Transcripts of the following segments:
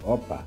Opa.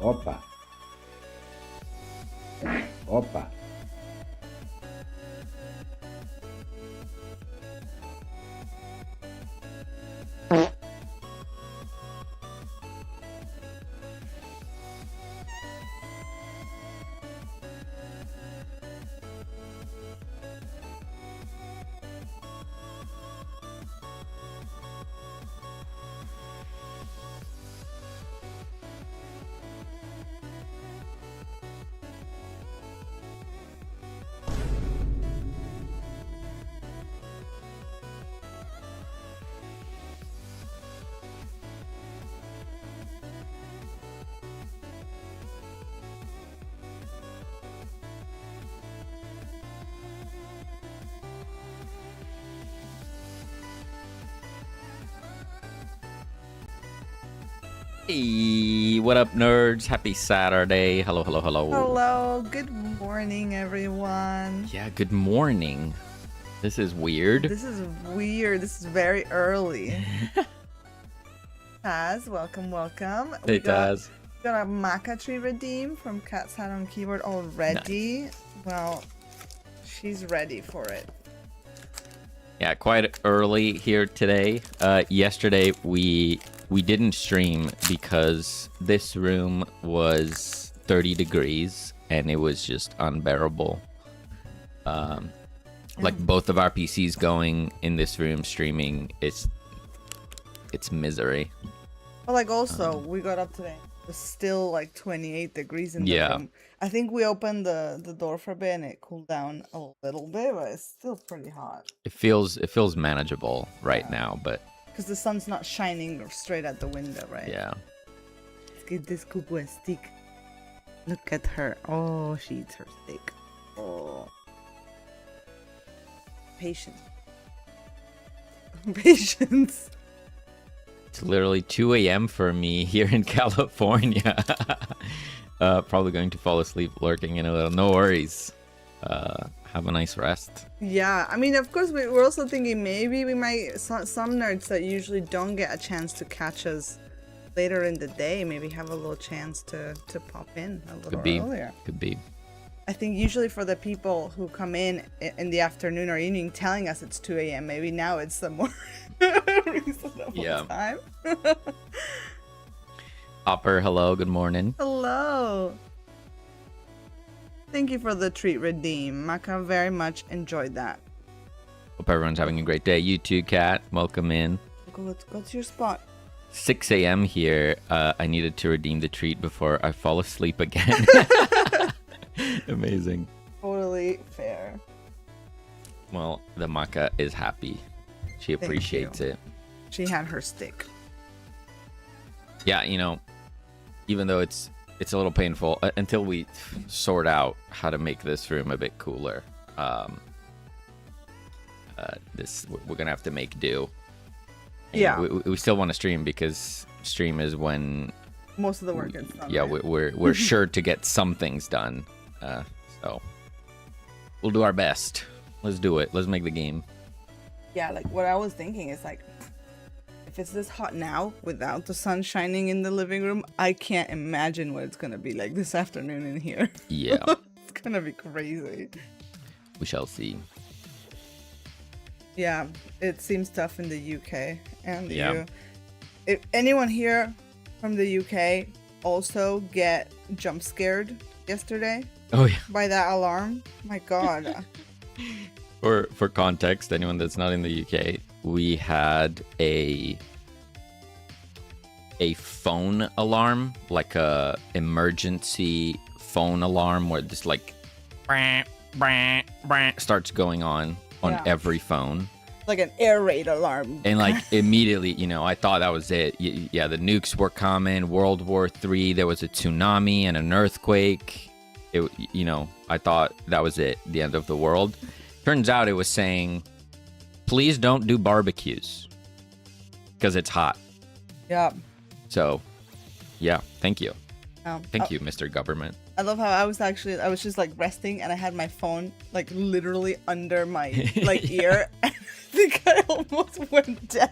Opa. Opa. Hey, what up, nerds? Happy Saturday. Hello, hello, hello. Hello, good morning, everyone. Yeah, good morning. This is weird. This is weird. This is very early. Taz, welcome, welcome. Hey, Taz. We got a maca tree redeem from Cat's Hat on Keyboard already. Nice. Well, she's ready for it. Yeah, quite early here today. Yesterday, we didn't stream because this room was 30 degrees and it was just unbearable. Like both of our PCs going in this room streaming, it's misery. But like also, we got up today. It was still like 28 degrees in the room. I think we opened the door for a bit and it cooled down a little bit, but it's still pretty hot. It feels manageable right now, but because the sun's not shining straight at the window, right? Yeah. Let's get this cuckoo a stick. Look at her. Oh, she eats her steak. Oh. Patience. Patience. It's literally 2 a.m. for me here in California. Probably going to fall asleep lurking in a little. No worries. Have a nice rest. Yeah, I mean, of course, we're also thinking maybe we might, some nerds that usually don't get a chance to catch us later in the day, maybe have a little chance to pop in a little earlier. Could be. I think usually for the people who come in the afternoon or evening telling us it's 2 a.m., maybe now it's the more reasonable time. Hopper, hello, good morning. Hello. Thank you for the treat redeem. Maca very much enjoyed that. Hope everyone's having a great day. You too, Kat. Welcome in. Go to your spot. 6 a.m. here. I needed to redeem the treat before I fall asleep again. Amazing. Totally fair. Well, the Maca is happy. She appreciates it. She had her stick. Yeah, you know, even though it's a little painful until we sort out how to make this room a bit cooler. We're gonna have to make do. Yeah. We still want to stream because stream is when Most of the work gets done. yeah, right? we're sure to get some things done. So we'll do our best. Let's do it. Let's make the game. Yeah, like what I was thinking is like, if it's this hot now without the sun shining in the living room, I can't imagine what it's gonna be like this afternoon in here. Yeah, It's gonna be crazy. we shall see. Yeah, it seems tough in the UK and the Yeah. EU. If anyone here from the UK also get jump scared yesterday Oh yeah. by that alarm, my God. For context, anyone that's not in the UK, we had a phone alarm, like a emergency phone alarm where this like starts going on Yeah. every phone. Like an air raid alarm. And like immediately, I thought that was it. Yeah, the nukes were coming. World War III. There was a tsunami and an earthquake. I thought that was it. The end of the world. Turns out it was saying, please don't do barbecues because it's hot. Yeah. So, yeah, thank you. Thank Oh, you, Mr. Government. I love how I was just like resting and I had my phone like literally under my like ear. I think I almost went deaf.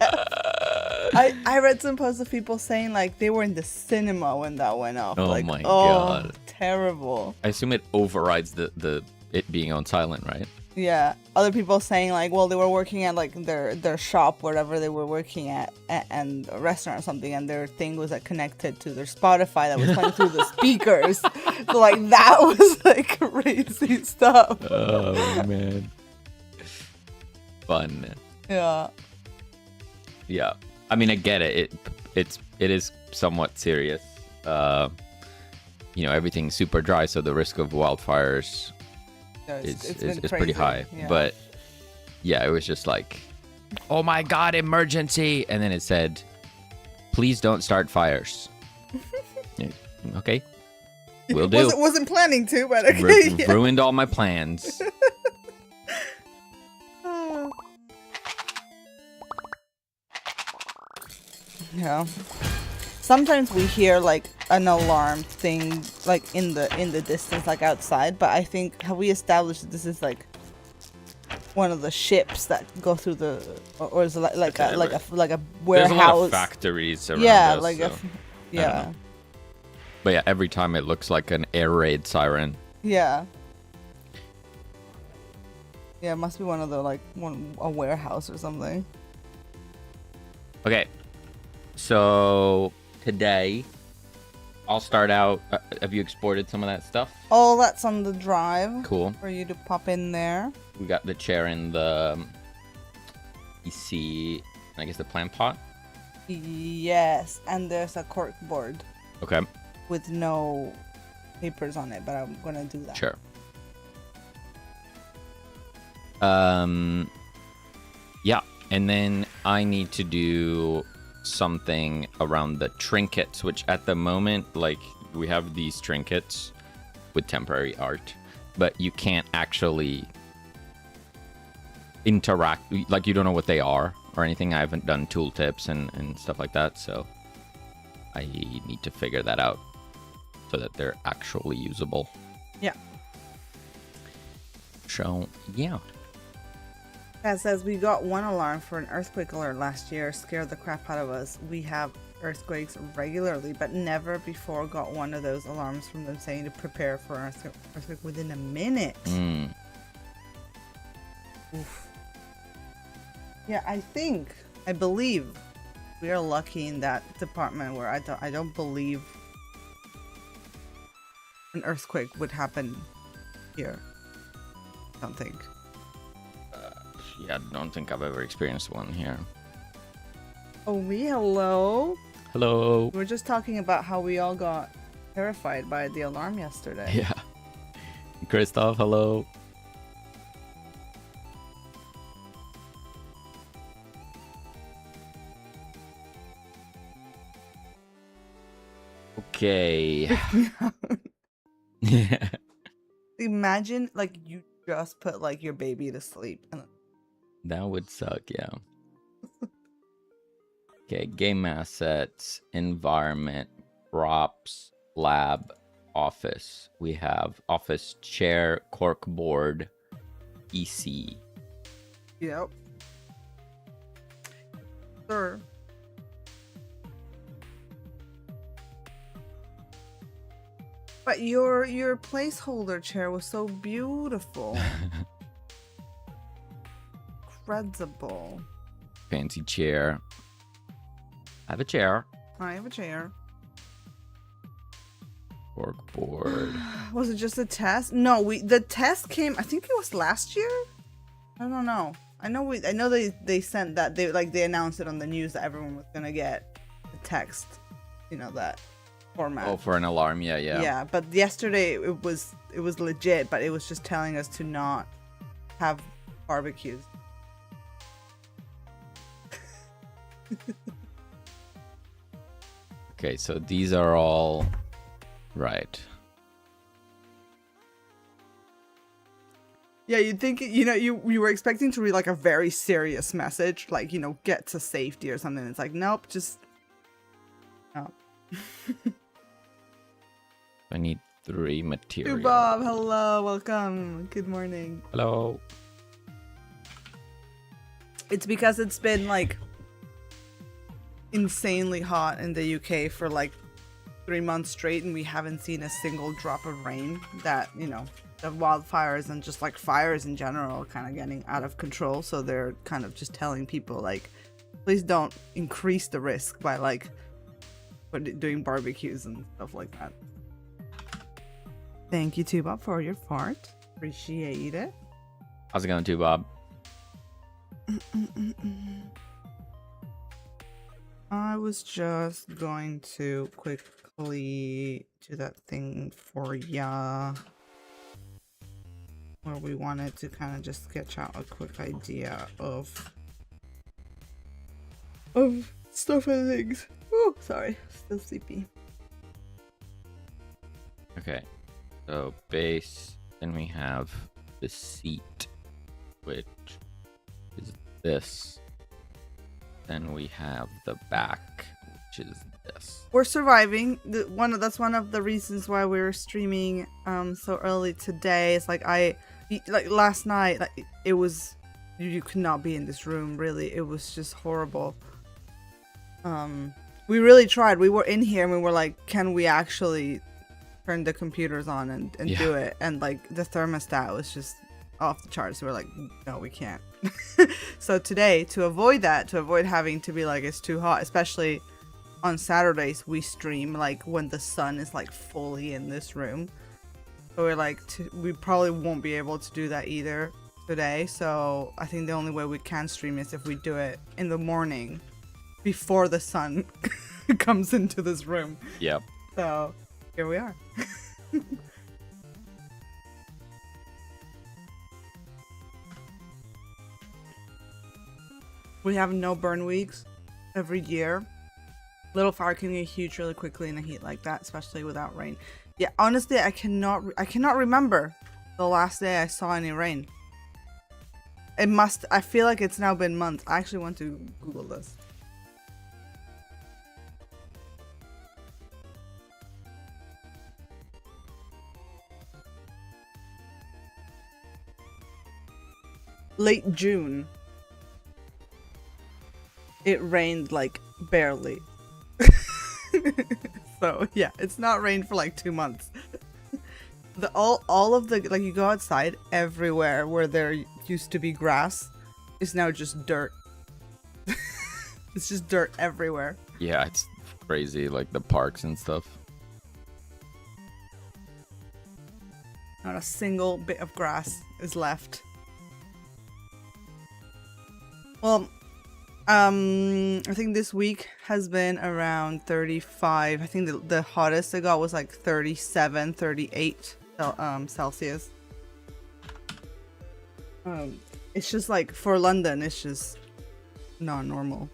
I read some posts of people saying like they were in the cinema when that went off. Oh like, my God. Terrible. I assume it overrides the it being on silent, right? Yeah. Other people saying like, well, they were working at like their shop, whatever they were working at, and a restaurant or something, and their thing was like connected to their Spotify that was playing through the speakers. So like that was like crazy stuff. Oh man. Fun. Yeah. Yeah. I mean, I get it. It is somewhat serious. Everything's super dry, so the risk of wildfires is pretty high. Yeah. But yeah, it was just like, oh my God, emergency. And then it said, please don't start fires. Yeah, okay. Will do. Wasn't planning to, but okay. Yeah. Ruined all my plans. Yeah. Sometimes we hear like an alarm thing like in the distance, like outside, but I think have we established that this is like one of the ships that go through the or is it like a warehouse? There's a lot of factories around yeah, us, like so yeah. But yeah, every time it looks like an air raid siren. Yeah. Yeah, it must be one of the a warehouse or something. Okay, so today I'll start out. Have you exported some of that stuff? Oh, that's on the drive. Cool. For you to pop in there. We got the chair and the EC, I guess the plant pot. Yes, and there's a cork board Okay. with no papers on it, but I'm gonna do that. Sure. Yeah, and then I need to do something around the trinkets, which at the moment, like, we have these trinkets with temporary art, but you can't actually interact, like, you don't know what they are or anything. I haven't done tooltips and stuff like that, so I need to figure that out so that they're actually usable. Yeah. So, yeah. That says we got one alarm for an earthquake alert last year, scared the crap out of us. We have earthquakes regularly, but never before got one of those alarms from them saying to prepare for an earthquake within a minute. Oof. Yeah, I believe we are lucky in that department where I don't believe an earthquake would happen here. I don't think. Yeah, I don't think I've ever experienced one here. Oh, hello. Hello. We were just talking about how we all got terrified by the alarm yesterday. Yeah. Christoph, hello. Okay. Yeah. Imagine like you just put like your baby to sleep and That would suck, yeah. Okay, game assets, environment, props, lab, office. We have office chair, cork board, PC. Yep. Sure. But your placeholder chair was so beautiful. Incredible. Fancy chair. I have a chair. I have a chair. Cork board. Was it just a test? No, the test came. I think it was last year. I don't know. I know they sent that they announced it on the news that everyone was gonna get the text. You know that format. Oh, for an alarm. Yeah. Yeah, but yesterday it was legit, but it was just telling us to not have barbecues. Okay, so these are all right. Yeah, you'd think, you were expecting to read like a very serious message, like, get to safety or something. It's like, nope, just no. I need 3 materials. Bob, hello, welcome. Good morning. Hello. It's because it's been like insanely hot in the UK for like 3 months straight, and we haven't seen a single drop of rain. That, the wildfires and just like fires in general are kind of getting out of control. So they're kind of just telling people like, please don't increase the risk by like doing barbecues and stuff like that. Thank you, Tubop, for your fart. Appreciate it. How's it going, too, Bob? I was just going to quickly do that thing for ya, where we wanted to kind of just sketch out a quick idea of stuff and things. Oh, sorry, still sleepy. Okay, so base, then we have the seat, which is this. Then we have the back, which is this. We're surviving. That's one of the reasons why we're streaming so early today. It's like last night, like it was, you could not be in this room, really. It was just horrible. We really tried. We were in here and we were like, can we actually turn the computers on and do it? And like the thermostat was just off the charts. We're like, no, we can't. So today, to avoid having to be like it's too hot, especially on Saturdays, we stream like when the sun is like fully in this room. So we're like, we probably won't be able to do that either today. So I think the only way we can stream is if we do it in the morning before the sun comes into this room. Yep. So here we are. We have no burn weeks every year. Little fire can get huge really quickly in a heat like that, especially without rain. Yeah, honestly, I cannot remember the last day I saw any rain. I feel like it's now been months. I actually want to Google this. Late June. It rained like barely. So yeah, it's not rained for like 2 months. All of the, like, you go outside, everywhere where there used to be grass is now just dirt. It's just dirt everywhere. Yeah, it's crazy, like the parks and stuff. Not a single bit of grass is left. Well, I think this week has been around 35. I think the hottest I got was like 37, 38 Celsius. It's just like, for London, it's just not normal.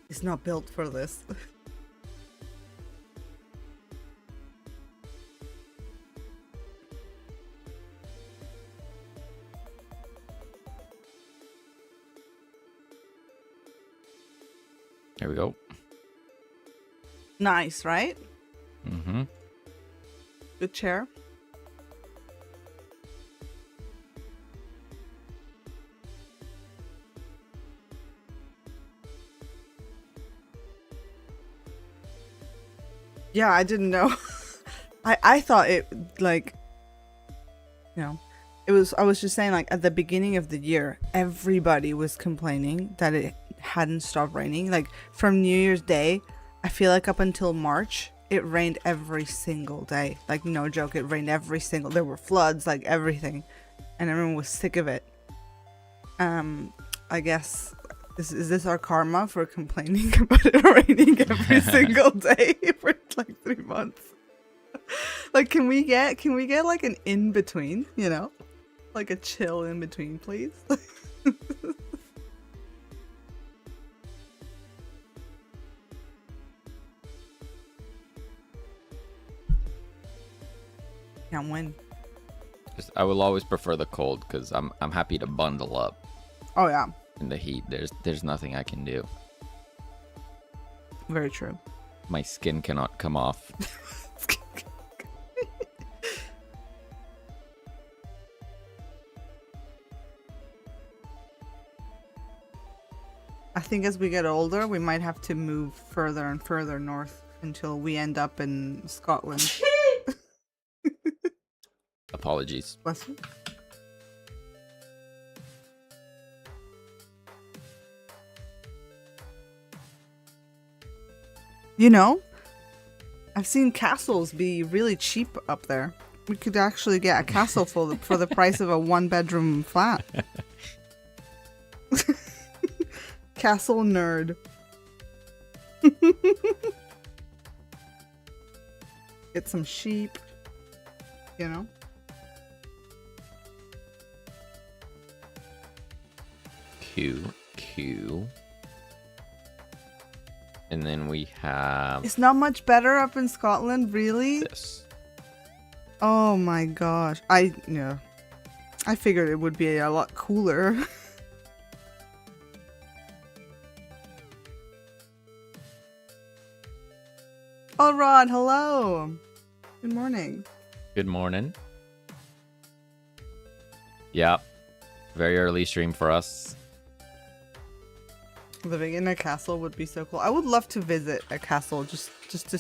It's not built for this. There we go. Nice, right? Mm-hmm. Good chair. Yeah, I didn't know. I thought it, like, you know, I was just saying, like, at the beginning of the year, everybody was complaining that it hadn't stopped raining. Like, from New Year's Day, I feel like up until March, it rained every single day. Like, no joke, it rained every single, there were floods, like, everything. And everyone was sick of it. I guess, is this our karma for complaining about it raining every single day for, like, 3 months? Like, can we get like an in between, you know, like a chill in between, please? Can't win. I will always prefer the cold because I'm happy to bundle up. Oh yeah, In the heat, there's nothing I can do. very true. My skin cannot come off. I think as we get older, we might have to move further and further north until we end up in Scotland. Apologies. Bless you. You know, I've seen castles be really cheap up there. We could actually get a castle for the price of a 1-bedroom flat. Castle nerd. Get some sheep, you know? Q. And then we have It's not much better up in Scotland, really? this. Oh my gosh. I figured it would be a lot cooler. Oh, Rod, hello. Good morning. Good morning. Yeah. Very early stream for us. Living in a castle would be so cool. I would love to visit a castle just to,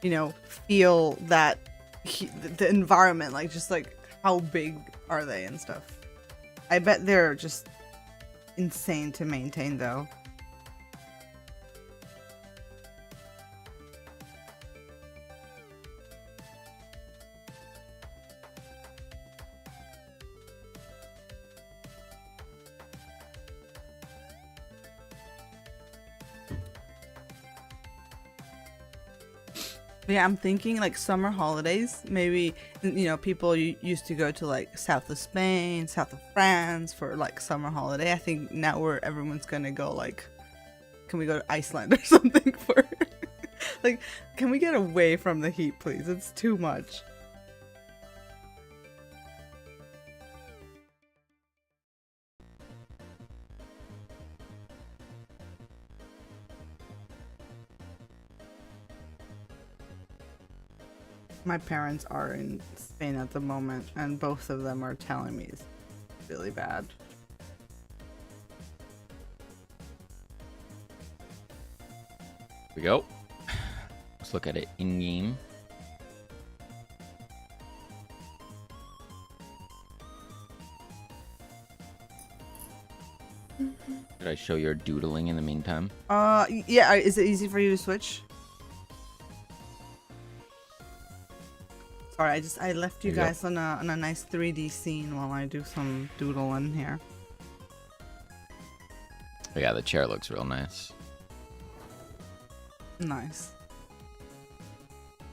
you know, feel that the environment, like just like how big are they and stuff. I bet they're just insane to maintain though. Yeah, I'm thinking like summer holidays. Maybe, you know, people used to go to like south of Spain, south of France for like summer holiday. I think now everyone's gonna go like, can we go to Iceland or something for like, can we get away from the heat, please? It's too much. My parents are in Spain at the moment, and both of them are telling me it's really bad. Here we go. Let's look at it in game. Did I show your doodling in the meantime? Yeah, is it easy for you to switch? Sorry, I left you There you guys on a nice 3D scene while I do some doodling here. Oh, yeah, the chair looks real nice. Nice.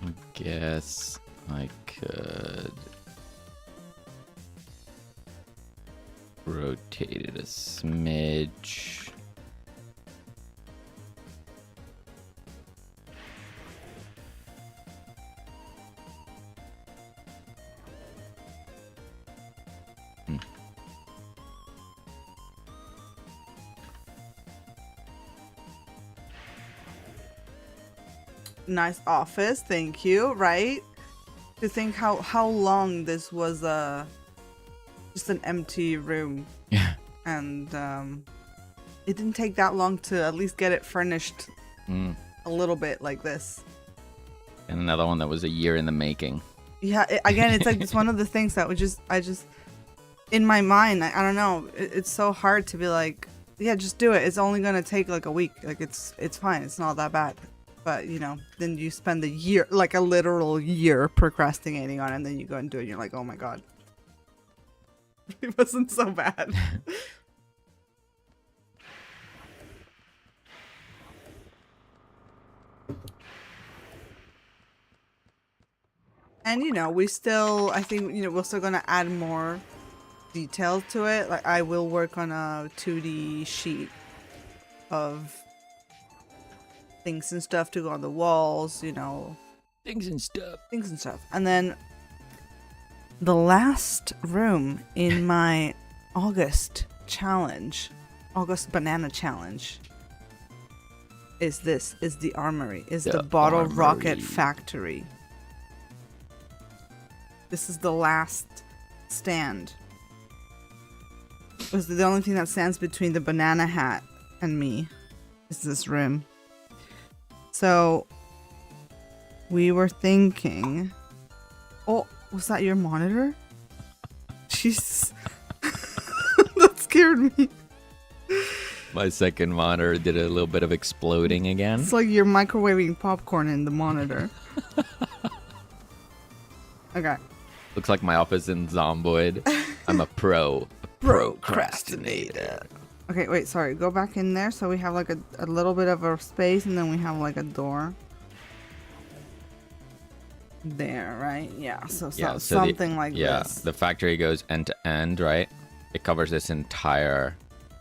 I guess I could rotate it a smidge. nice office. Thank you. Right? To think how long this was just an empty room. Yeah. And it didn't take that long to at least get it furnished a little bit like this. And another one that was a year in the making. Yeah, again, it's like it's one of the things that I just in my mind, I don't know, it's so hard to be like, yeah, just do it. It's only gonna take like a week. Like it's fine. It's not that bad. But you know, then you spend a year, like a literal year, procrastinating on it, and then you go and do it. And you're like, oh my god, it wasn't so bad. And you know, I think, you know, we're still gonna add more detail to it. Like I will work on a 2D sheet of things and stuff to go on the walls, you know. Things and stuff. And then the last room in my August banana challenge is the armory, the bottle rocket factory. This is the last stand. It was the only thing that stands between the banana hat and me is this room. So we were thinking, oh, was that your monitor? Jesus. That scared me. My second monitor did a little bit of exploding again. It's like you're microwaving popcorn in the monitor. Okay. Looks like my office in Zomboid. I'm a procrastinator. Okay, wait, sorry. Go back in there so we have like a little bit of a space, and then we have like a door. There, right? Yeah, so something like this. Yeah, the factory goes end to end, right? It covers this entire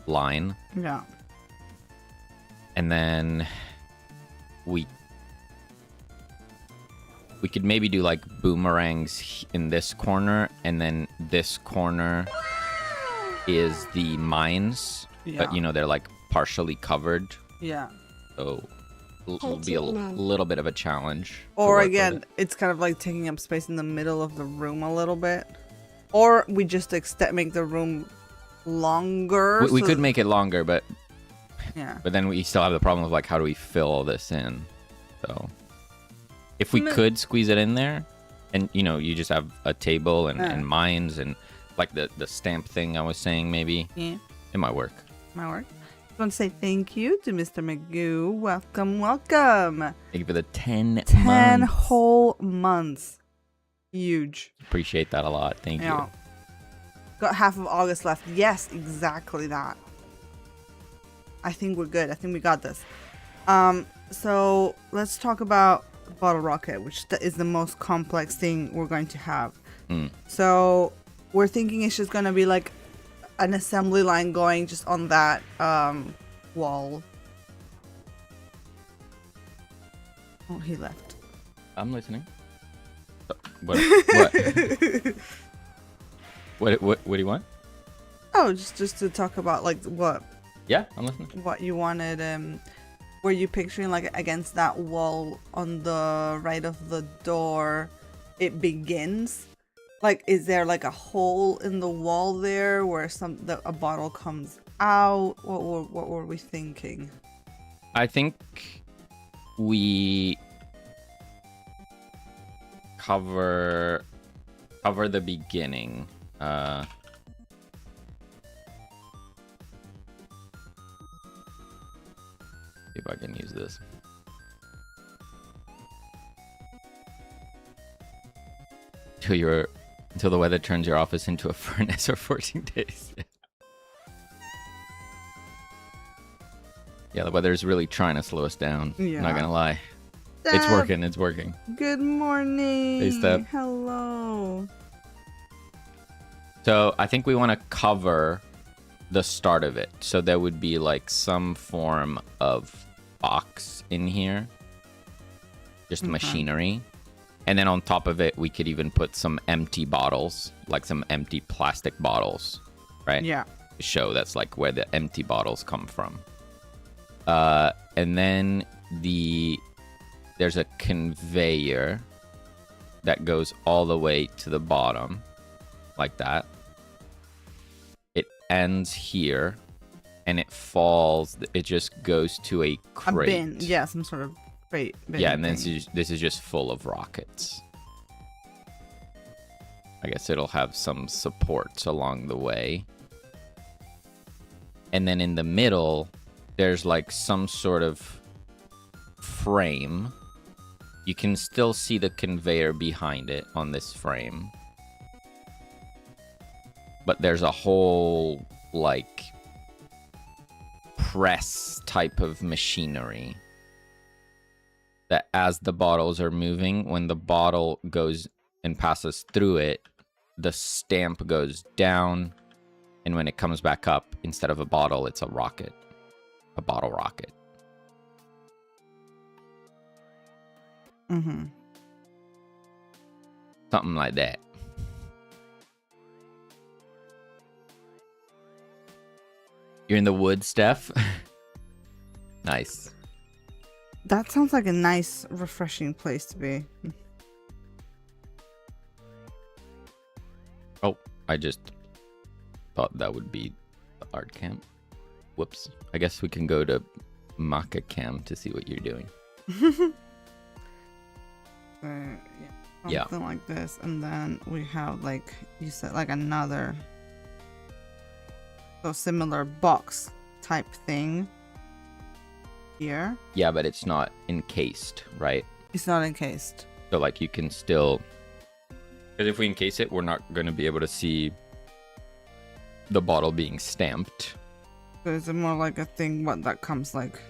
line. Yeah. And then we could maybe do like boomerangs in this corner, and then this corner is the mines. Yeah. But you know, they're like partially covered. Yeah. So it'll be a little bit of a challenge. Or again, it's kind of like taking up space in the middle of the room a little bit. Or we just make the room longer. We could make it longer, but yeah. But then we still have the problem of like, how do we fill all this in? So if we could squeeze it in there, and you know, you just have a table and mines and like the stamp thing I was saying, maybe. Yeah. It might work. I want to say thank you to Mr. Magoo. Welcome. Thank you for the 10 whole months. Huge. Appreciate that a lot. Thank you. Got half of August left. Yes, exactly that. I think we're good. I think we got this. So let's talk about bottle rocket, which is the most complex thing we're going to have. So we're thinking it's just going to be like an assembly line going just on that wall. Oh, he left. I'm listening. What? What do you want? Oh, just to talk about like what? Yeah, I'm listening. What you wanted? Were you picturing like against that wall on the right of the door? It begins. Like, is there like a hole in the wall there where a bottle comes out? What were we thinking? I think we cover the beginning. See if I can use this. Until the weather turns your office into a furnace for 14 days. Yeah, the weather is really trying to slow us down. Yeah. I'm not gonna lie. Steph. It's working. Good morning. Hey, Steph. Hello. So I think we want to cover the start of it. So there would be like some form of box in here. Just machinery. And then on top of it, we could even put some empty bottles, like some empty plastic bottles, right? Yeah. To show that's like where the empty bottles come from. And then the there's a conveyor that goes all the way to the bottom, like that. It ends here, and it falls. It just goes to a crate. A bin, yeah, some sort of crate. Yeah, and then this is just full of rockets. I guess it'll have some supports along the way. And then in the middle, there's like some sort of frame. You can still see the conveyor behind it on this frame. But there's a whole, like, press type of machinery that as the bottles are moving, when the bottle goes and passes through it, the stamp goes down, and when it comes back up, instead of a bottle, it's a rocket. A bottle rocket. Mm-hmm. Something like that. You're in the woods, Steph? Nice. That sounds like a nice, refreshing place to be. Oh, I just thought that would be the art camp. Whoops. I guess we can go to Maka Cam to see what you're doing. Yeah, something like this, and then we have, like you said, like another similar box type thing here. Yeah, but it's not encased, right? It's not encased. So like you can still, because if we encase it, we're not going to be able to see the bottle being stamped. So is it more like a thing that comes like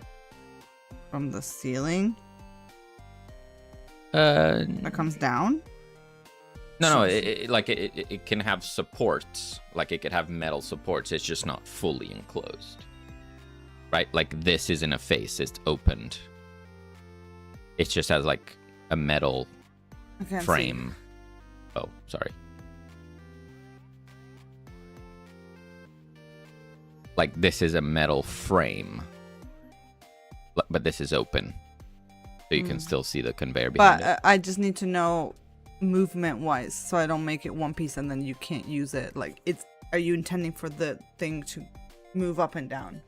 from the ceiling? That comes down? No, it can have supports. Like it could have metal supports. It's just not fully enclosed. Right? Like this isn't a face. It's opened. It just has like a metal frame. See. Oh, sorry. Like this is a metal frame. But this is open. So you can still see the conveyor behind it. But I just need to know movement-wise, so I don't make it one piece and then you can't use it. Like, are you intending for the thing to move up and down?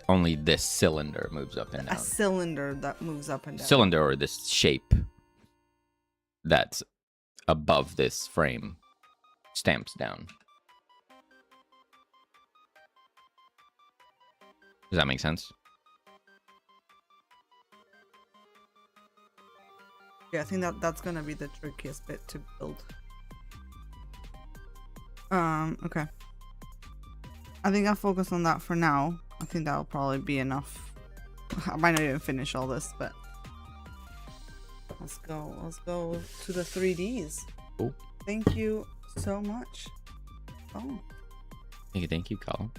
Only this cylinder moves up and down. A cylinder that moves up and down. Cylinder, or this shape that's above this frame stamps down. Does that make sense? Yeah, I think that's gonna be the trickiest bit to build. Okay. I think I'll focus on that for now. I think that'll probably be enough. I might not even finish all this, but let's go to the 3Ds. Oh. Thank you so much. Oh. Thank you, Colin.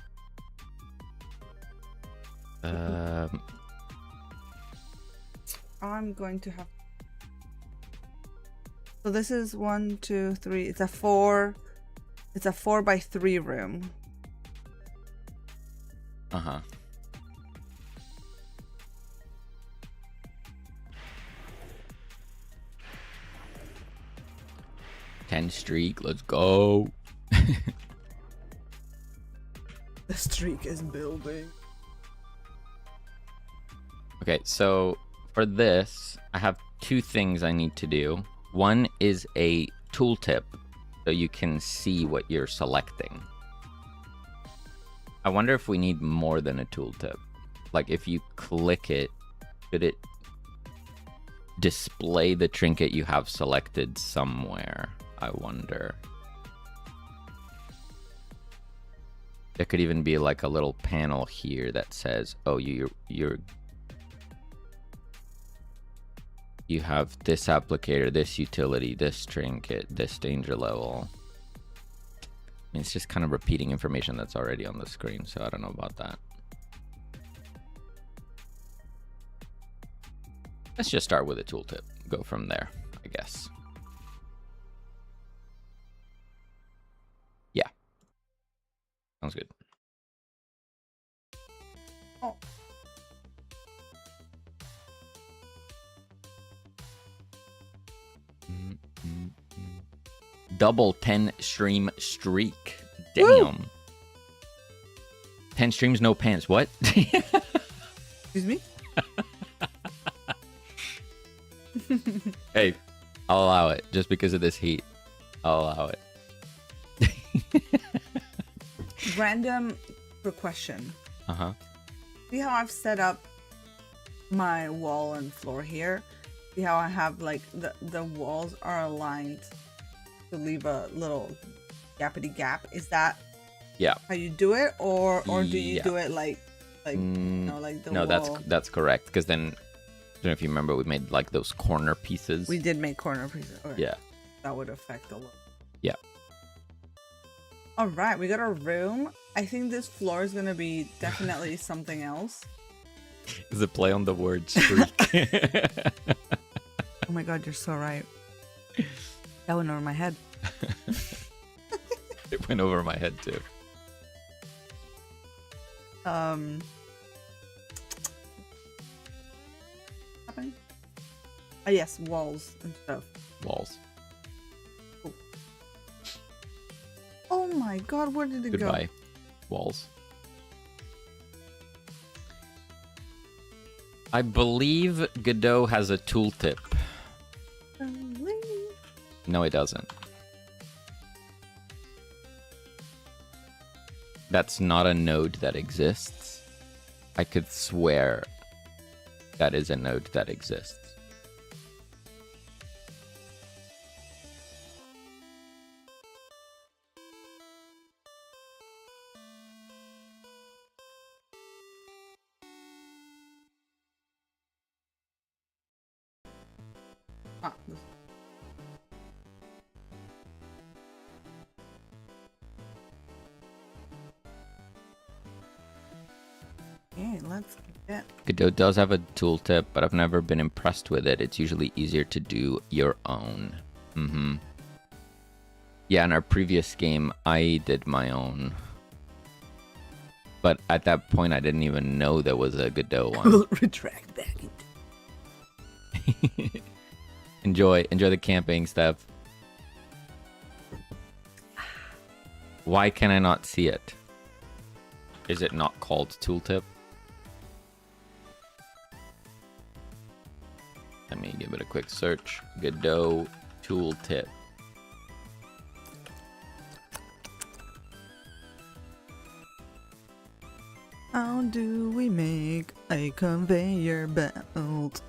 I'm going to have. So this is 1, 2, 3. It's a 4. It's a 4x3 room. Uh-huh. Ten streak, let's go. The streak is building. Okay, so for this, I have two things I need to do. One is a tooltip, so you can see what you're selecting. I wonder if we need more than a tooltip. Like, if you click it, should it display the trinket you have selected somewhere? I wonder. There could even be like a little panel here that says, oh, you have this applicator, this utility, this trinket, this danger level. I mean, it's just kind of repeating information that's already on the screen, so I don't know about that. Let's just start with a tooltip. Go from there, I guess. Yeah. Sounds good. Oh. double 10 stream streak. Damn. Woo! 10 streams, no pants. What? Excuse me? Hey, I'll allow it. Just because of this heat. I'll allow it. Random question. Uh-huh. See how I've set up my wall and floor here? See how I have like the walls are aligned to leave a little gappity gap? Is that how you do it, or do you do it like you know, like the wall? No, that's correct. Because then, I don't know if you remember, we made like those corner pieces. We did make corner pieces. Okay. Yeah. That would affect a little. Yeah. All right, we got a room. I think this floor is gonna be definitely something else. It's a play on the word streak. Oh my god, you're so right. That went over my head. It went over my head too. Happening? Oh yes, walls and stuff. Walls. Oh my god, where did it go? Goodbye. Walls. I believe Godot has a tooltip. No, it doesn't. That's not a node that exists. I could swear that is a node that exists. Ah, okay, let's get... Godot does have a tooltip, but I've never been impressed with it. It's usually easier to do your own. Yeah, in our previous game, I did my own. But at that point, I didn't even know there was a Godot one. We'll retract back into... Enjoy the camping stuff. Why can I not see it? Is it not called tooltip? Let me give it a quick search. Godot tooltip. How do we make a conveyor belt?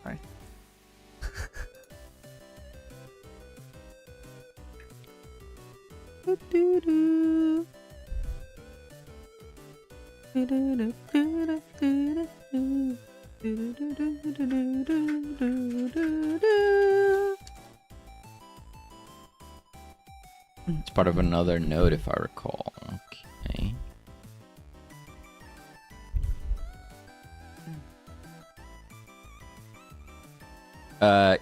Sorry. It's part of another node, if I recall. Okay.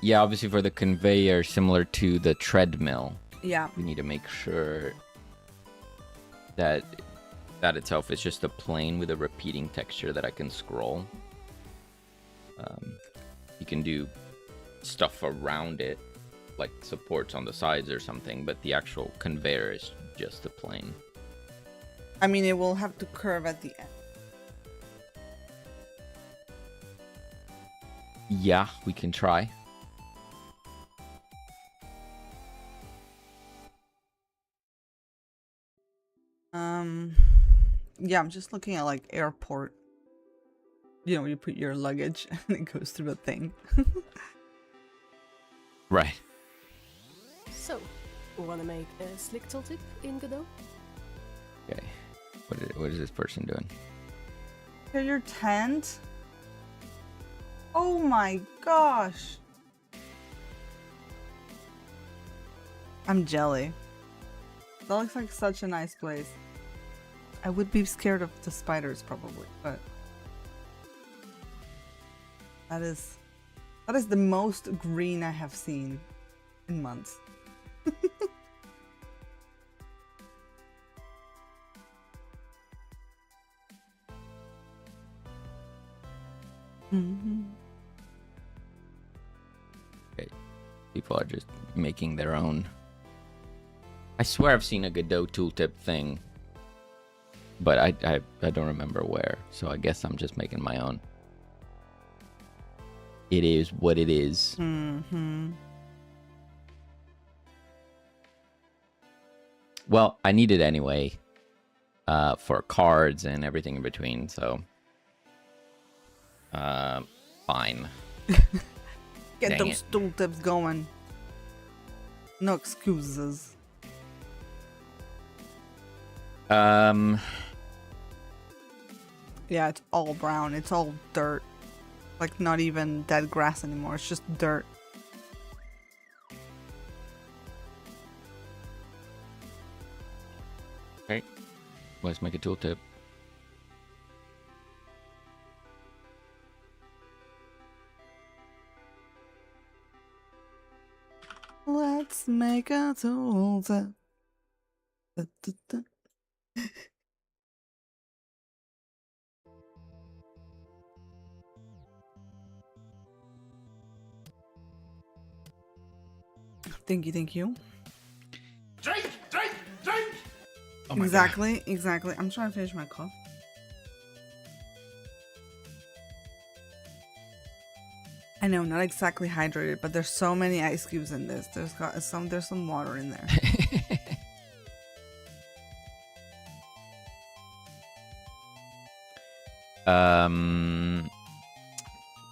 Yeah, obviously for the conveyor, similar to the treadmill. Yeah. We need to make sure that that itself is just a plane with a repeating texture that I can scroll. You can do stuff around it, like supports on the sides or something, but the actual conveyor is just a plane. I mean, it will have to curve at the end. Yeah, we can try. Yeah, I'm just looking at like airport. You know, you put your luggage and it goes through a thing. Right. So, wanna make a slick tooltip in Godot? Okay. What is this person doing? Here's your tent. Oh my gosh. I'm jelly. That looks like such a nice place. I would be scared of the spiders probably, but that is the most green I have seen in months. Okay. People are just making their own. I swear I've seen a Godot tooltip thing, but I don't remember where. So I guess I'm just making my own. It is what it is. Mm-hmm. Well, I need it anyway, for cards and everything in between. So, fine. Get Dang those tooltips going. No excuses. Um, Yeah, it's all brown. It's all dirt. Like, not even dead grass anymore. It's just dirt. okay. Let's make a tooltip. Let's make a tooltip. Da, da, da. Thank you, thank you. Drink, drink, drink! Oh my Exactly, exactly. I'm trying to finish my coffee. I know, not exactly hydrated, but there's so many ice cubes in this. There's some water in there.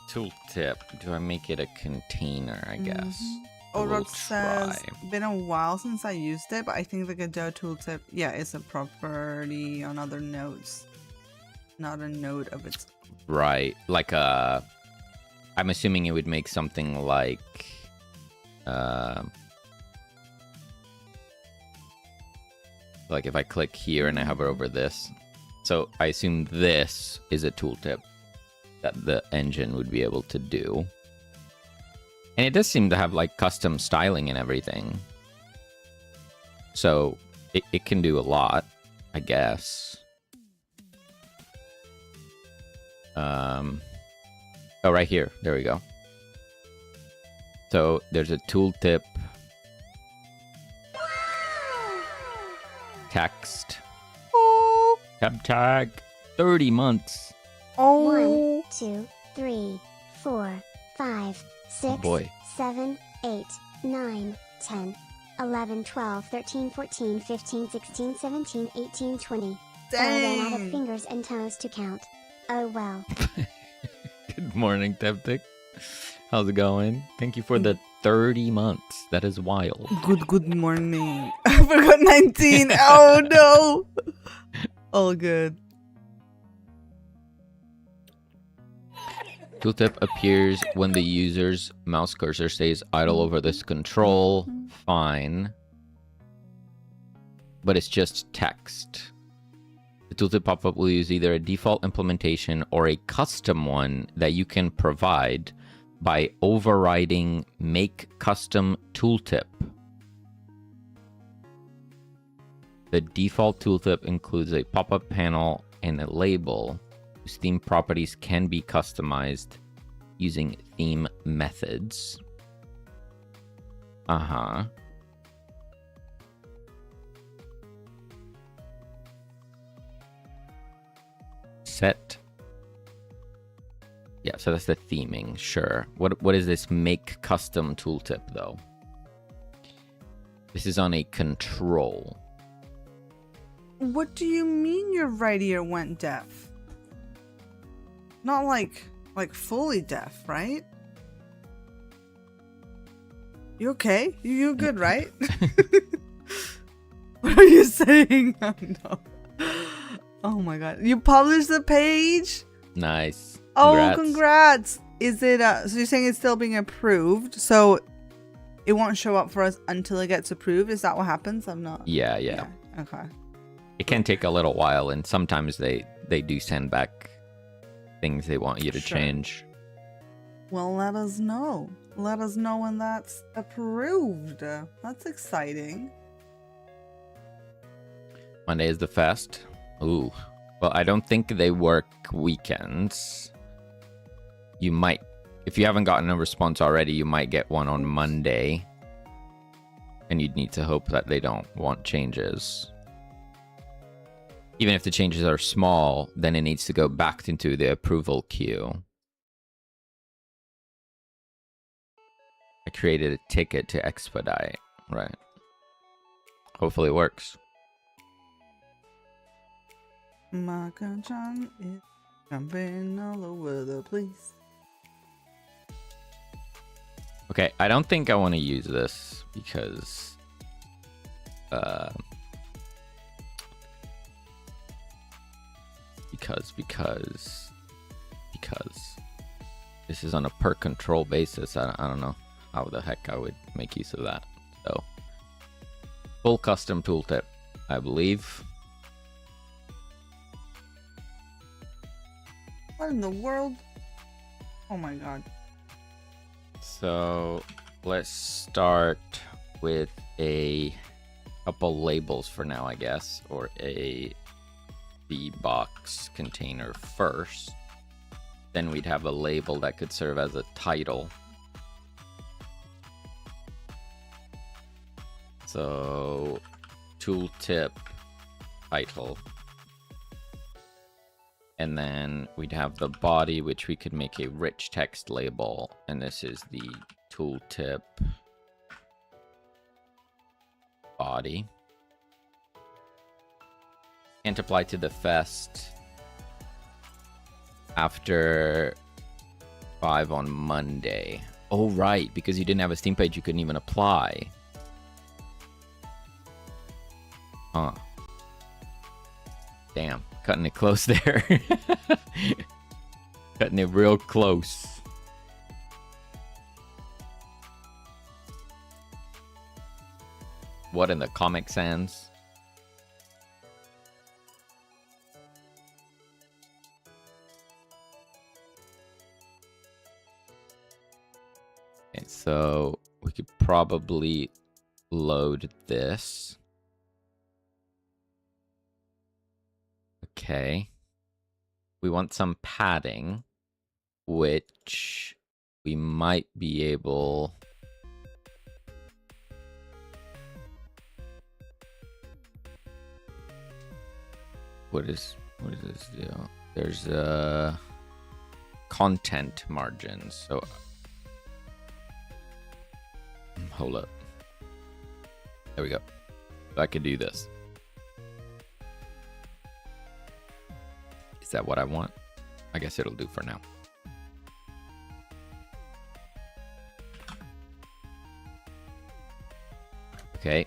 Tooltip. Do I make it a container? I guess. Oh, We'll Rock says, try. been a while since I used it, but I think the Godot tooltip, yeah, it's a property on other nodes. Not a node of its. Right. Like a. I'm assuming it would make something like. Like if I click here and I hover over this. So I assume this is a tooltip that the engine would be able to do. And it does seem to have like custom styling and everything. So it can do a lot, I guess. Oh, right here. There we go. So there's a tooltip. Text. Oh, Tab tag. 30 months. oh. 1, 2, 3, 4, 5, 6, boy. 7, 8, 9, 10, 11, 12, 13, 14, 15, 16, 17, 18, 20. I ran out of Dang. fingers and toes to count. Oh well. Good morning, Teptic. How's it going? Thank you for the 30 months. That is wild. Good morning. I forgot 19. Oh no. All good. Tooltip appears when the user's mouse cursor stays idle over this control. Fine. But it's just text. The tooltip pop-up will use either a default implementation or a custom one that you can provide by overriding Make Custom Tooltip. The default tooltip includes a pop-up panel and a label whose theme properties can be customized using theme methods. Uh-huh. Set. Yeah, so that's the theming, sure. What is this Make Custom Tooltip, though? This is on a control. What do you mean your right ear went deaf? Not like fully deaf, right? You okay? You good, right? What are you saying? Oh, no. Oh my god. You published the page? Nice. Oh, congrats. Is it so you're saying it's still being approved, so it won't show up for us until it gets approved? Is that what happens? I'm not. Yeah. Okay. It can take a little while, and sometimes they do send back things they want you to Sure. change. Well, let us know. Let us know when that's approved. That's exciting. Monday is the fest. Ooh. Well, I don't think they work weekends. You might If you haven't gotten a response already, you might get one on Monday. And you'd need to hope that they don't want changes. Even if the changes are small, then it needs to go back into the approval queue. I created a ticket to expedite. Right. Hopefully it works. Maka-chan is jumping all over the place. Okay, I don't think I want to use this because this is on a per control basis. I don't know how the heck I would make use of that. So full custom tooltip, I believe. What in the world? Oh my god. So let's start with a couple labels for now, I guess, or a V-box container first. Then we'd have a label that could serve as a title. So tooltip title. And then we'd have the body, which we could make a rich text label. And this is the tooltip body. Can't apply to the fest after 5 on Monday. Oh, right. Because you didn't have a Steam page, you couldn't even apply. Huh. Damn. Cutting it close there. Cutting it real close. What in the Comic Sans? Okay, so we could probably load this. Okay. We want some padding, which we might be able... What does this do? There's content margins. So hold up. There we go. So I could do this. Is that what I want? I guess it'll do for now. Okay.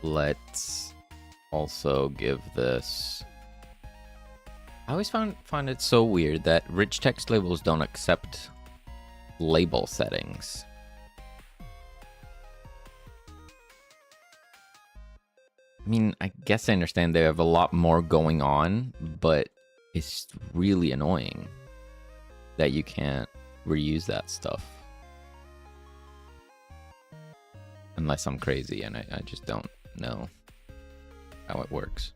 Let's also give this... I always find it so weird that rich text labels don't accept label settings. I mean, I guess I understand they have a lot more going on, but it's really annoying that you can't reuse that stuff. Unless I'm crazy and I just don't know how it works.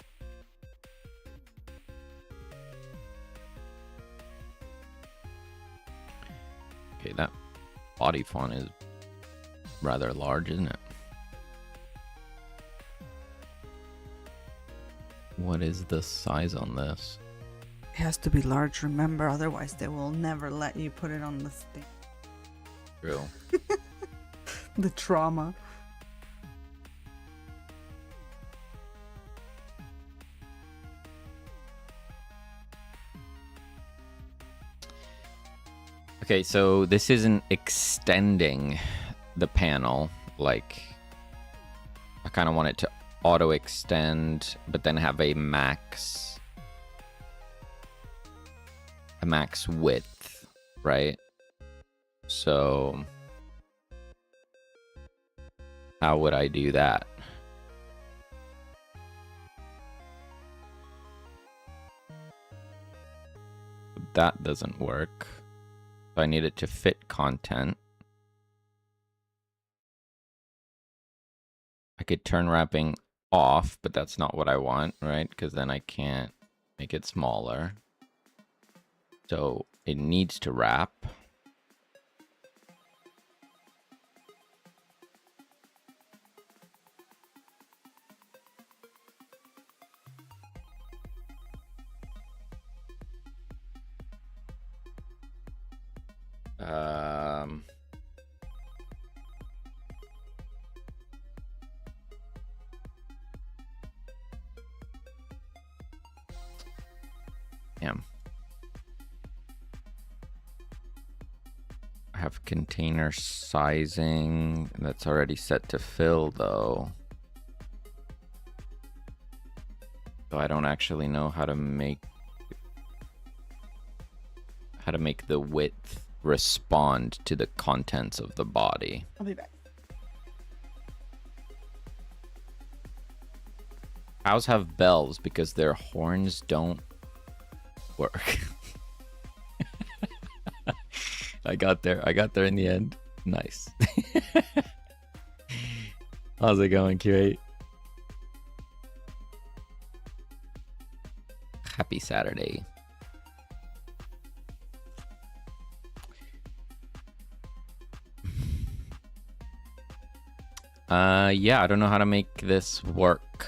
Okay, that body font is rather large, isn't it? What is the size on this? It has to be large, remember, otherwise they will never let you put it on the thing. True. The trauma. Okay, so this isn't extending the panel. Like, I kind of want it to auto extend, but then have a max width, right? So how would I do that? That doesn't work. So I need it to fit content. I could turn wrapping off, but that's not what I want, right? Because then I can't Make it smaller. So it needs to wrap. Yeah. I have container sizing that's already set to fill though. So I don't actually know how to make the width respond to the contents of the body. I'll be back. Cows have bells because their horns don't work. I got there in the end. Nice. How's it going, Q8? Happy Saturday. Yeah, I don't know how to make this work.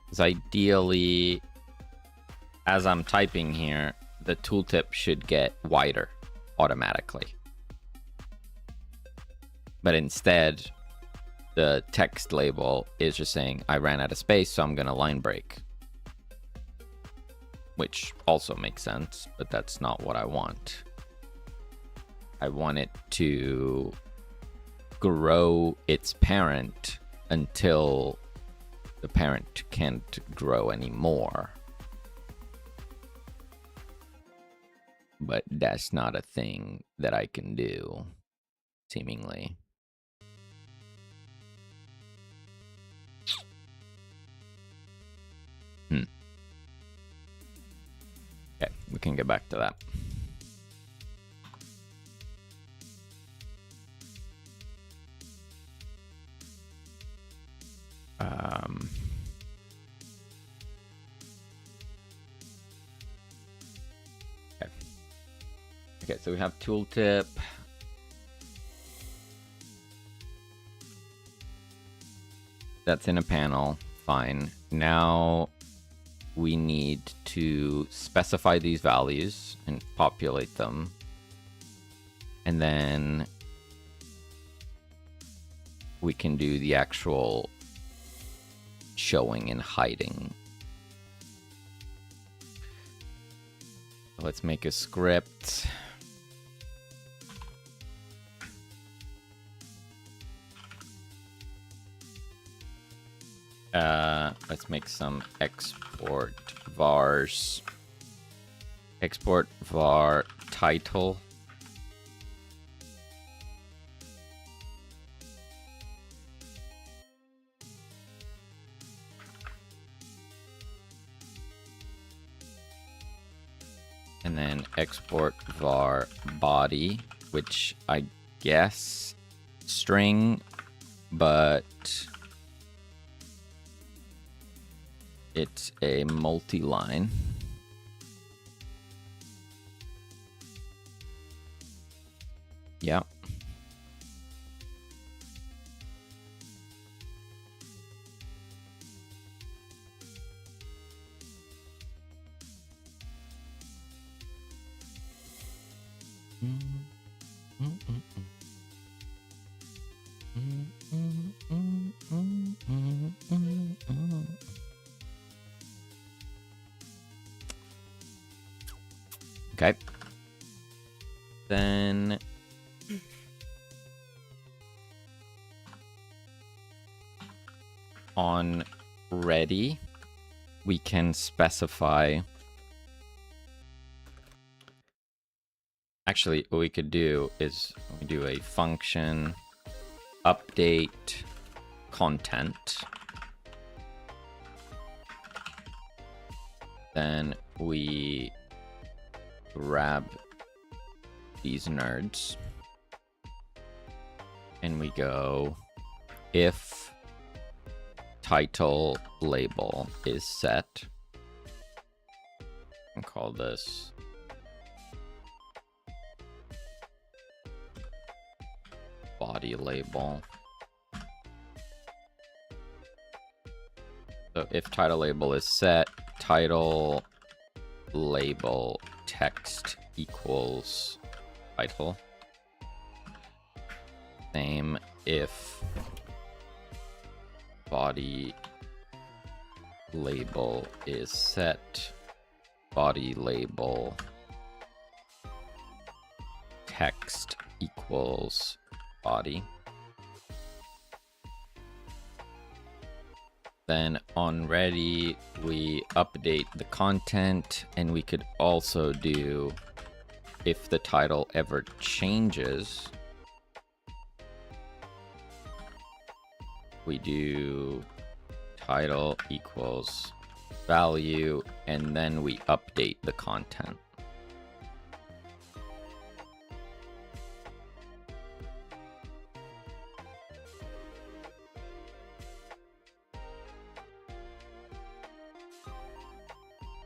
Because ideally, as I'm typing here, the tooltip should get wider automatically. But instead, the text label is just saying, I ran out of space, so I'm going to line break. Which also makes sense, but that's not what I want. I want it to grow its parent until the parent can't grow anymore. But that's not a thing that I can do, seemingly. Okay, we can get back to that. Okay, so we have tooltip. That's in a panel. Fine. Now we need to specify these values and populate them. And then we can do the actual showing and hiding. Let's make a script. Let's make some export vars. Export var title. And then export var body, which I guess string, but it's a multi-line. Yeah. Okay. Then on ready, we can specify. Actually, what we could do is we do a function update content. Then we grab these nerds and we go if title label is set. And call this body label. So if title label is set, title label text equals title. Same if body label is set, body label text equals body. Then on ready, we update the content, and we could also do, if the title ever changes, we do title equals value, and then we update the content.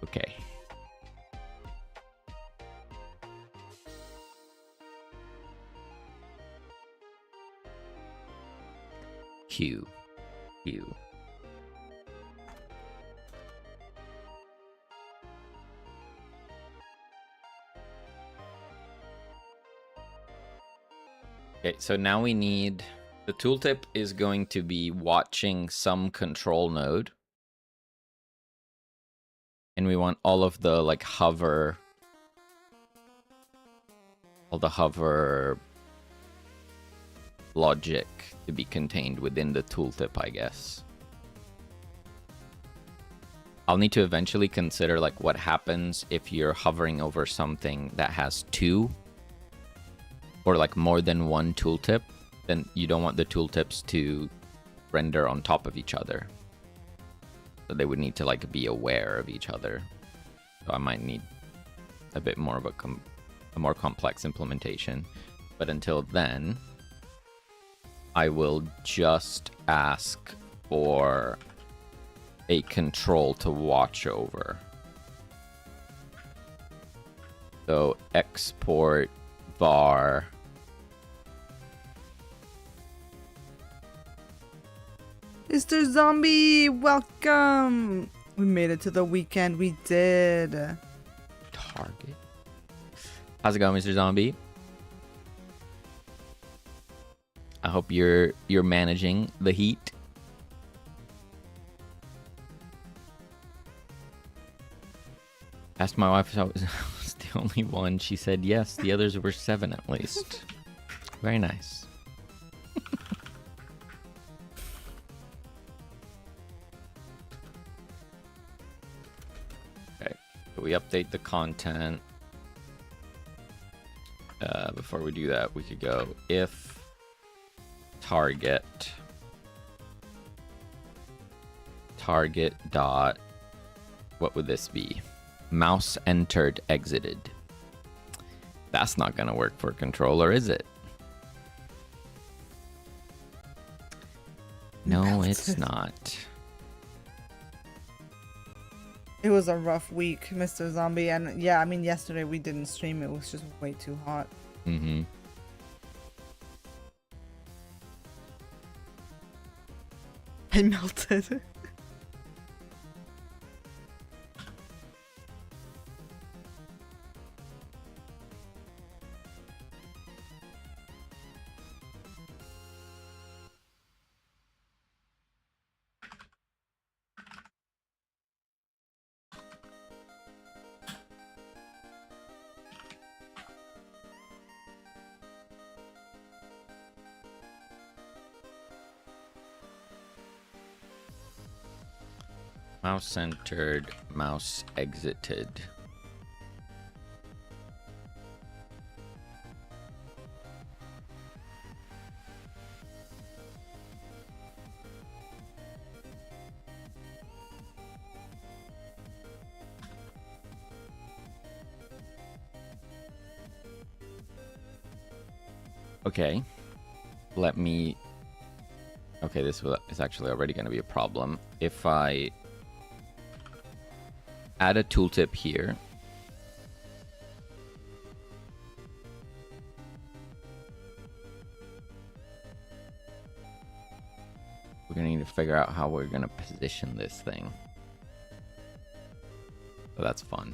Okay. Q. Okay, so now we need, the tooltip is going to be watching some control node. And we want all of the like hover, all the hover logic to be contained within the tooltip, I guess. I'll need to eventually consider like what happens if you're hovering over something that has two or like more than one tooltip. Then you don't want the tooltips to render on top of each other. So they would need to like be aware of each other. So I might need a bit more of a more complex implementation. But until then, I will just ask for a control to watch over. So export var Mr. Zombie, welcome! We made it to the weekend, we did. target. How's it going, Mr. Zombie? I hope you're managing the heat. Asked my wife if I was the only one. She said yes, the others were 7 at least. Very nice. Okay, so we update the content. Before we do that, we could go if target dot, what would this be? Mouse entered exited. That's not gonna work for controller, is it? No, it's not. It was a rough week, Mr. Zombie, and yeah, I mean, yesterday we didn't stream, it was just way too hot. Mm-hmm. I melted. Mouse centered, mouse exited. Okay, let me, Okay, this is actually already going to be a problem. If I add a tooltip here, we're going to need to figure out how we're going to position this thing. So that's fun.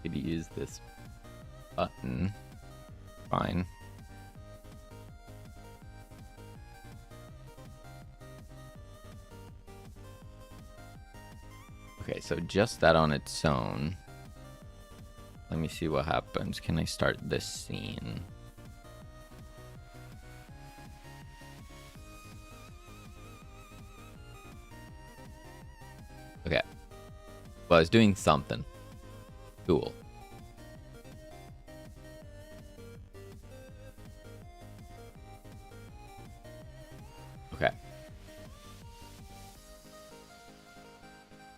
Could use this button. Fine. Okay, so just that on its own. Let me see what happens. Can I start this scene? Okay. Well, it's doing something. Cool. Okay.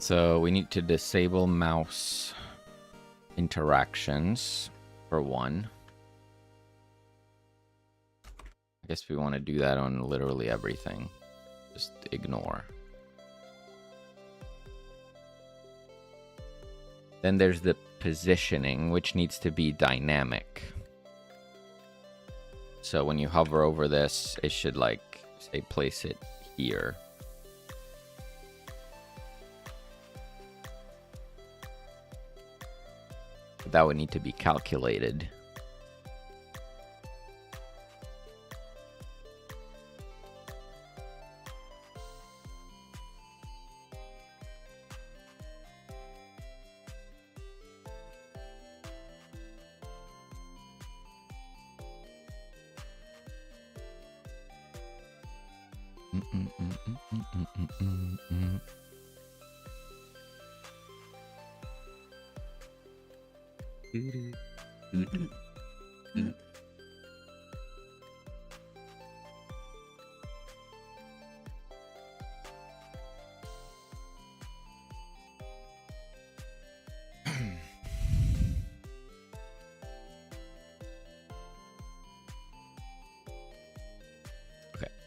So we need to disable mouse interactions for one. I guess we want to do that on literally everything. Just ignore. Then there's the positioning, which needs to be dynamic. So when you hover over this, it should, like, say, place it here. But that would need to be calculated.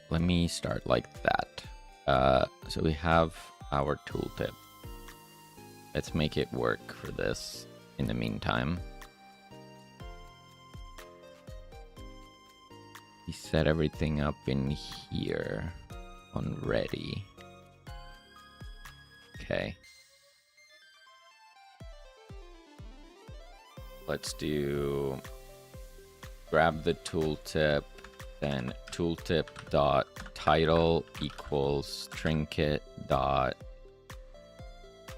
Let me start like that. So we have our tooltip. Let's make it work for this in the meantime. We set everything up in here on ready. Okay. Let's do grab the tooltip. Then tooltip dot title equals trinket dot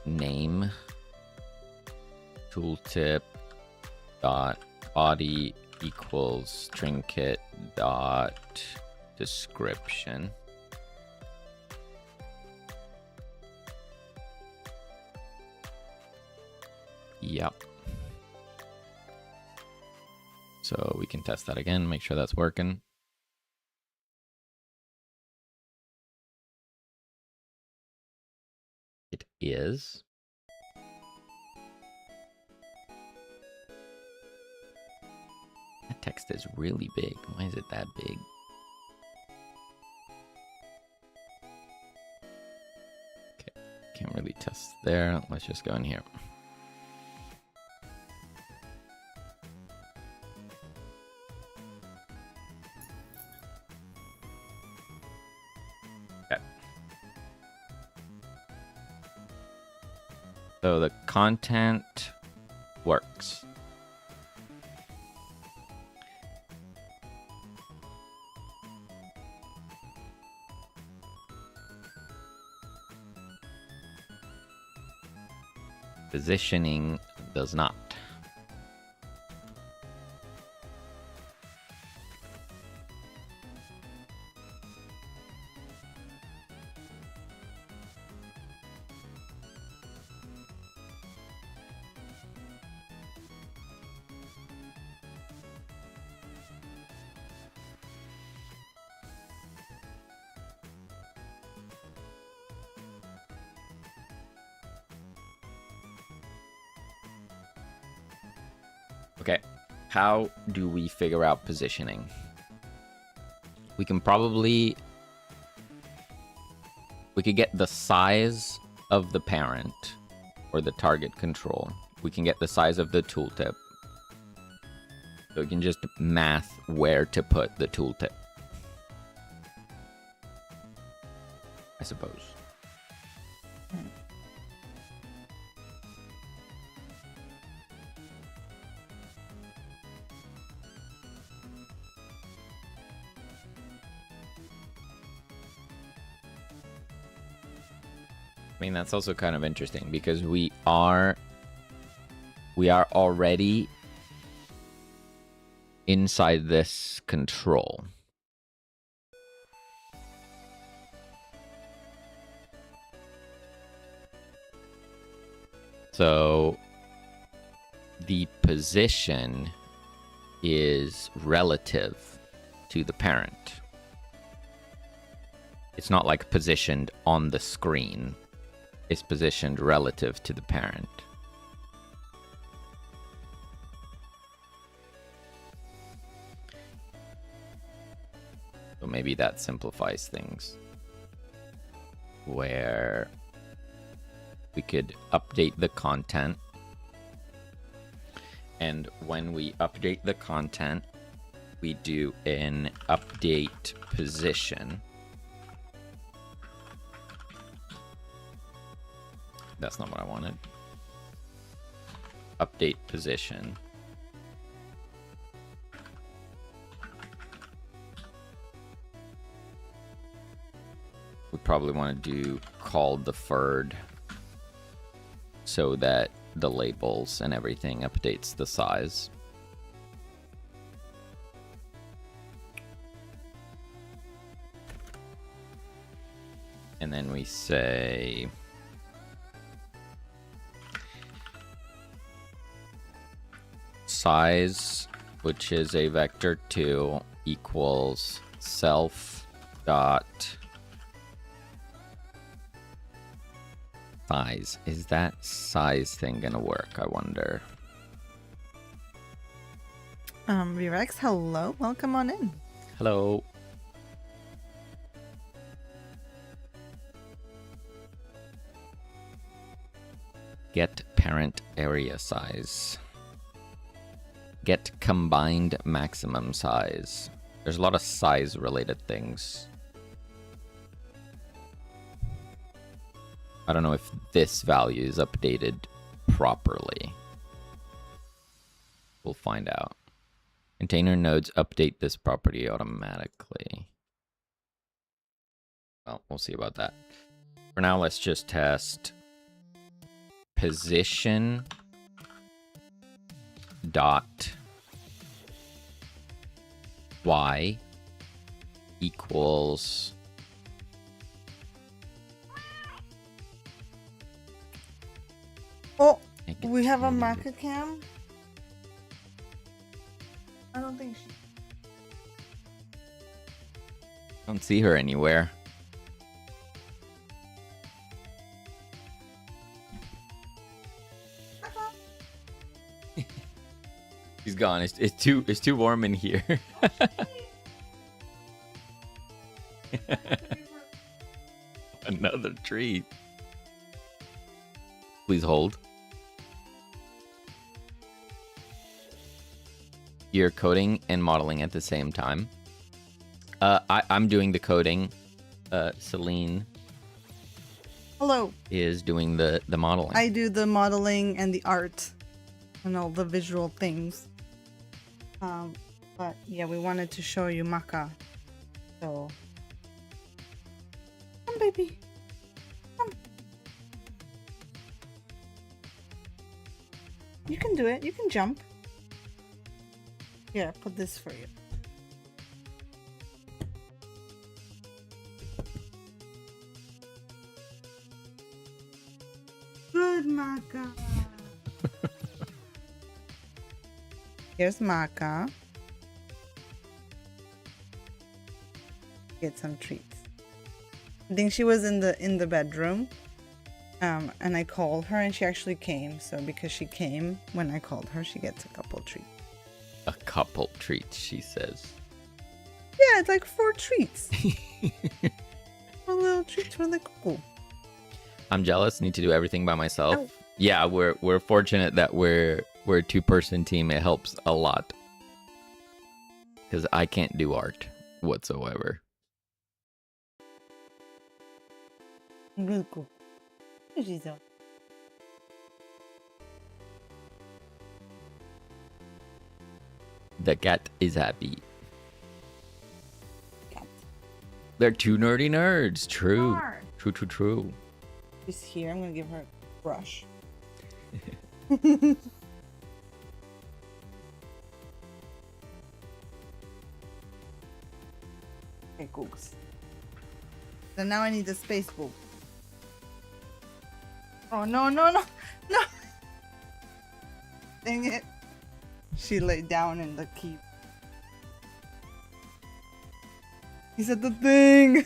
name. Tooltip dot body equals trinket dot description. Yep. So we can test that again, make sure that's working. It is. That text is really big. Why is it that big? Okay, can't really test there. Let's just go in here. So the content works. Positioning does not. Okay, how do we figure out positioning? We can probably... We could get the size of the parent, or the target control. We can get the size of the tooltip. So we can just math where to put the tooltip, I suppose. I mean, that's also kind of interesting because we are already inside this control. So the position is relative to the parent. It's not like positioned on the screen. It's positioned relative to the parent. So maybe that simplifies things. Where we could update the content. And when we update the content, we do an update position. That's not what I wanted. Update position. We probably want to do called deferred so that the labels and everything updates the size. And then we say size, which is a vector 2, equals self dot size. Is that size thing gonna work, I wonder? Rex, hello, welcome on in. Hello. Get parent area size. Get combined maximum size. There's a lot of size related things. I don't know if this value is updated properly. We'll find out. Container nodes update this property automatically. Well, we'll see about that. For now, let's just test position dot y equals we have a market cam. I don't think she... Don't see her anywhere. She's gone. It's too warm in here. Another treat. Please hold. You're coding and modeling at the same time. I'm doing the coding. Selene Hello. is doing the modeling. I do the modeling and the art and all the visual things. But yeah, we wanted to show you Maka. So come, baby. Come. You can do it. You can jump. Here, put this for you. Good, Maka. Here's Maka. Get some treats. I think she was in the bedroom. And I called her and she actually came. So because she came when I called her, she gets a couple treats. A couple treats, she says. Yeah, it's like 4 treats. 4 little treats for the cuckoo. I'm jealous. Need to do everything by myself. Ow. Yeah, we're fortunate that we're a 2-person team. It helps a lot. Because I can't do art whatsoever. Cuckoo. The cat is happy. They're 2 nerdy nerds. True. True. She's here. I'm gonna give her a brush. Okay, gooks. So now I need the space book. Oh no. Dang it. She laid down in the key. He said the thing.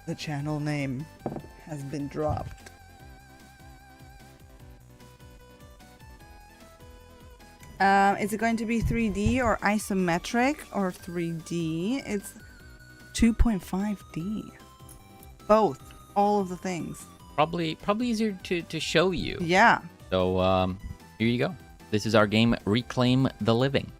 The channel name has been dropped. Is it going to be 3D or isometric or 3D? It's 2.5D. Both. All of the things. Probably easier to show you. Yeah. So here you go. This is our game, Reclaim the Living.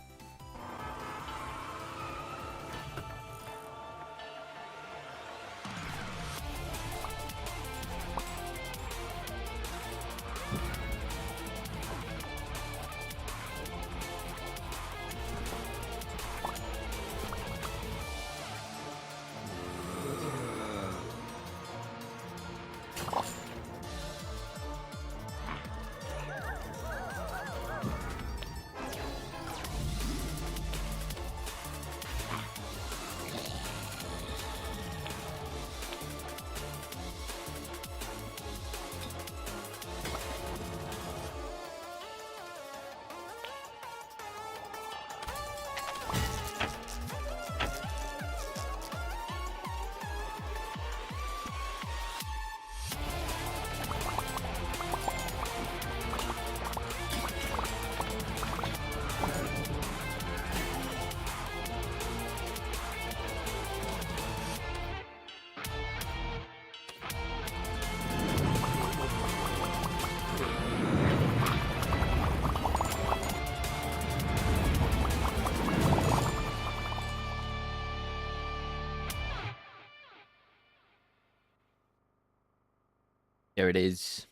There it is.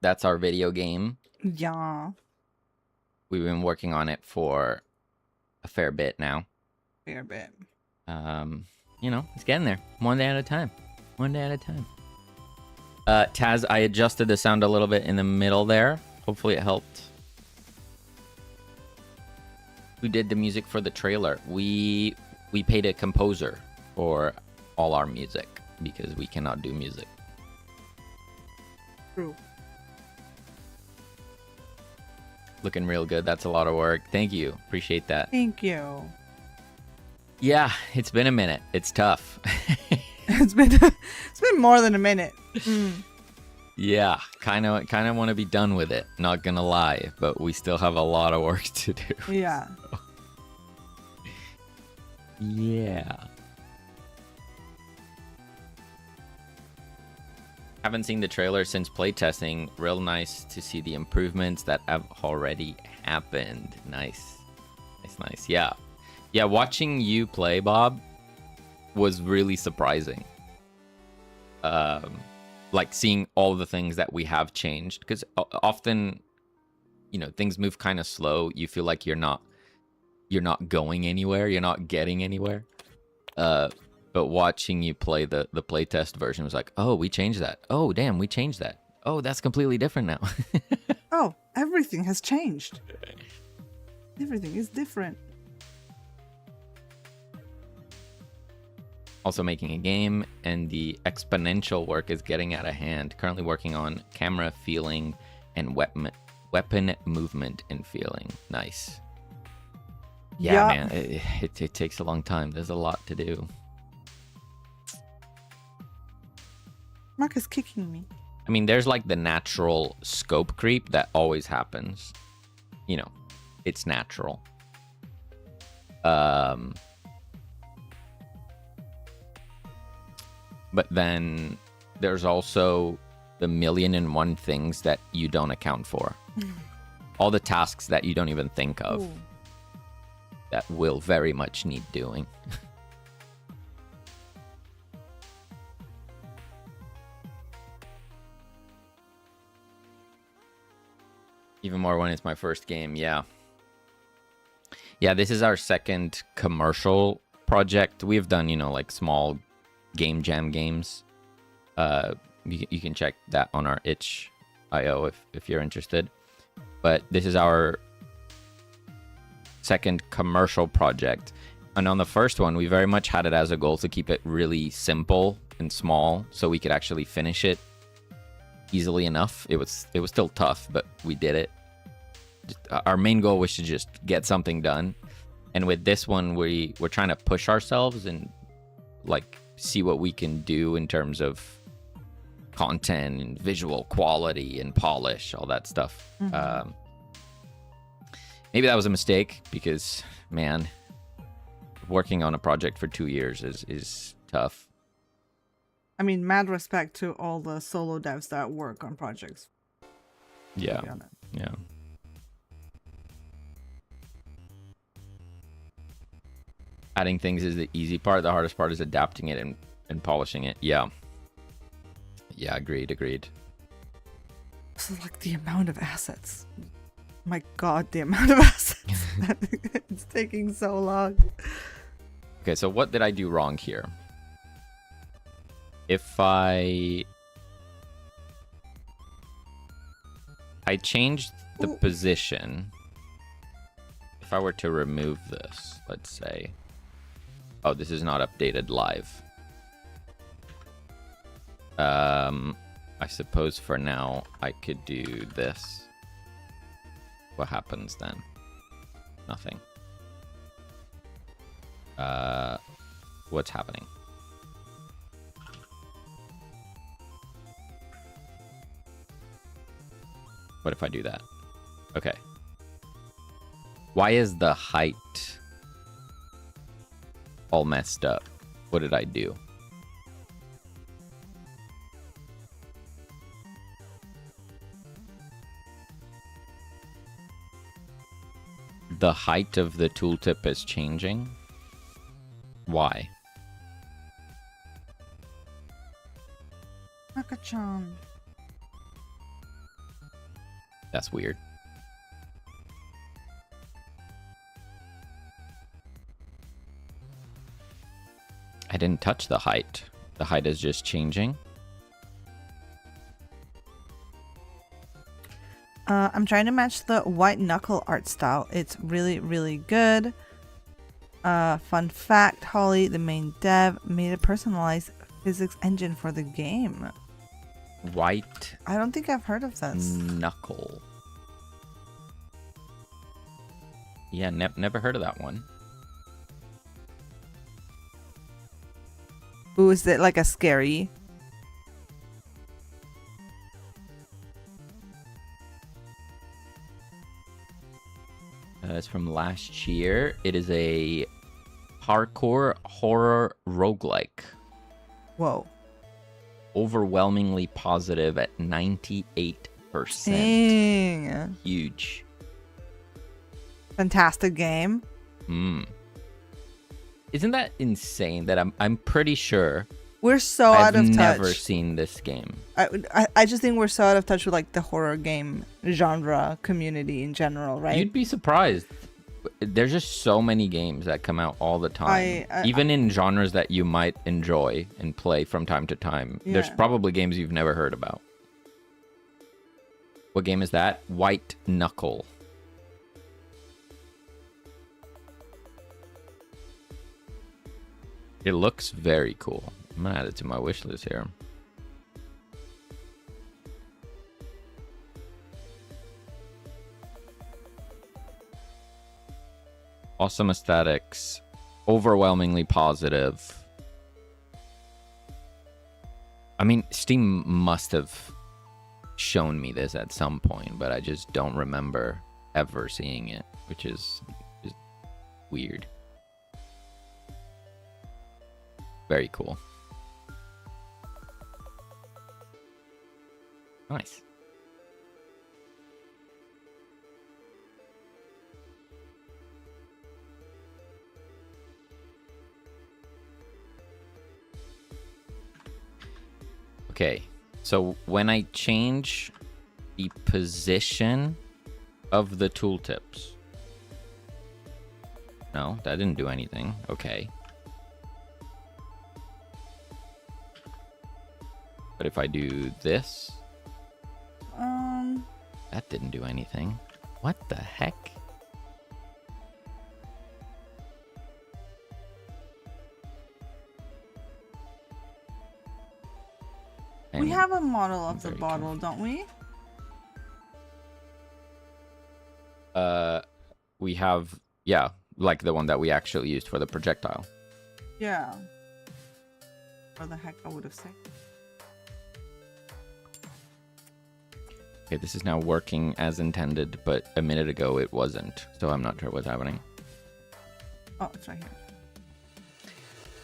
That's our video game. Yeah. We've been working on it for a fair bit now. Fair bit. You know, it's getting there. One day at a time. Taz, I adjusted the sound a little bit in the middle there. Hopefully it helped. Who did the music for the trailer? We paid a composer for all our music because we cannot do music. True. Looking real good. That's a lot of work. Thank you. Appreciate that. Thank you. Yeah, it's been a minute. It's tough. It's been more than a minute. Yeah, kind of want to be done with it. Not gonna lie, but we still have a lot of work to do. Yeah. So. Yeah. Haven't seen the trailer since playtesting. Real nice to see the improvements that have already happened. Nice. Yeah. Yeah, watching you play, Bob, was really surprising. Like seeing all the things that we have changed. Because often, you know, things move kind of slow. You feel like you're not going anywhere. You're not getting anywhere. But watching you play the playtest version was like, oh, we changed that. Oh, damn, we changed that. Oh, that's completely different now. Oh, everything has changed. Everything is different. Also making a game, and the exponential work is getting out of hand. Currently working on camera feeling and weapon movement and feeling. Nice. Yeah, man, it takes a long time. There's a lot to do. Mark is kicking me. I mean, there's like the natural scope creep that always happens. You know, it's natural. But then there's also the 1,000,001 things that you don't account for. All the tasks that you don't even think of. Ooh. That will very much need doing. Even more when it's my first game, yeah. Yeah, this is our second commercial project. We've done, you know, like small game jam games. You can check that on our itch.io if you're interested. But this is our second commercial project. And on the first one, we very much had it as a goal to keep it really simple and small so we could actually finish it easily enough. It was still tough, but we did it. Our main goal was to just get something done. And with this one, we're trying to push ourselves and like see what we can do in terms of content and visual quality and polish, all that stuff. Maybe that was a mistake because, man, working on a project for 2 years is tough. I mean, mad respect to all the solo devs that work on projects. Yeah. Yeah. Adding things is the easy part. The hardest part is adapting it and polishing it. Yeah. Yeah, agreed. So, like, the amount of assets. My god, the amount of assets. It's taking so long. Okay, so what did I do wrong here? If I changed the position, if I were to remove this, let's say, oh, this is not updated live. I suppose for now I could do this. What happens then? Nothing. What's happening? What if I do that? Okay. Why is the height all messed up? What did I do? The height of the tooltip is changing. Why? Naka-chan. That's weird. I didn't touch the height. The height is just changing. I'm trying to match the white knuckle art style. It's really, really good. Fun fact, Holly, the main dev, made a personalized physics engine for the game. White. I don't think I've heard of this. Knuckle. Yeah, never heard of that one. Ooh, is it like a scary? It's from last year. It is a hardcore horror roguelike. Whoa. Overwhelmingly positive at 98%. Dang. Huge. Fantastic game. Isn't that insane that I'm pretty sure We're so out of touch. I've never seen this game. I just think we're so out of touch with like the horror game genre community in general, right? You'd be surprised. There's just so many games that come out all the time. Even in genres that you might enjoy and play from time to time. Yeah. There's probably games you've never heard about. What game is that? White Knuckle. It looks very cool. I'm gonna add it to my wish list here. Awesome aesthetics. Overwhelmingly positive. I mean, Steam must have shown me this at some point, but I just don't remember. ever seeing it, which is weird. Very cool. Nice. Okay, so when I change the position of the tooltips... No, that didn't do anything. Okay. But if I do this... That didn't do anything. What the heck? We have a model of the very bottle, don't we? We have, yeah, like the one that we actually used for the projectile. Yeah. Or the heck I would have said. Okay, this is now working as intended, but a minute ago it wasn't, so I'm not sure what's happening. Oh, it's right here.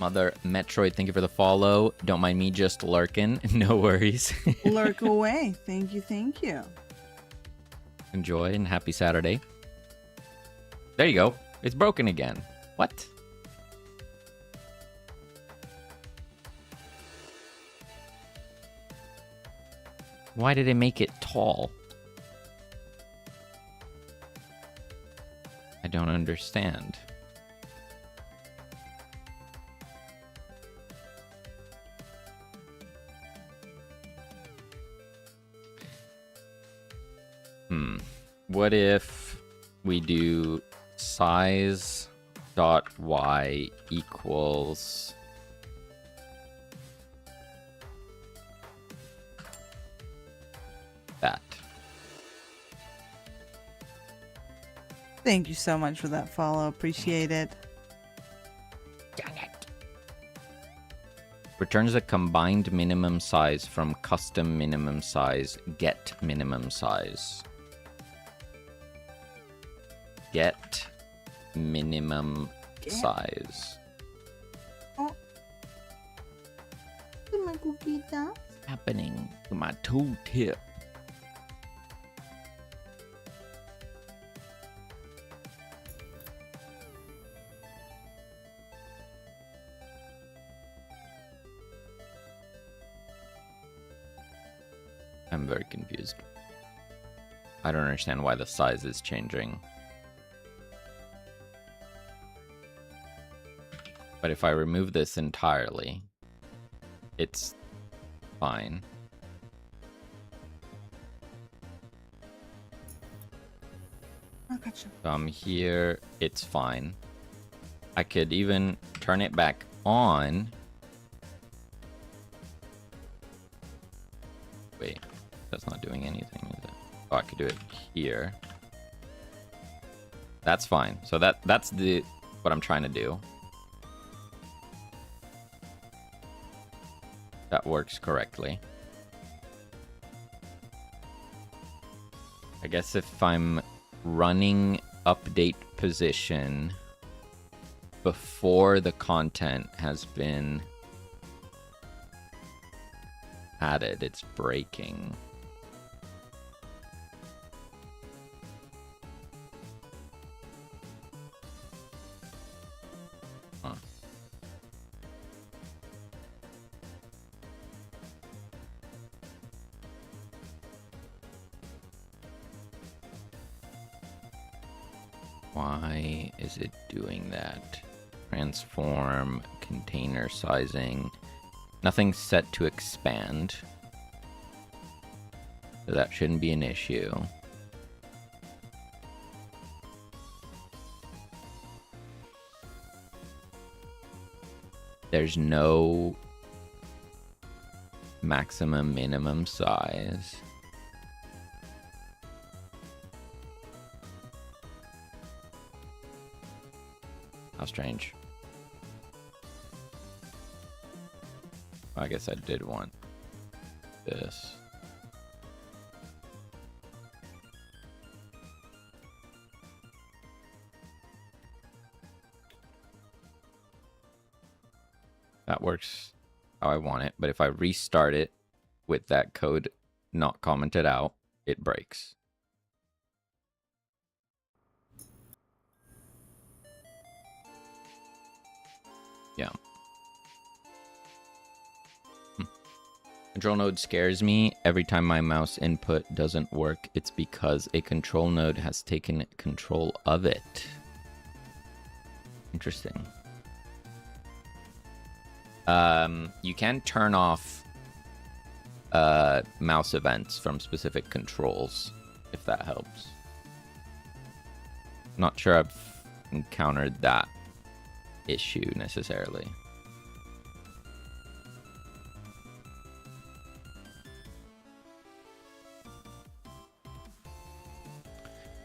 Mother Metroid, thank you for the follow. Don't mind me just lurking. No worries. Lurk away. Thank you, thank you. Enjoy and happy Saturday. There you go. It's broken again. What? Why did it make it tall? I don't understand. What if we do size dot y equals that? Thank you so much for that follow. Appreciate it. Returns a combined minimum size from custom minimum size, get minimum size. Get minimum size. Oh. My coquita. What's happening to my tooltip? I'm very confused. I don't understand why the size is changing. But if I remove this entirely, it's fine. I gotcha. So I'm here, it's fine. I could even turn it back on. Wait, that's not doing anything, is it? Oh, I could do it here. That's fine. So that's what I'm trying to do. That works correctly. I guess if I'm running update position before the content has been added, it's breaking. Huh. Why is it doing that? Transform, container sizing. Nothing's set to expand. So that shouldn't be an issue. There's no maximum minimum size. How strange. I guess I did want this. That works how I want it, but if I restart it with that code not commented out, it breaks. Yeah. Control node scares me. Every time my mouse input doesn't work, it's because a control node has taken control of it. Interesting. You can turn off mouse events from specific controls, if that helps. Not sure I've encountered that issue necessarily.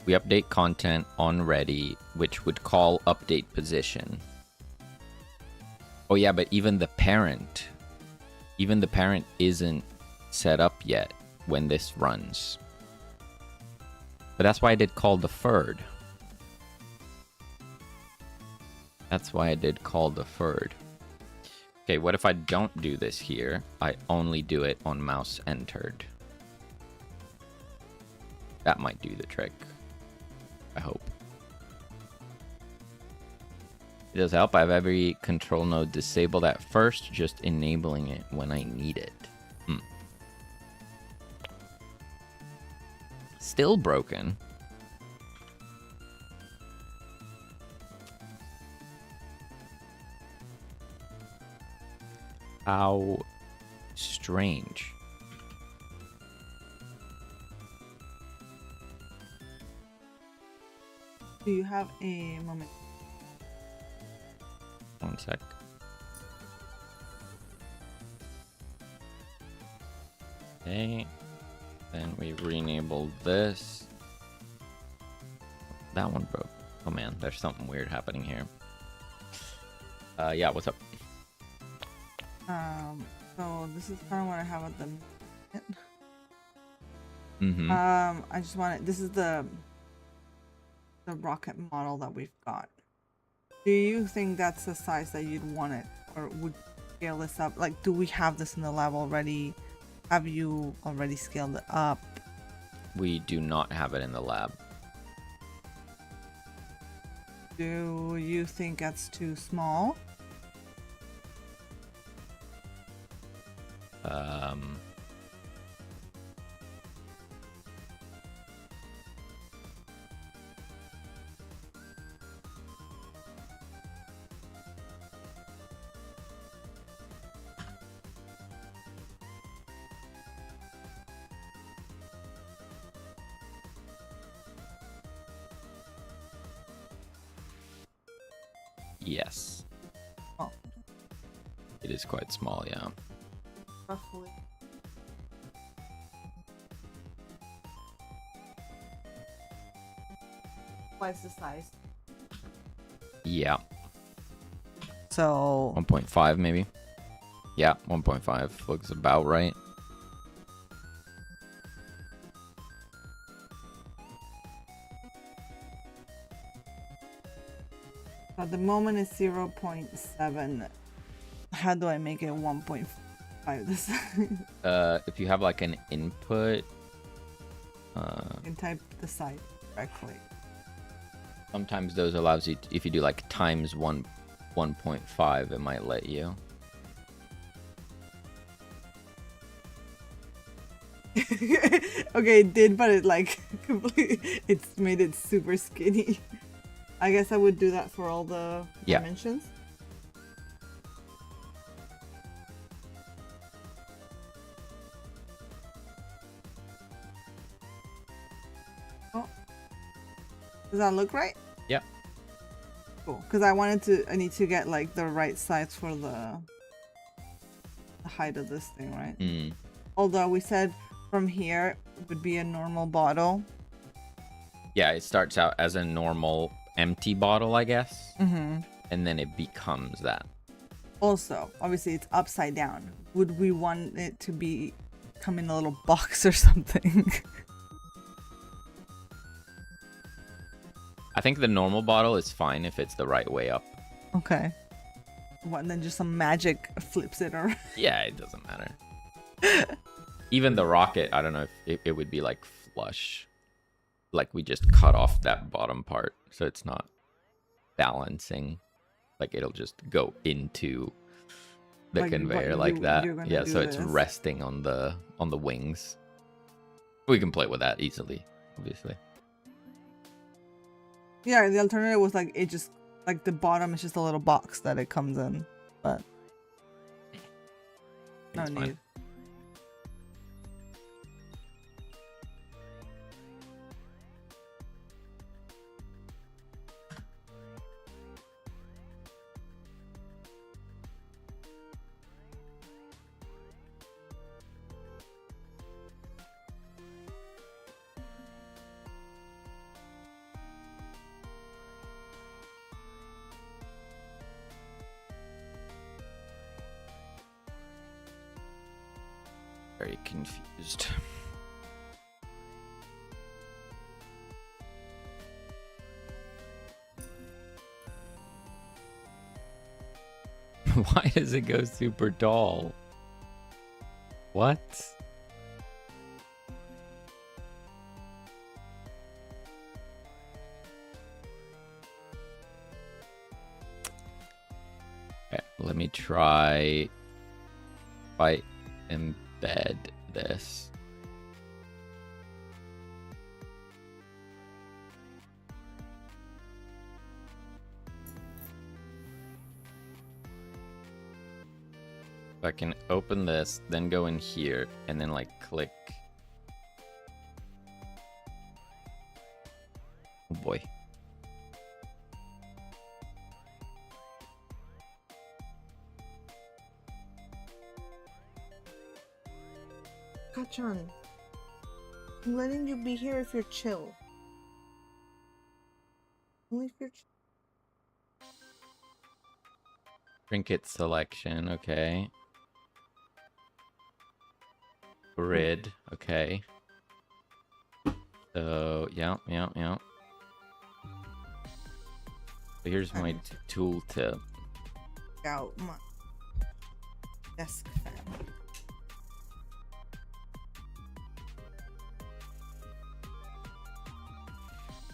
We update content on ready, which would call update position. Oh yeah, but even the parent isn't set up yet when this runs. But that's why I did call deferred. That's why I did call deferred. Okay, what if I don't do this here? I only do it on mouse entered. That might do the trick. I hope. It does help. I have every control node disabled at first, just enabling it when I need it. Still broken. How strange. Do you have a moment? One sec. Okay. Then we re-enabled this. That one broke. Oh man, there's something weird happening here. Yeah, what's up? So this is kind of what I have at the Mm-hmm. minute. I just wanted, this is the rocket model that we've got. Do you think that's the size that you'd want it, or would scale this up? Like, do we have this in the lab already? Have you already scaled it up? We do not have it in the lab. Do you think that's too small? Yes. Oh. It is quite small, yeah. Roughly. Twice the size. Yeah. So 1.5 maybe. Yeah, 1.5 looks about right. at the moment it's 0.7. How do I make it 1.5 this time? If you have like an input, I can type the site correctly. sometimes those allows you if you do like times 1.5, it might let you. Okay, it did, but it like completely, it's made it super skinny. I guess I would do that for all the dimensions. Oh, does that look right? Yeah. Cool, because I need to get like the right size for the height of this thing, right? Mm. Although we said from here it would be a normal bottle. Yeah, it starts out as a normal empty bottle, I guess. Mm-hmm. And then it becomes that. Also, obviously it's upside down. Would we want it to be come in a little box or something? I think the normal bottle is fine if it's the right way up. Okay. What, and then just some magic flips it around. Yeah, it doesn't matter. Even the rocket, I don't know if it would be like flush. Like we just cut off that bottom part, so it's not balancing. Like it'll just go into the Like, conveyor what like that. you're gonna Yeah, do so it's this. resting on the wings. We can play with that easily, obviously. Yeah, the alternative was like it just like the bottom is just a little box that it comes in, but no It's fine. need. Very confused. Why does it go super tall? What? Okay, let me try if I embed this. I can open this, then go in here, and then like click. Oh boy. Kachan, I'm letting you be here if you're chill. Only if you're Trinket selection, okay. Grid, okay. So, yeah. So here's my tooltip. out my desk fan.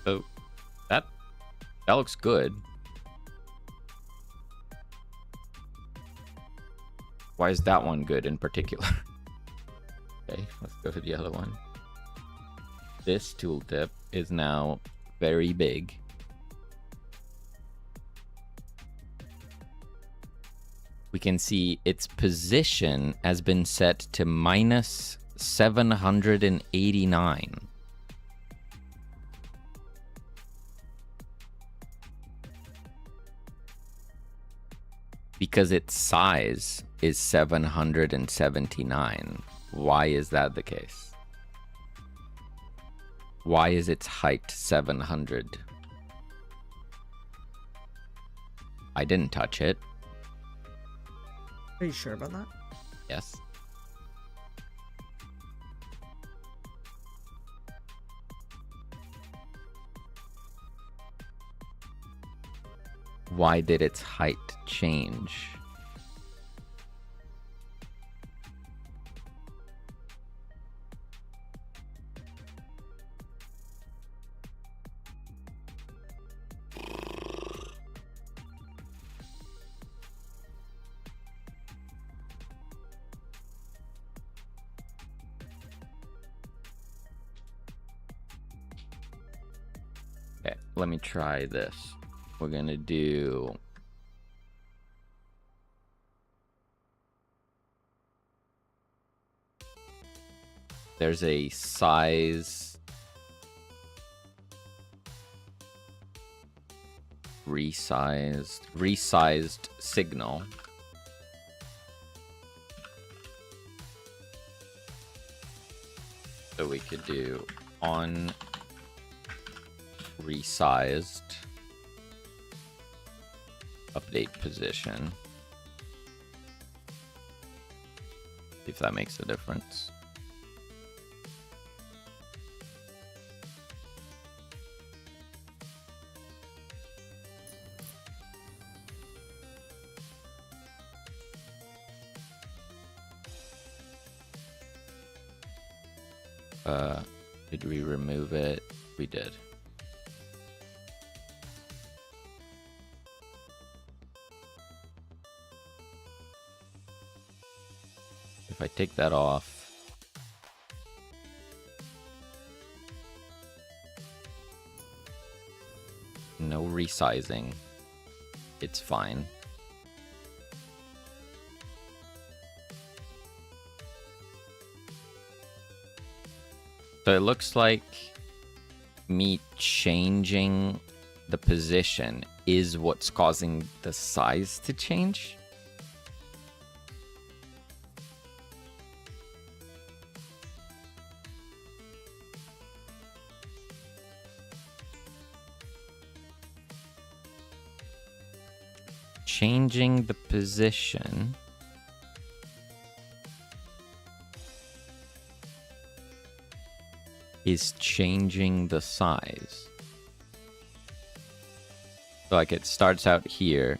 So that looks good. Why is that one good in particular? Okay, let's go to the other one. This tooltip is now very big. We can see its position has been set to minus 789. Because its size is 779. Why is that the case? Why is its height 700? I didn't touch it. Are you sure about that? Yes. Why did its height change? Okay, let me try this. We're gonna do there's a size resized signal. So we could do on resized update position. See if that makes a difference. Did we remove it? We did. If I take that off, no resizing, it's fine. So it looks like me changing the position is what's causing the size to change. Changing the position is changing the size. So like it starts out here.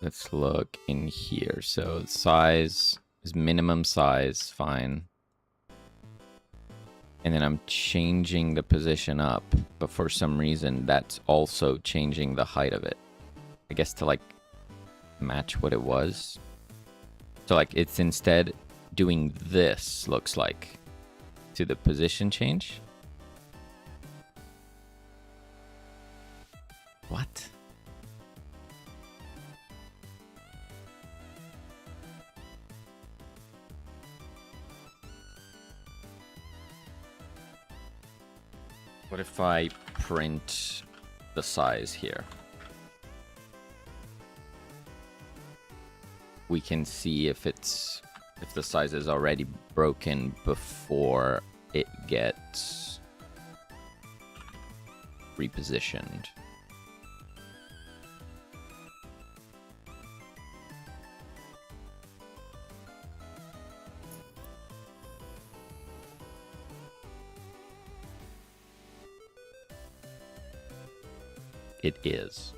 Let's look in here. So size is minimum size, fine. And then I'm changing the position up, but for some reason that's also changing the height of it. I guess to like match what it was. So like it's instead doing this, looks like, to the position change. What? What if I print the size here? We can see if the size is already broken before it gets repositioned. It is.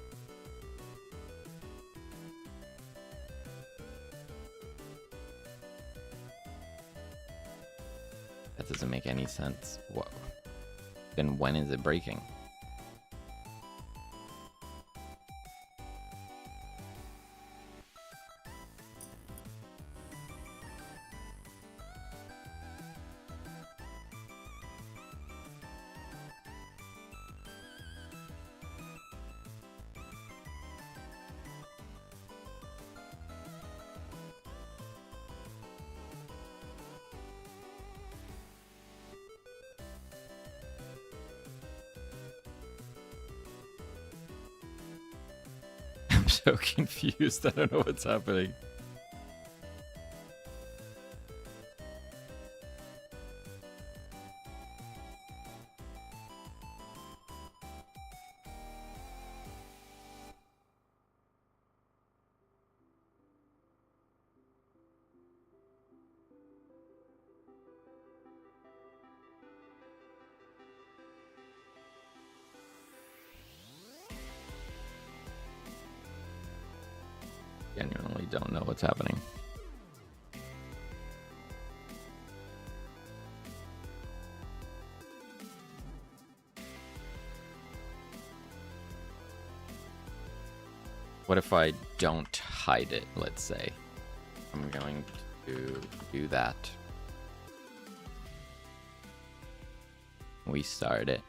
That doesn't make any sense. Whoa. Then when is it breaking? I'm so confused. I don't know what's happening. Genuinely don't know what's happening. What if I don't hide it, let's say? I'm going to do that. We start it.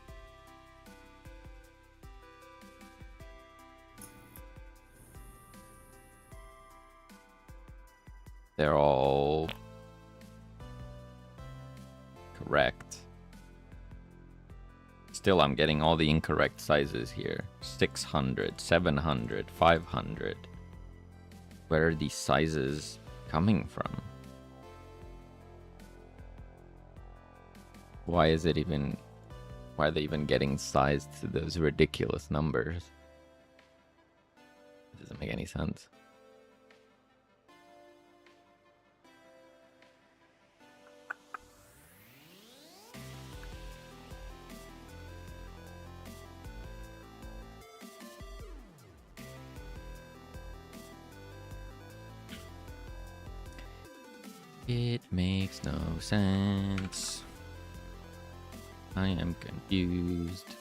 They're all correct. Still, I'm getting all the incorrect sizes here. 600, 700, 500. Where are these sizes coming from? Why are they even getting sized to those ridiculous numbers? It doesn't make any sense. It makes no sense. I am confused.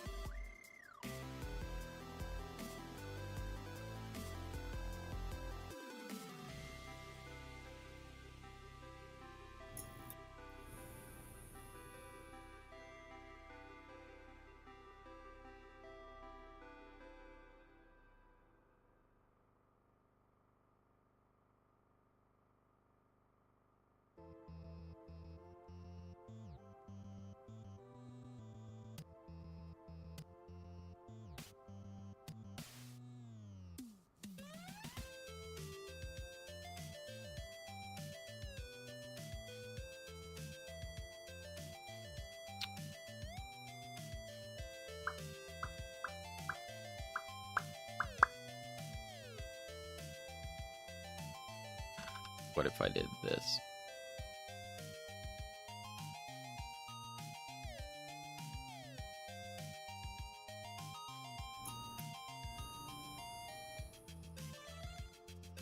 What if I did this?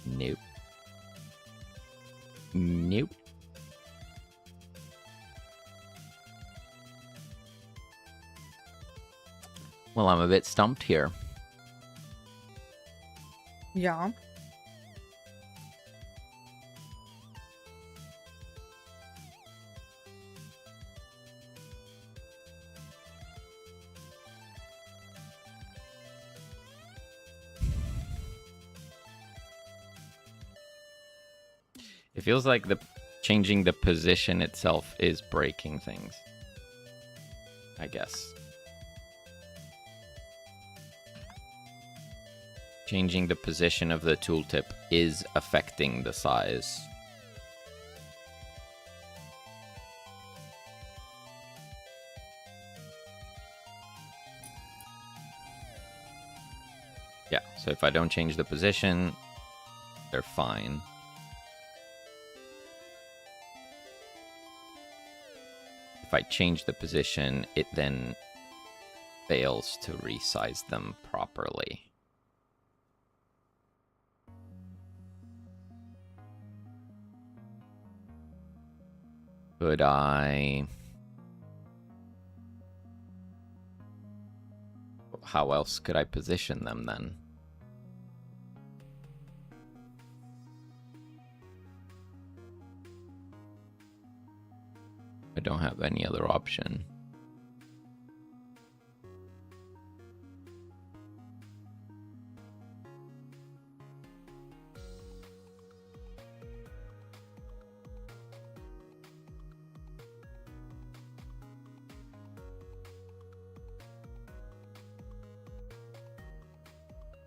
Nope. Nope. Well, I'm a bit stumped here. Yeah. It feels like changing the position itself is breaking things. I guess. Changing the position of the tooltip is affecting the size. Yeah, so if I don't change the position, they're fine. If I change the position, it then fails to resize them properly. Could I... How else could I position them then? I don't have any other option.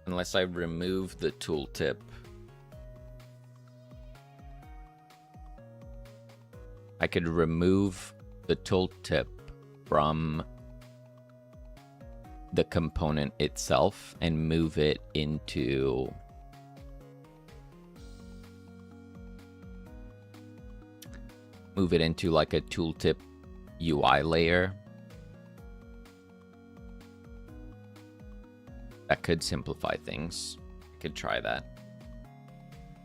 Unless I remove the tooltip. I could remove the tooltip from the component itself and move it into like a tooltip UI layer. That could simplify things. I could try that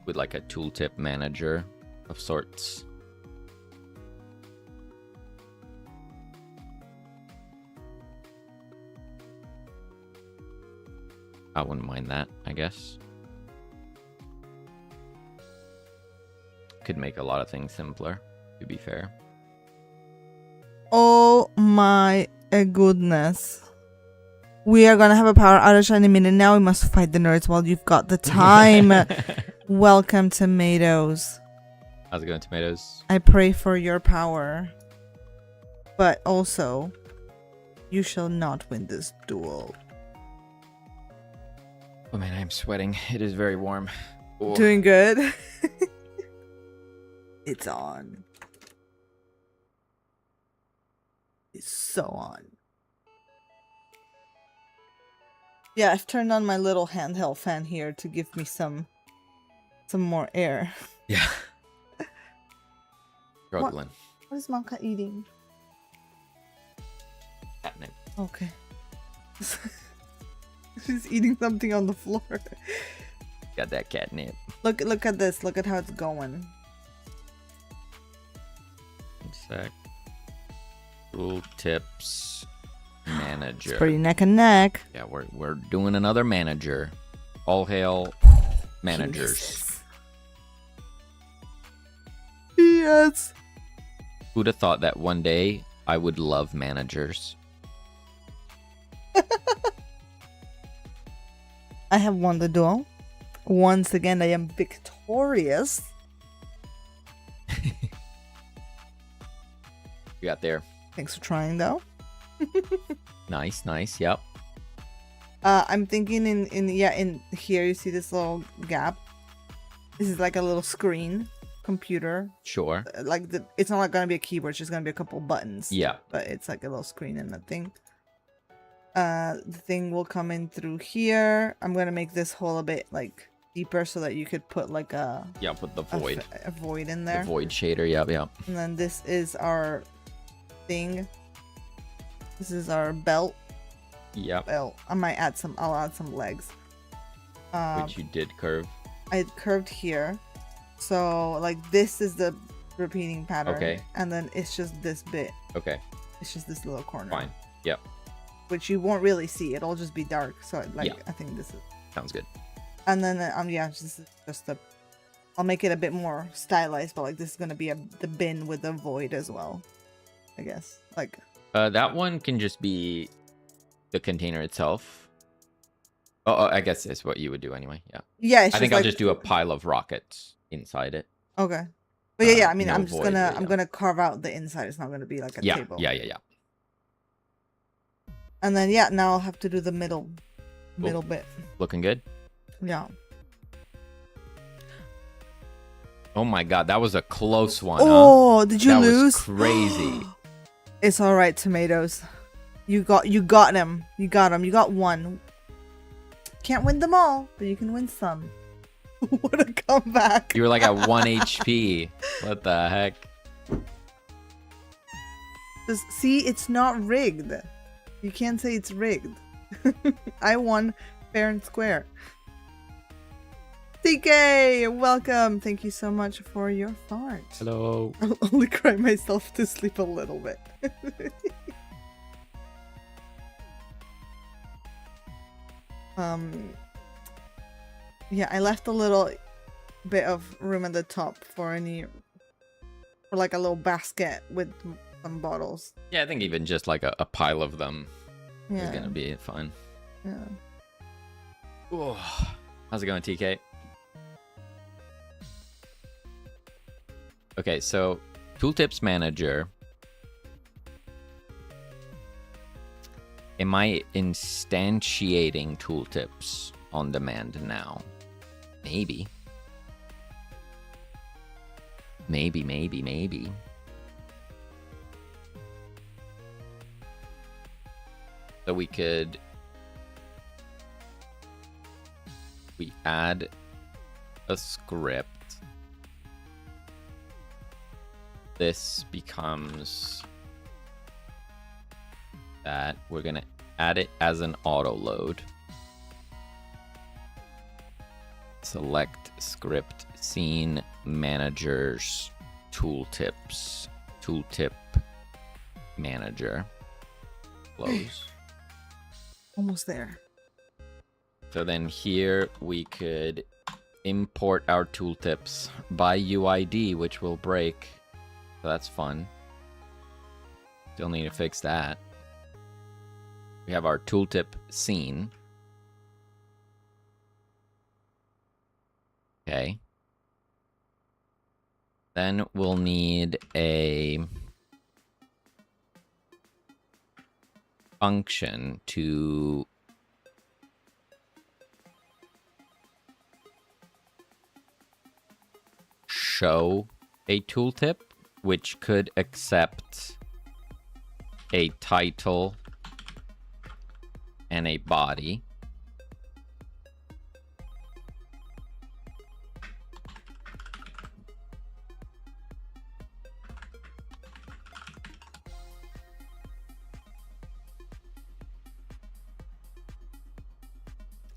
with like a tooltip manager of sorts. I wouldn't mind that, I guess. Could make a lot of things simpler, to be fair. Oh my goodness. We are gonna have a power outage any minute now. We must fight the nerds while you've got the time. Welcome, tomatoes. How's it going, tomatoes? I pray for your power. But also, you shall not win this duel. Oh man, I'm sweating. It is very warm. Oh. Doing good? It's on. It's so on. Yeah, I've turned on my little handheld fan here to give me some more air. Yeah. Struggling. What is Monka eating? Catnip. Okay. She's eating something on the floor. Got that catnip. Look at this. Look at how it's going. sec. Tooltips manager. It's pretty neck and neck. Yeah, we're doing another manager. All hail managers. Yes. Who'd have thought that one day I would love managers? I have won the duel. Once again, I am victorious. You got there. Thanks for trying, though. Nice, nice. Yep. I'm thinking in here you see this little gap. This is like a little screen computer. Sure. Like it's not like gonna be a keyboard. It's just gonna be a couple buttons. Yeah. But it's like a little screen and a thing. The thing will come in through here. I'm gonna make this hole a bit like deeper so that you could put like a Put the void. a void in there. The void shader. Yep. And then this is our thing. This is our belt. Yep. Belt. I'll add some legs. Which you did curve. I curved here. So like this is the repeating pattern. Okay. And then it's just this bit. Okay. It's just this little corner. Fine. Yep. Which you won't really see. It'll just be dark. So like Yeah. I think this is. Sounds good. And then this is just a. I'll make it a bit more stylized, but like this is gonna be the bin with the void as well. I guess like. That one can just be the container itself. Oh, I guess that's what you would do anyway. Yeah. Yeah. It's I think like, I'll just do a pile of rockets inside it. Okay. But yeah, I mean, no I'm just void, I'm yeah. gonna carve out the inside. It's not gonna be like a Yeah. table. Yeah. And then now I'll have to do the middle bit. Looking good. Yeah. Oh my god, that was a close one. Oh, did you that lose? was crazy. It's all right, tomatoes. You got him. You got him. You got one. Can't win them all, but you can win some. What a comeback! You were like at 1 HP. What the heck? Just see, it's not rigged. You can't say it's rigged. I won fair and square. TK, welcome. Thank you so much for your fart. Hello. I'll only cry myself to sleep a little bit. Yeah, I left a little bit of room at the top for like a little basket with some bottles. Yeah, I think even just like a pile of them Yeah. is gonna be fine. Yeah. Ooh. How's it going, TK? Okay, so Tooltips Manager. Am I instantiating tooltips on demand now? Maybe. Maybe. So we add a script. This becomes that. We're gonna add it as an auto load. Select script scene managers tooltips tooltip manager. Close. Almost there. So then here we could import our tooltips by UID, which will break. So that's fun. Still need to fix that. We have our tooltip scene. Okay. Then we'll need a function to show a tooltip, which could accept a title and a body.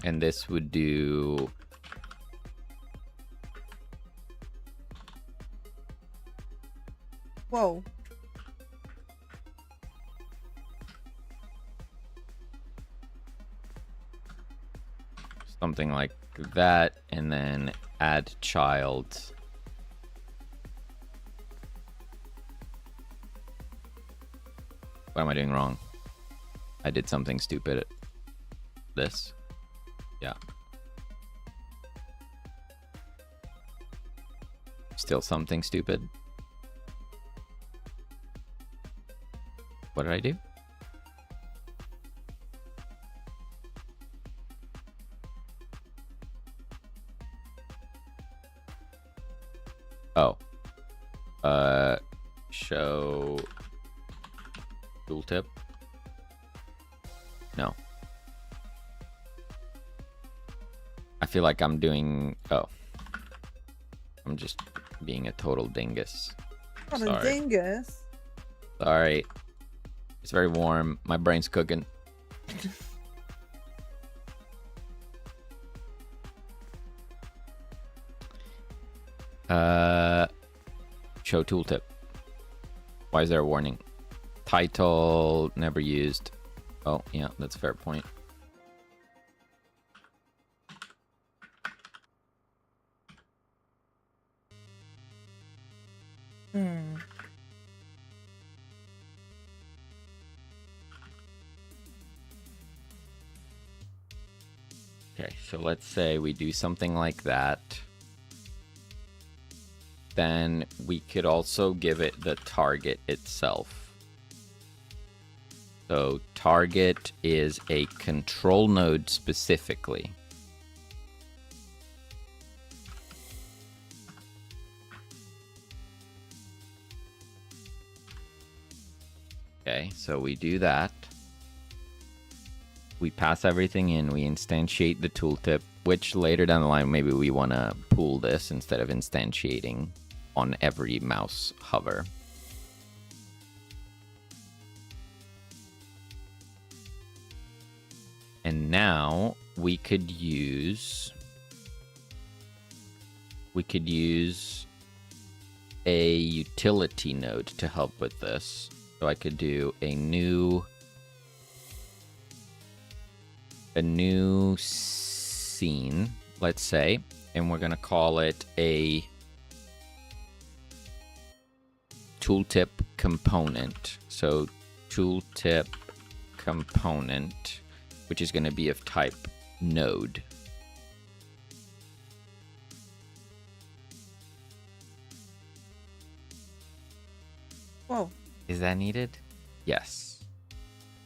And this would do Whoa. something like that, and then add child. What am I doing wrong? I did something stupid. This. Yeah. Still something stupid. What did I do? Oh. Show tooltip. No. I feel like I'm doing... Oh. I'm just being a total dingus. What a Sorry. dingus. Sorry. It's very warm. My brain's cooking. Show tooltip. Why is there a warning? Title never used. Oh, yeah, that's a fair point. Okay, so let's say we do something like that. Then we could also give it the target itself. So target is a control node specifically. Okay, so we do that. We pass everything in, we instantiate the tooltip, which later down the line, maybe we want to pool this instead of instantiating on every mouse hover. And now we could use a utility node to help with this. So I could do a new scene, let's say, and we're gonna call it a tooltip component. So tooltip component, which is gonna be of type node. Whoa. Is that needed? Yes.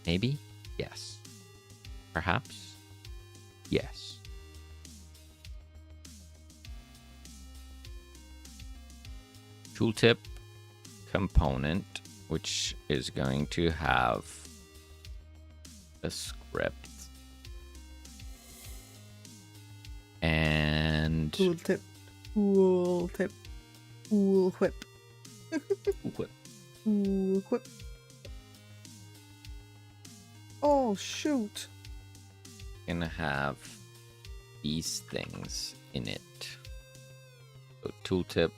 Maybe? Yes. Perhaps? Yes. Tooltip component, which is going to have a script. And... Tooltip. Tooltip. Tool whip. Whip. Tool whip. Oh, shoot. Gonna have these things in it. So tooltip.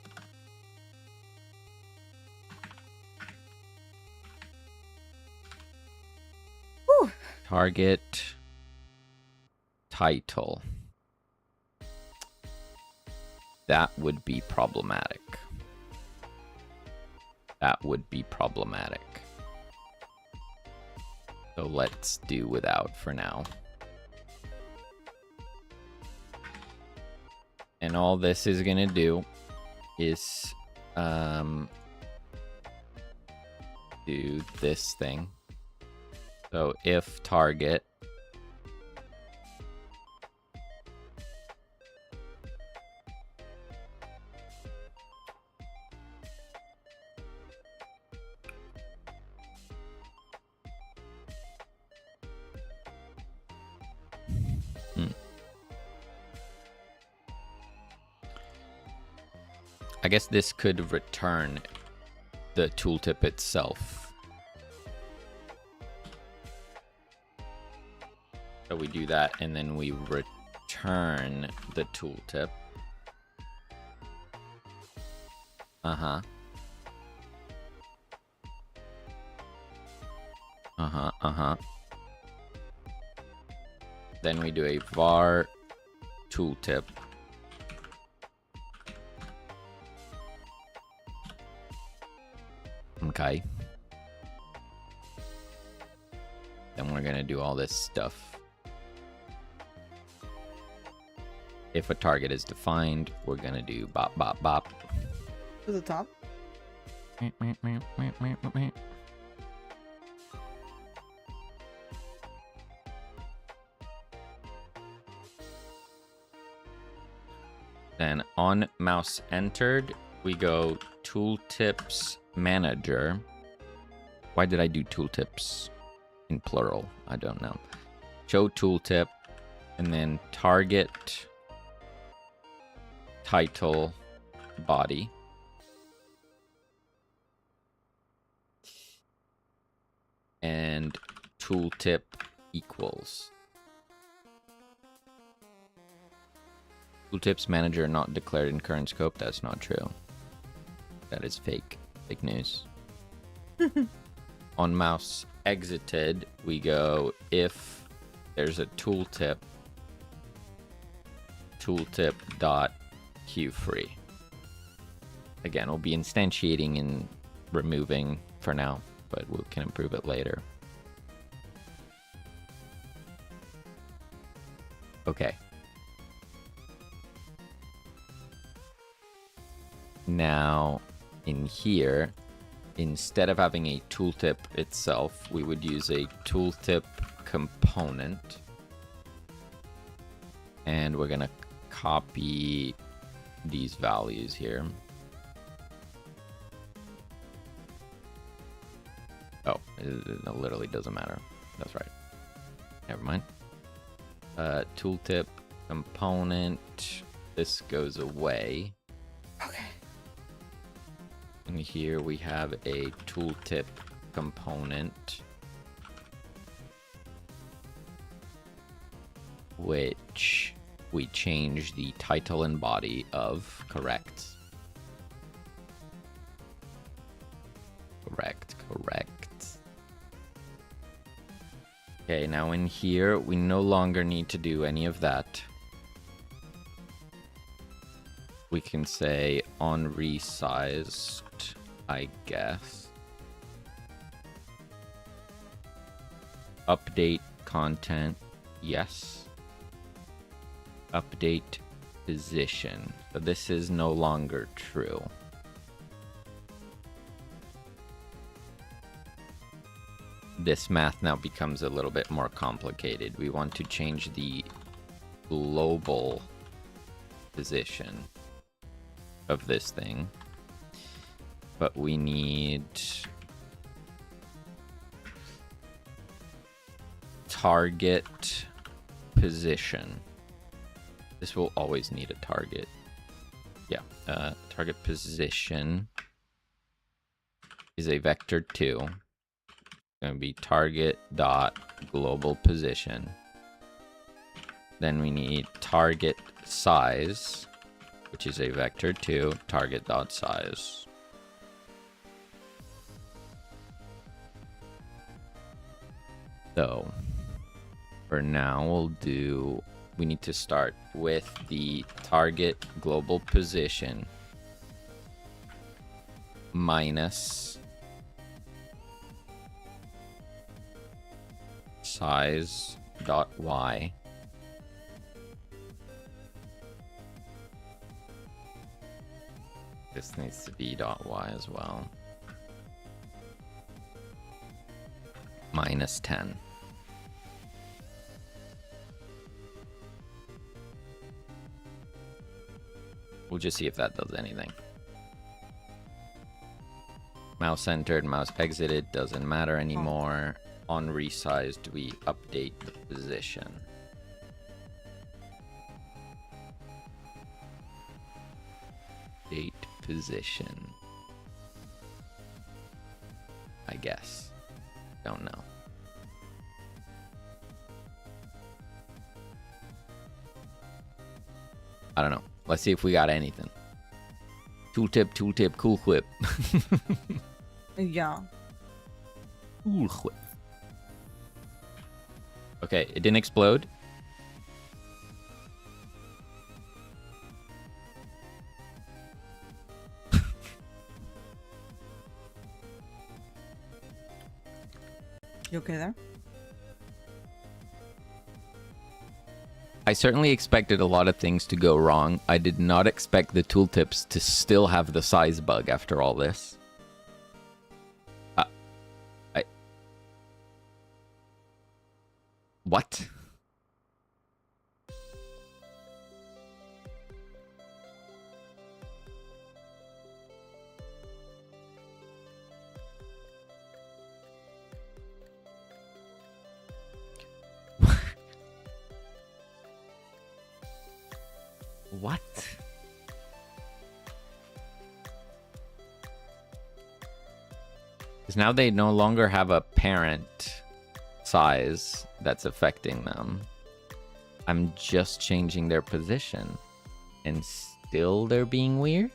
Whew. Target. Title. That would be problematic. That would be problematic. So let's do without for now. And all this is gonna do is do this thing. So if target I guess this could return the tooltip itself. So we do that and then we return the tooltip. Uh-huh. Uh-huh, uh-huh. Then we do a var tooltip. Okay. Then we're gonna do all this stuff. If a target is defined, we're gonna do bop bop bop. To the top. Then on mouse entered, we go tooltips manager. Why did I do tooltips in plural? I don't know. Show tooltip, and then target, title, body. And tooltip equals. Tooltips manager not declared in current scope. That's not true. That is fake. Fake news. On mouse exited, we go if there's a tooltip, tooltip.queueFree. Again, we'll be instantiating and removing for now, but we can improve it later. Okay. Now, in here, instead of having a tooltip itself, we would use a tooltip component. And we're going to copy these values here. Oh, it literally doesn't matter. That's right. Never mind. Tooltip component. This goes away. Okay. And here we have a tooltip component, which we change the title and body of. Correct. Okay, now in here, we no longer need to do any of that. We can say on resized, I guess. Update content, yes. Update position. So this is no longer true. This math now becomes a little bit more complicated. We want to change the global position of this thing, but we need target position. This will always need a target. Yeah, target position is a vector 2. Going to be target dot global position. Then we need target size, which is a vector 2, target dot size. So for now, we need to start with the target global position minus size dot y. This needs to be dot y as well. Minus 10. We'll just see if that does anything. Mouse entered, mouse exited, doesn't matter anymore. On resized, we update the position. Update position. I guess. Don't know. I don't know. Let's see if we got anything. Tooltip, cool whip. Yeah. Cool whip. Okay, it didn't explode. You okay there? I certainly expected a lot of things to go wrong. I did not expect the tooltips to still have the size bug after all this. What? What? Because now they no longer have a parent size that's affecting them. I'm just changing their position. And still they're being weird?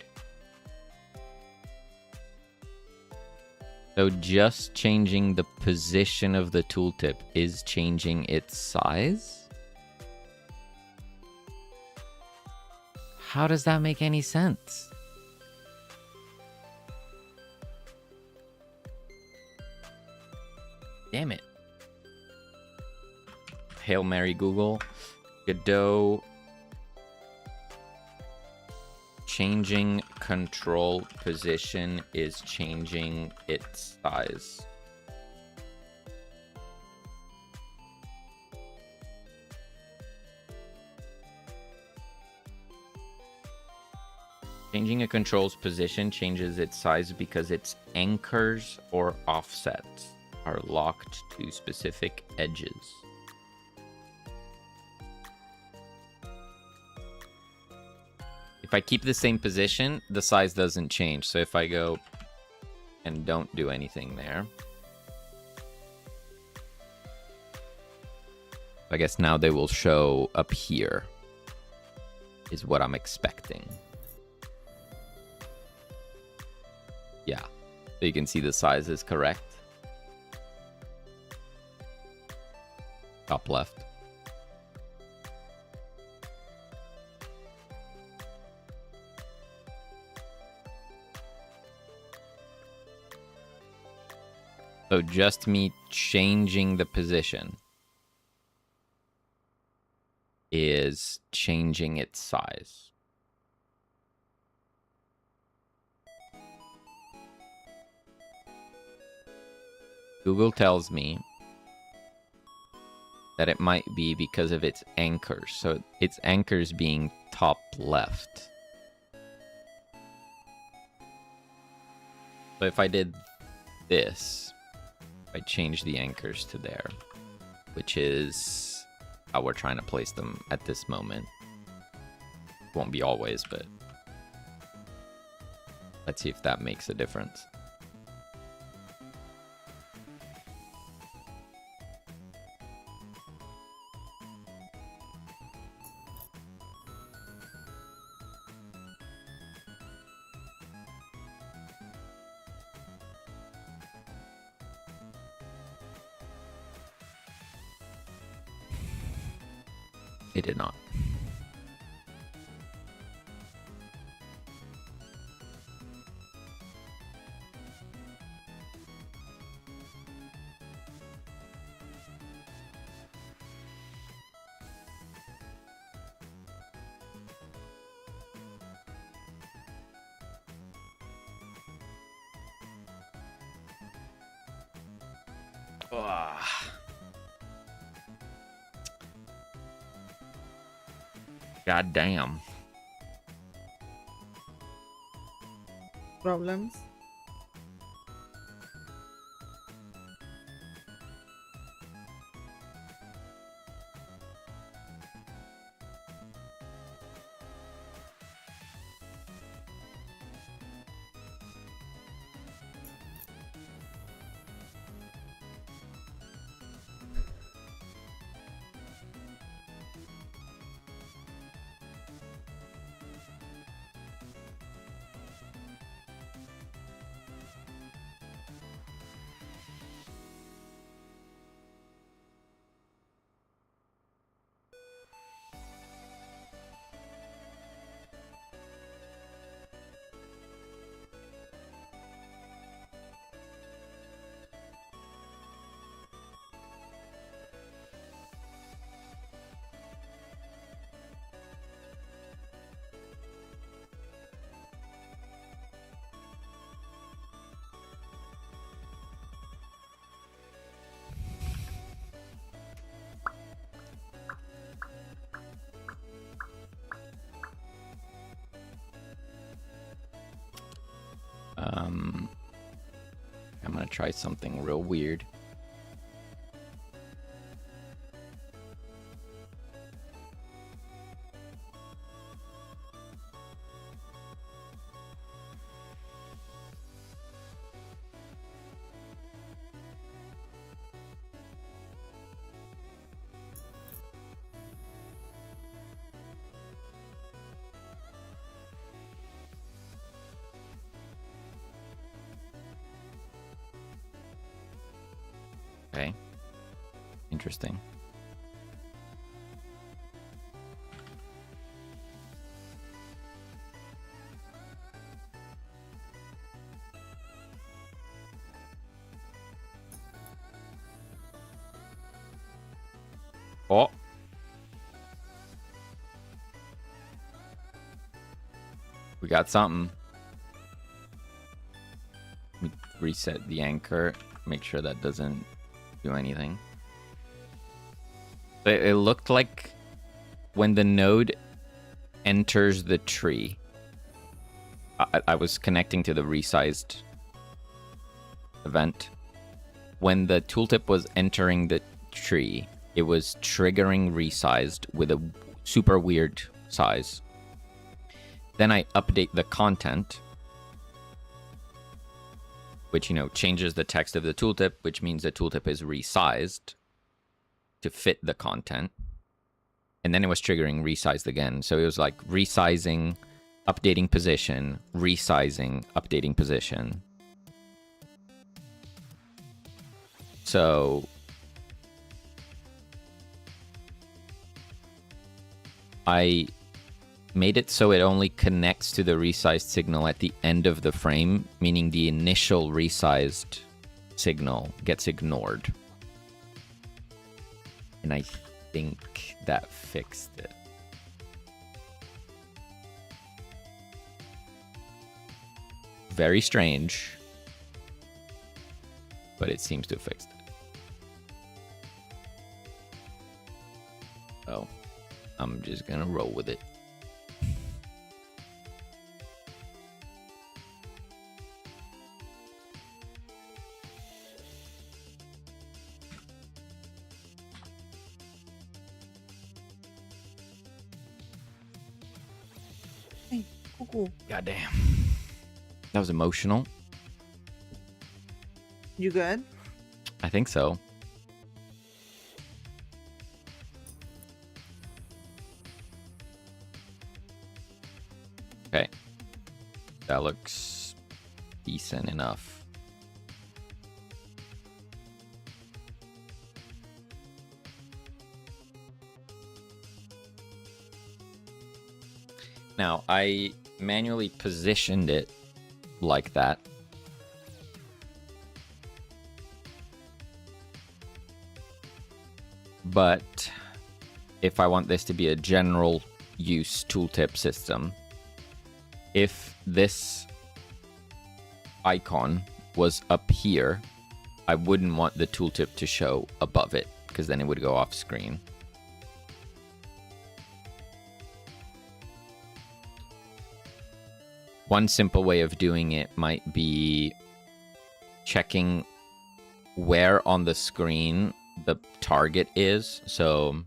So just changing the position of the tooltip is changing its size? How does that make any sense? Damn it. Hail Mary Google. Godot. Changing control position is changing its size. Changing a control's position changes its size because its anchors or offsets are locked to specific edges. If I keep the same position, the size doesn't change. So if I go and don't do anything there, I guess now they will show up here, is what I'm expecting. Yeah, so you can see the size is correct. Top left. So just me changing the position is changing its size. Google tells me that it might be because of its anchors. So its anchors being top left. So if I did this, I change the anchors to there, which is how we're trying to place them at this moment. Won't be always, but let's see if that makes a difference. It did not. God damn. Problems? I'm gonna try something real weird. Okay. Interesting. Oh. We got something. Let me reset the anchor. Make sure that doesn't do anything. It looked like when the node enters the tree. I was connecting to the resized event. When the tooltip was entering the tree, it was triggering resized with a super weird size. Then I update the content, which, changes the text of the tooltip, which means the tooltip is resized to fit the content. And then it was triggering resized again. So it was like resizing, updating position, resizing, updating position. So I made it so it only connects to the resized signal at the end of the frame, meaning the initial resized signal gets ignored. And I think that fixed it. Very strange, but it seems to have fixed it. Oh, I'm just gonna roll with it. Hey, cuckoo. Goddamn. That was emotional. You good? I think so. Okay. That looks decent enough. Now, I manually positioned it like that. But if I want this to be a general use tooltip system, if this icon was up here, I wouldn't want the tooltip to show above it, because then it would go off screen. One simple way of doing it might be checking where on the screen the target is. So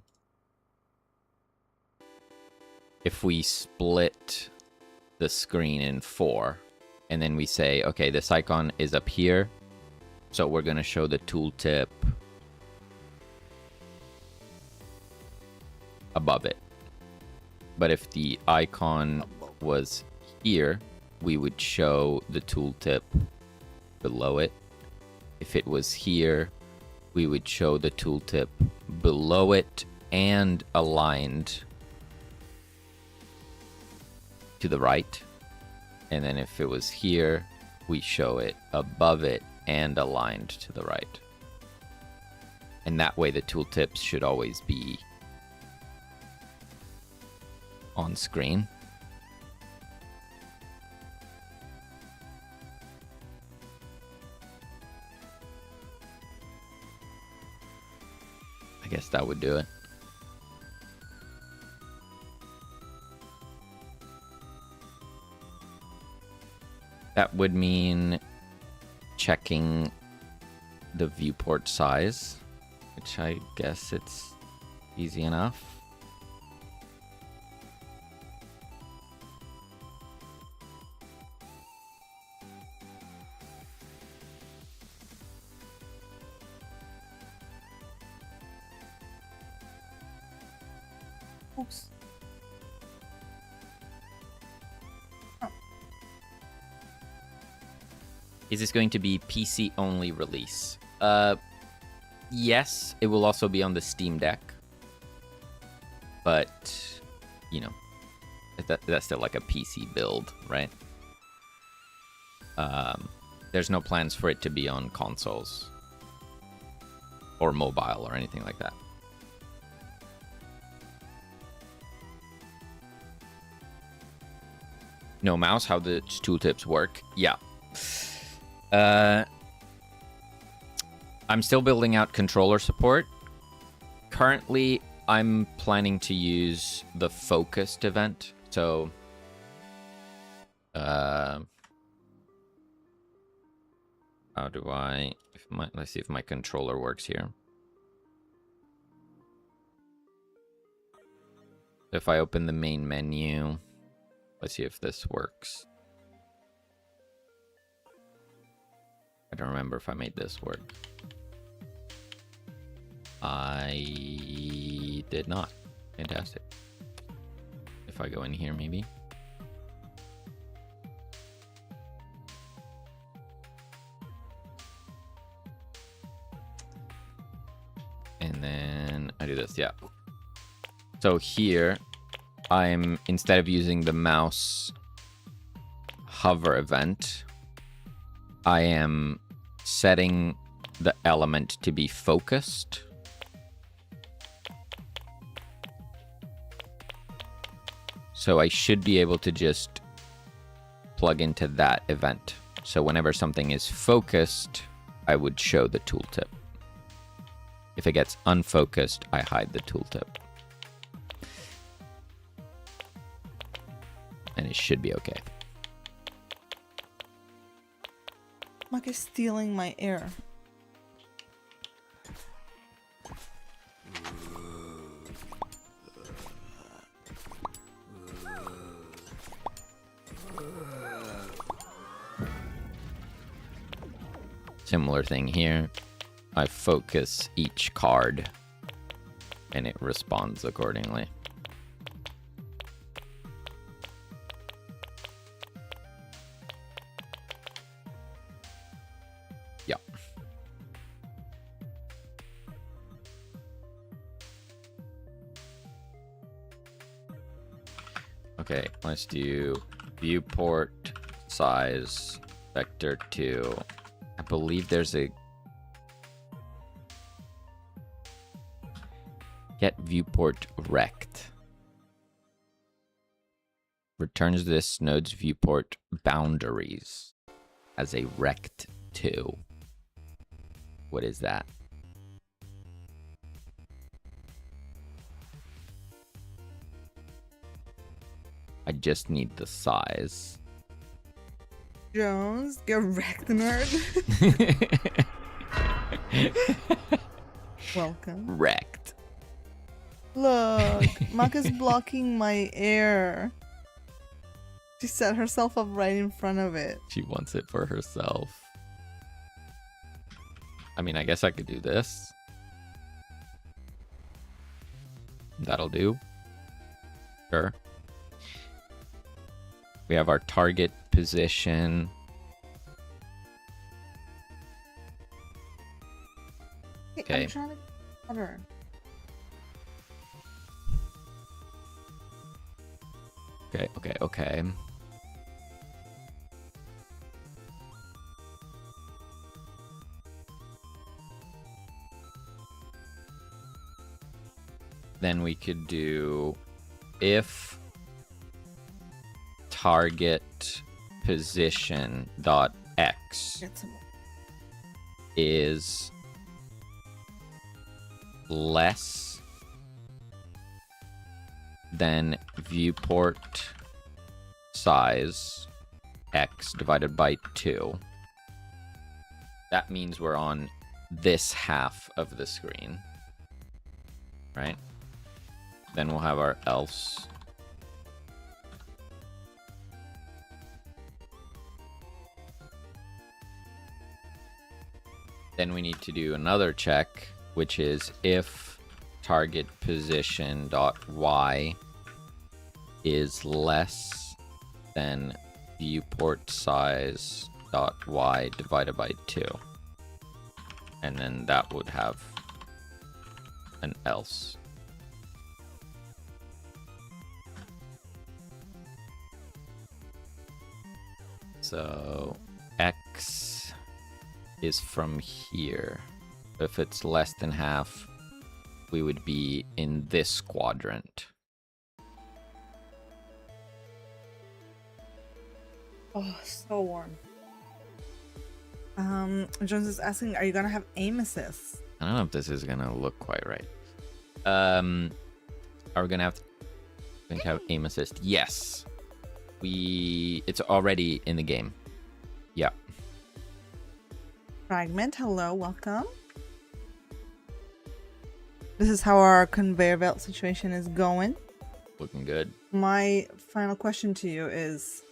if we split the screen in 4 and then we say, okay, this icon is up here, so we're going to show the tooltip above it. But if the icon was here, we would show the tooltip below it. If it was here, we would show the tooltip below it and aligned to the right. And then if it was here, we show it above it and aligned to the right. And that way the tooltips should always be on screen. I guess that would do it. That would mean checking the viewport size, which I guess it's easy enough. Oops. Is this going to be PC only release? Yes, it will also be on the Steam Deck. But, you know, that's still like a PC build, right? There's no plans for it to be on consoles or mobile or anything like that. No mouse, how the tooltips work? Yeah. I'm still building out controller support. Currently, I'm planning to use the focused event. So, how do I... let's see if my controller works here. If I open the main menu, let's see if this works. I don't remember if I made this work. I did not. Fantastic. If I go in here, maybe. And then I do this, yeah. So here, I'm, instead of using the mouse hover event, I am setting the element to be focused. So I should be able to just plug into that event. So whenever something is focused, I would show the tooltip. If it gets unfocused, I hide the tooltip. And it should be okay. Mike is stealing my air. Similar thing here. I focus each card and it responds accordingly. Yeah. Okay, let's do viewport size vector 2. I believe there's a get viewport rect. Returns this node's viewport boundaries as a rect 2. What is that? I just need the size. Jones, get wrecked, nerd. Welcome. Wrecked. Look, Maka's blocking my air. She set herself up right in front of it. She wants it for herself. I mean, I guess I could do this. That'll do. Sure. We have our target position. Okay. I'm trying to cover. Okay. Then we could do if target position dot x is less than viewport size, x divided by 2. That means we're on this half of the screen, right? Then we'll have our else. Then we need to do another check, which is if target position dot y is less than viewport size dot y divided by 2. And then that would have an else. So x is from here. If it's less than half, we would be in this quadrant. Oh, so warm. Jones is asking, are you gonna have aim assist? I don't know if this is gonna look quite right. Are we gonna have aim assist? Yes. It's already in the game. Yeah. Fragment, hello, welcome. This is how our conveyor belt situation is going. Looking good. My final question to you is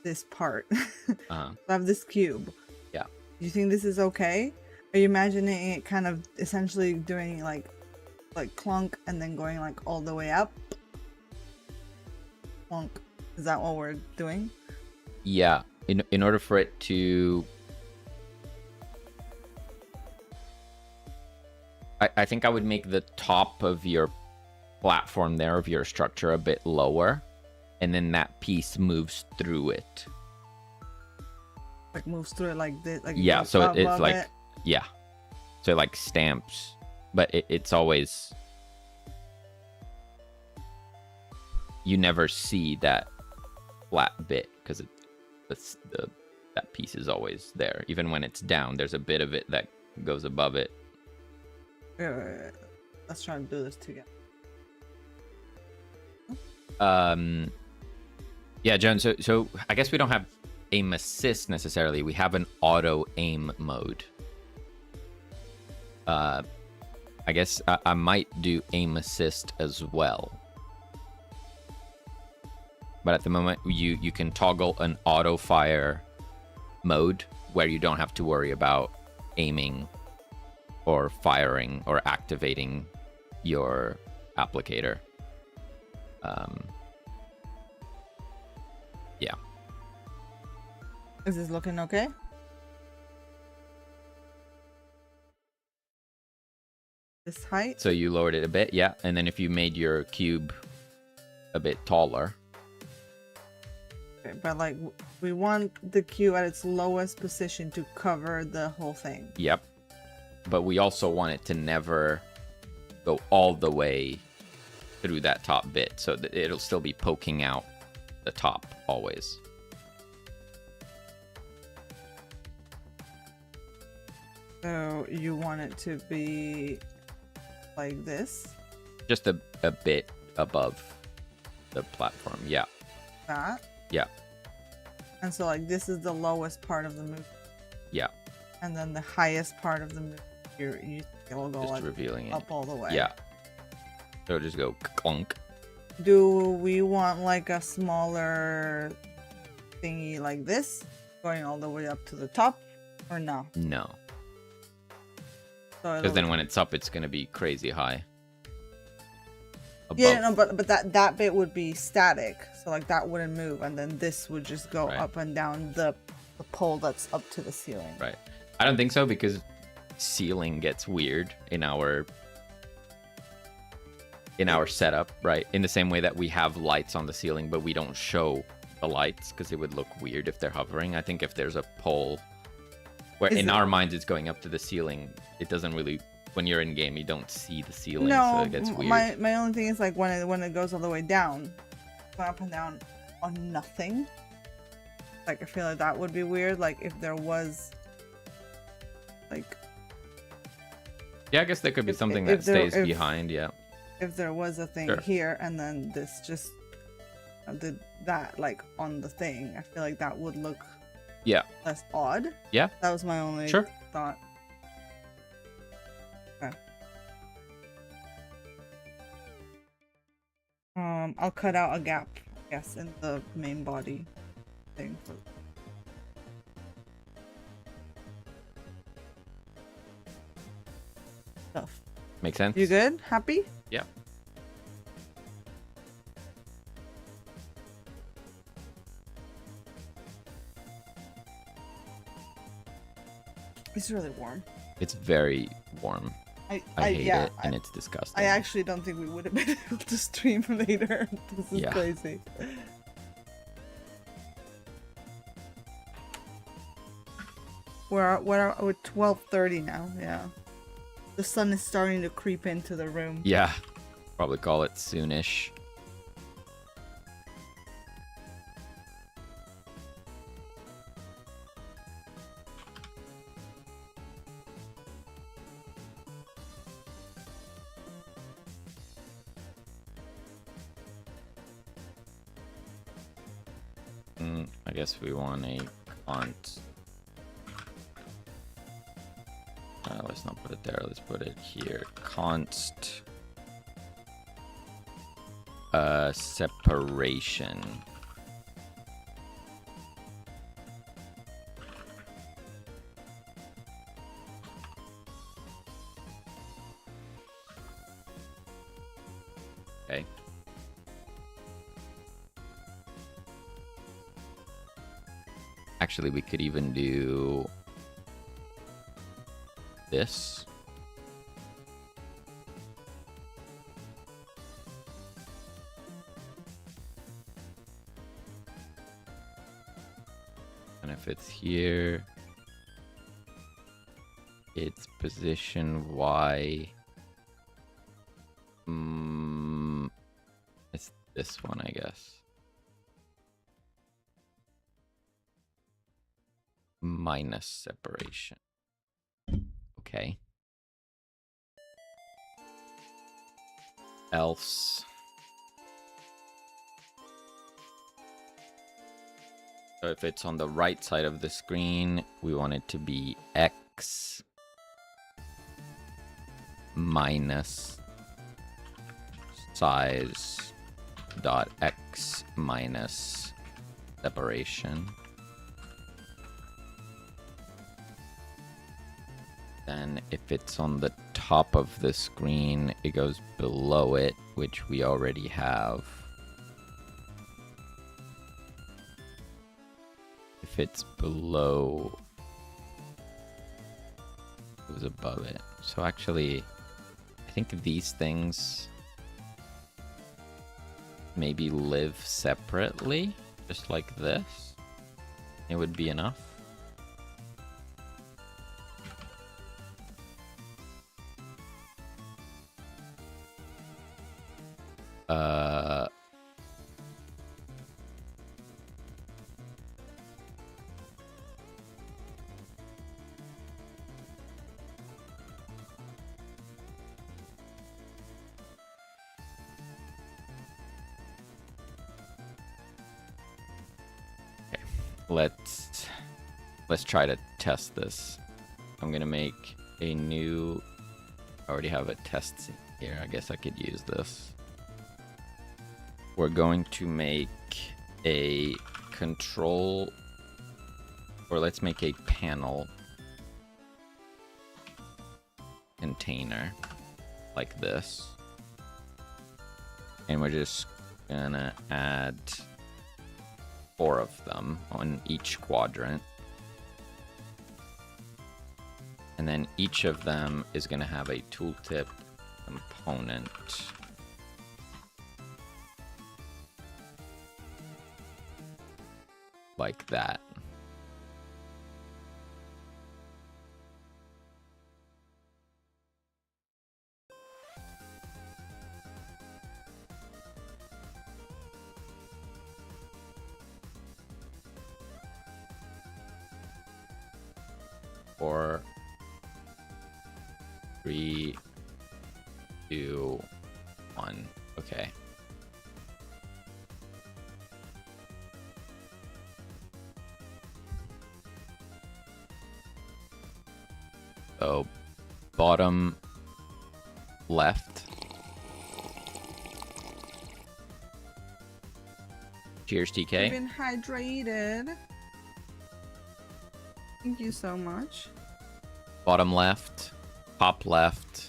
this part. Uh-huh. I have this cube. Yeah. Do you think this is okay? Are you imagining it kind of essentially doing like clunk and then going like all the way up? Clunk. Is that what we're doing? Yeah. In order for it to... I think I would make the top of your platform there, of your structure, a bit lower. And then that piece moves through it. Like moves through it like this? Like yeah, so it's like... it? Yeah. So it like stamps. But it's always... You never see that flat bit because that piece is always there. Even when it's down, there's a bit of it that goes above it. Wait. Let's try to do this together. Yeah, Joan, so I guess we don't have aim assist necessarily. We have an auto aim mode. I guess I might do aim assist as well. But at the moment, you can toggle an auto fire mode where you don't have to worry about aiming or firing or activating your applicator. Yeah. Is this looking okay? This height? So you lowered it a bit, yeah. And then if you made your cube a bit taller. Okay, but like we want the cube at its lowest position to cover the whole thing. Yep. But we also want it to never go all the way through that top bit, so that it'll still be poking out the top always. So you want it to be like this? Just a bit above the platform, yeah. That? Yeah. And so like this is the lowest part of the move. Yeah. And then the highest part of the move, it'll go Just like revealing it. up all the way. Yeah. So it'll just go clunk. Do we want like a smaller thingy like this, going all the way up to the top, or no? No. So Because then when it's up, it's going to be crazy high. Above. yeah, no, but that bit would be static, so like that wouldn't move, and then this would just go Right. up and down the pole that's up to the ceiling. Right. I don't think so, because ceiling gets weird in our setup, right? In the same way that we have lights on the ceiling, but we don't show the lights because it would look weird if they're hovering. I think if there's a pole where in our minds it's going up to the ceiling, it doesn't really, when you're in game, you don't see the ceiling, No, so it gets weird. my only thing is like when it goes all the way down, going up and down on nothing. Like I feel like that would be weird. Like if there was like Yeah, I guess there could be something if that there- stays if- behind, yeah. if there was a thing Sure. here and then this just did that like on the thing, I feel like that would look Yeah. less odd. Yeah. That was my only Sure. thought. Okay. I'll cut out a gap, I guess, in the main body thing. Stuff. Make sense? You good? Happy? Yeah. It's really warm. It's very warm. I hate it, and it's disgusting. I actually don't think we would have been able to stream later. This is crazy. We're 12:30 now. Yeah, the sun is starting to creep into the room. Yeah, probably call it soonish. I guess we want a const. Let's not put it there. Let's put it here. Const. Separation. Okay. Actually, we could even do this. And if it's here, it's position Y. It's this one, I guess. Minus separation. Okay. Else. So if it's on the right side of the screen, we want it to be X minus size dot X minus separation. Then if it's on the top of the screen, it goes below it, which we already have. If it's below, it goes above it. So actually, I think these things maybe live separately, just like this. It would be enough. Let's try to test this. I'm gonna make a new. I already have a test scene here. I guess I could use this. We're going to make a control, or let's make a panel container like this. And we're just gonna add 4 of them on each quadrant. And then each of them is going to have a tooltip component. Like that. Or 3, 2, 1. Okay. bottom left. Cheers, I've TK. been hydrated. Thank you so much. Bottom left. Top left.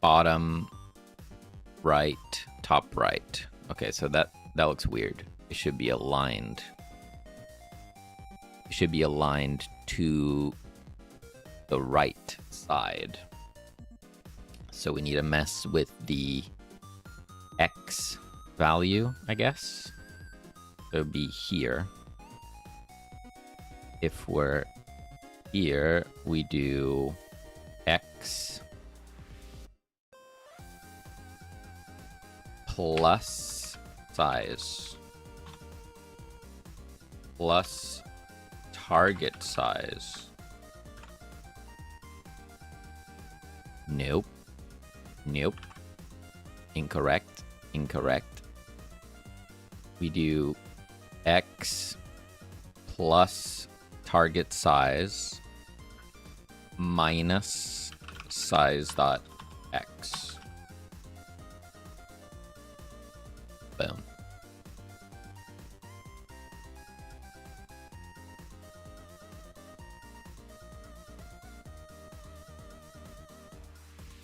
Bottom right. Top right. Okay, so that looks weird. It should be aligned. It should be aligned to the right side. So we need to mess with the X value, I guess. So it'd be here. If we're here, we do X plus size plus target size. Nope. Nope. Incorrect. Incorrect. We do X plus target size minus size dot X. Boom.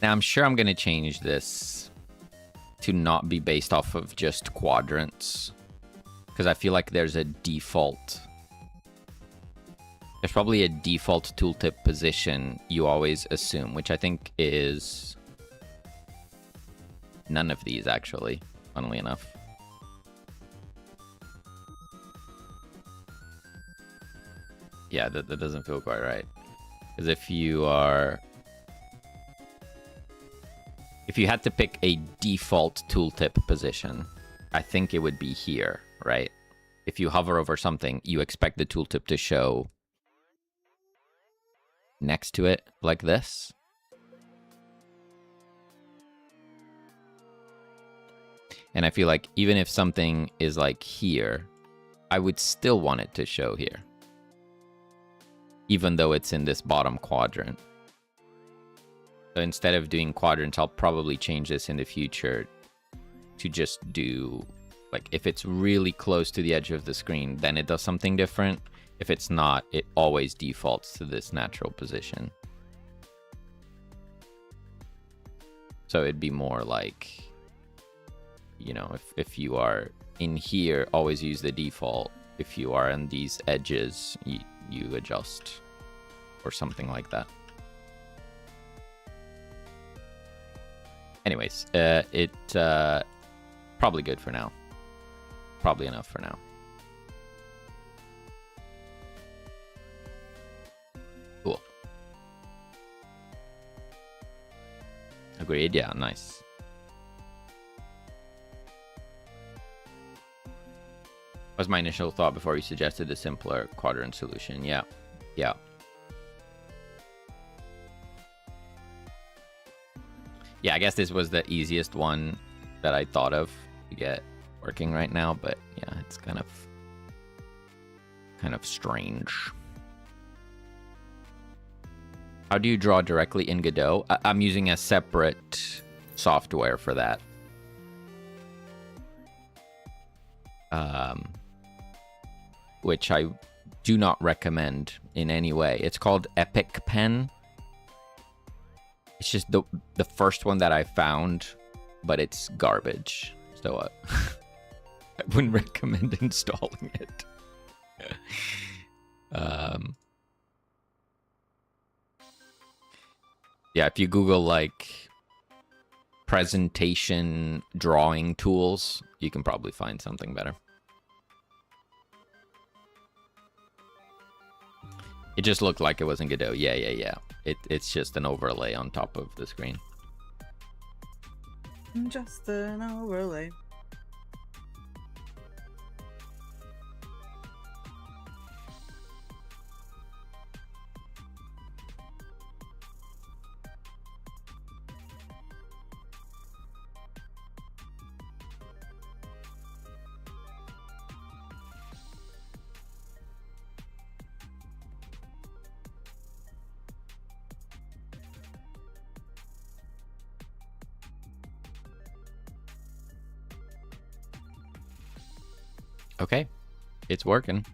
Now I'm sure I'm going to change this to not be based off of just quadrants, because I feel like there's a default. There's probably a default tooltip position you always assume, which I think is none of these, actually, funnily enough. Yeah, that doesn't feel quite right. Because if you had to pick a default tooltip position, I think it would be here, right? If you hover over something, you expect the tooltip to show next to it like this. And I feel like even if something is like here, I would still want it to show here, even though it's in this bottom quadrant. So instead of doing quadrants, I'll probably change this in the future to just do, like, if it's really close to the edge of the screen, then it does something different. If it's not, it always defaults to this natural position. So it'd be more like, you know, if you are in here, always use the default. If you are on these edges, you adjust or something like that. Anyways, probably good for now. Probably enough for now. Cool. Agreed, yeah, nice. Was my initial thought before you suggested a simpler quadrant solution. Yeah, yeah. Yeah, I guess this was the easiest one that I thought of to get working right now, but yeah, it's kind of strange. How do you draw directly in Godot? I'm using a separate software for that. Which I do not recommend in any way. It's called Epic Pen. It's just the first one that I found, but it's garbage. So I wouldn't recommend installing it. Yeah, if you Google like presentation drawing tools, you can probably find something better. It just looked like it was in Godot. Yeah. It's just an overlay on top of the screen. Just an overlay. Okay, it's working.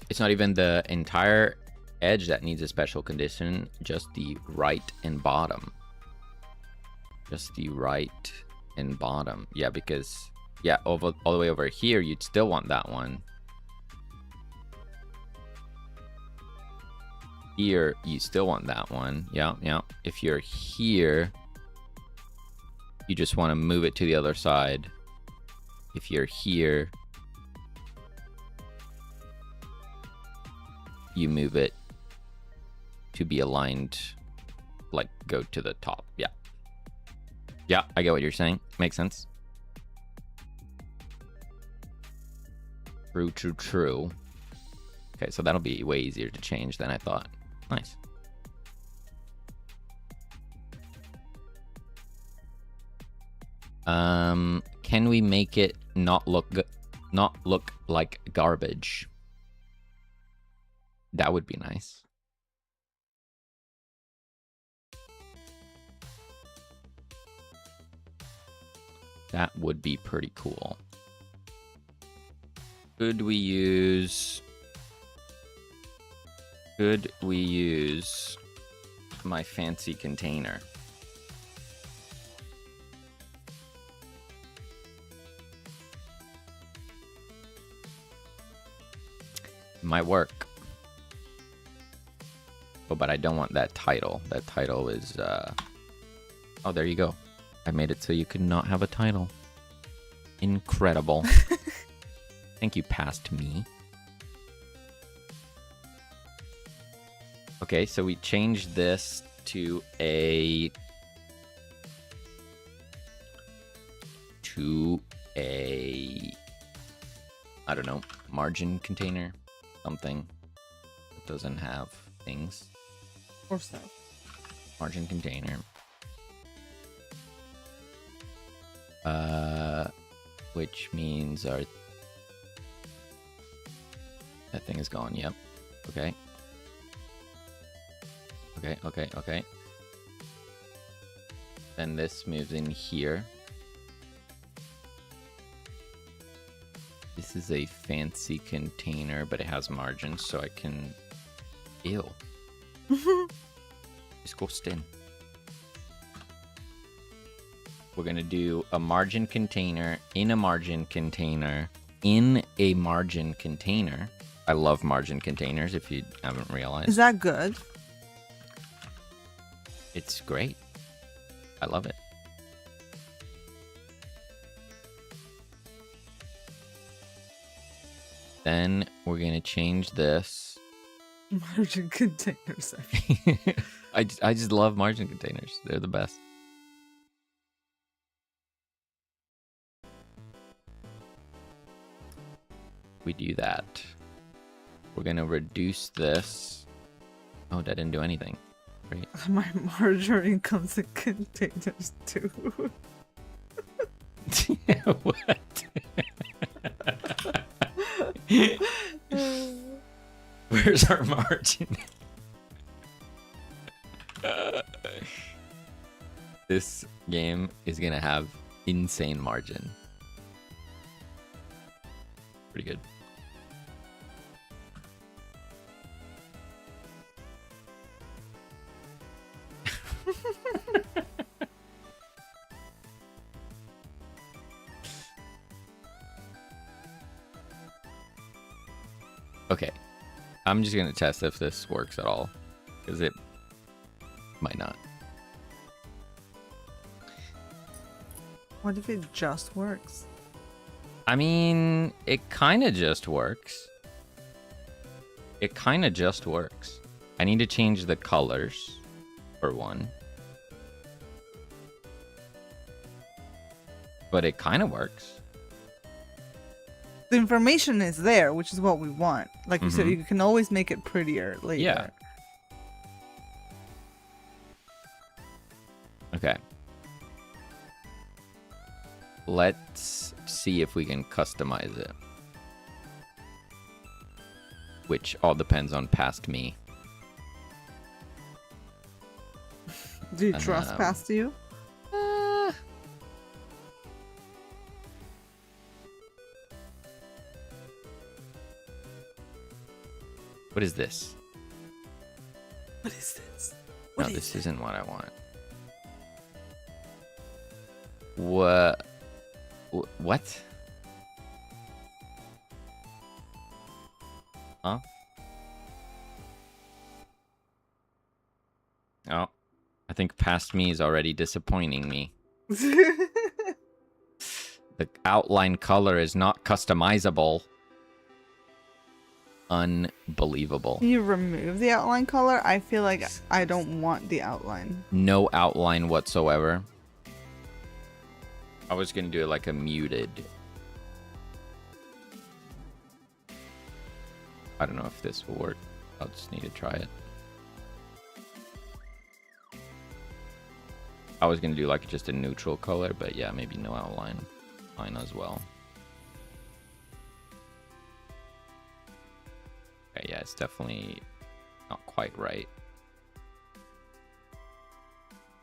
It's not even the entire edge that needs a special condition, just the right and bottom. Just the right and bottom. Yeah, because, yeah, all the way over here, you'd still want that one. Here, you still want that one. Yeah, yeah. If you're here, you just want to move it to the other side. If you're here, you move it to be aligned, like go to the top. Yeah. Yeah, I get what you're saying. Makes sense. True, true, true. Okay, so that'll be way easier to change than I thought. Nice. Can we make it not look like garbage? That would be nice. That would be pretty cool. Could we use my fancy container? Might work. Oh, but I don't want that title. That title is, oh, there you go. I made it so you could not have a title. Incredible. Thank you, past me. Okay, so we changed this to a... I don't know, margin container? Something that doesn't have things. Or so. Margin container. Which means our... That thing is gone, yep. Okay. Okay. Then this moves in here. This is a fancy container, but it has margins, so I can... Ew. Disgusting. We're gonna do a margin container in a margin container in a margin container. I love margin containers, if you haven't realized. Is that good? It's great. I love it. Then we're gonna change this. Margin containers. I just love margin containers. They're the best. We do that. We're gonna reduce this. Oh, that didn't do anything. Great. My margarine comes in containers too. What? Where's our margin? This game is gonna have insane margin. Pretty good. Okay, I'm just gonna test if this works at all, because it might not. What if it just works? I mean, it kind of just works. It kind of just works. I need to change the colors, for one. But it kind of works. The information is there, which is what we want. Like you said, you can always make it prettier later. Yeah. Okay. Let's see if we can customize it. Which all depends on past me. Do you trust past you? I What is this? What is this? No, this isn't what I want. What? What? Huh? Oh, I think past me is already disappointing me. The outline color is not customizable. Unbelievable. Can you remove the outline color? I feel like I don't want the outline. No outline whatsoever. I was gonna do it like a muted. I don't know if this will work. I'll just need to try it. I was gonna do like just a neutral color, but yeah, maybe no outline. Fine as well. Okay, yeah, it's definitely not quite right.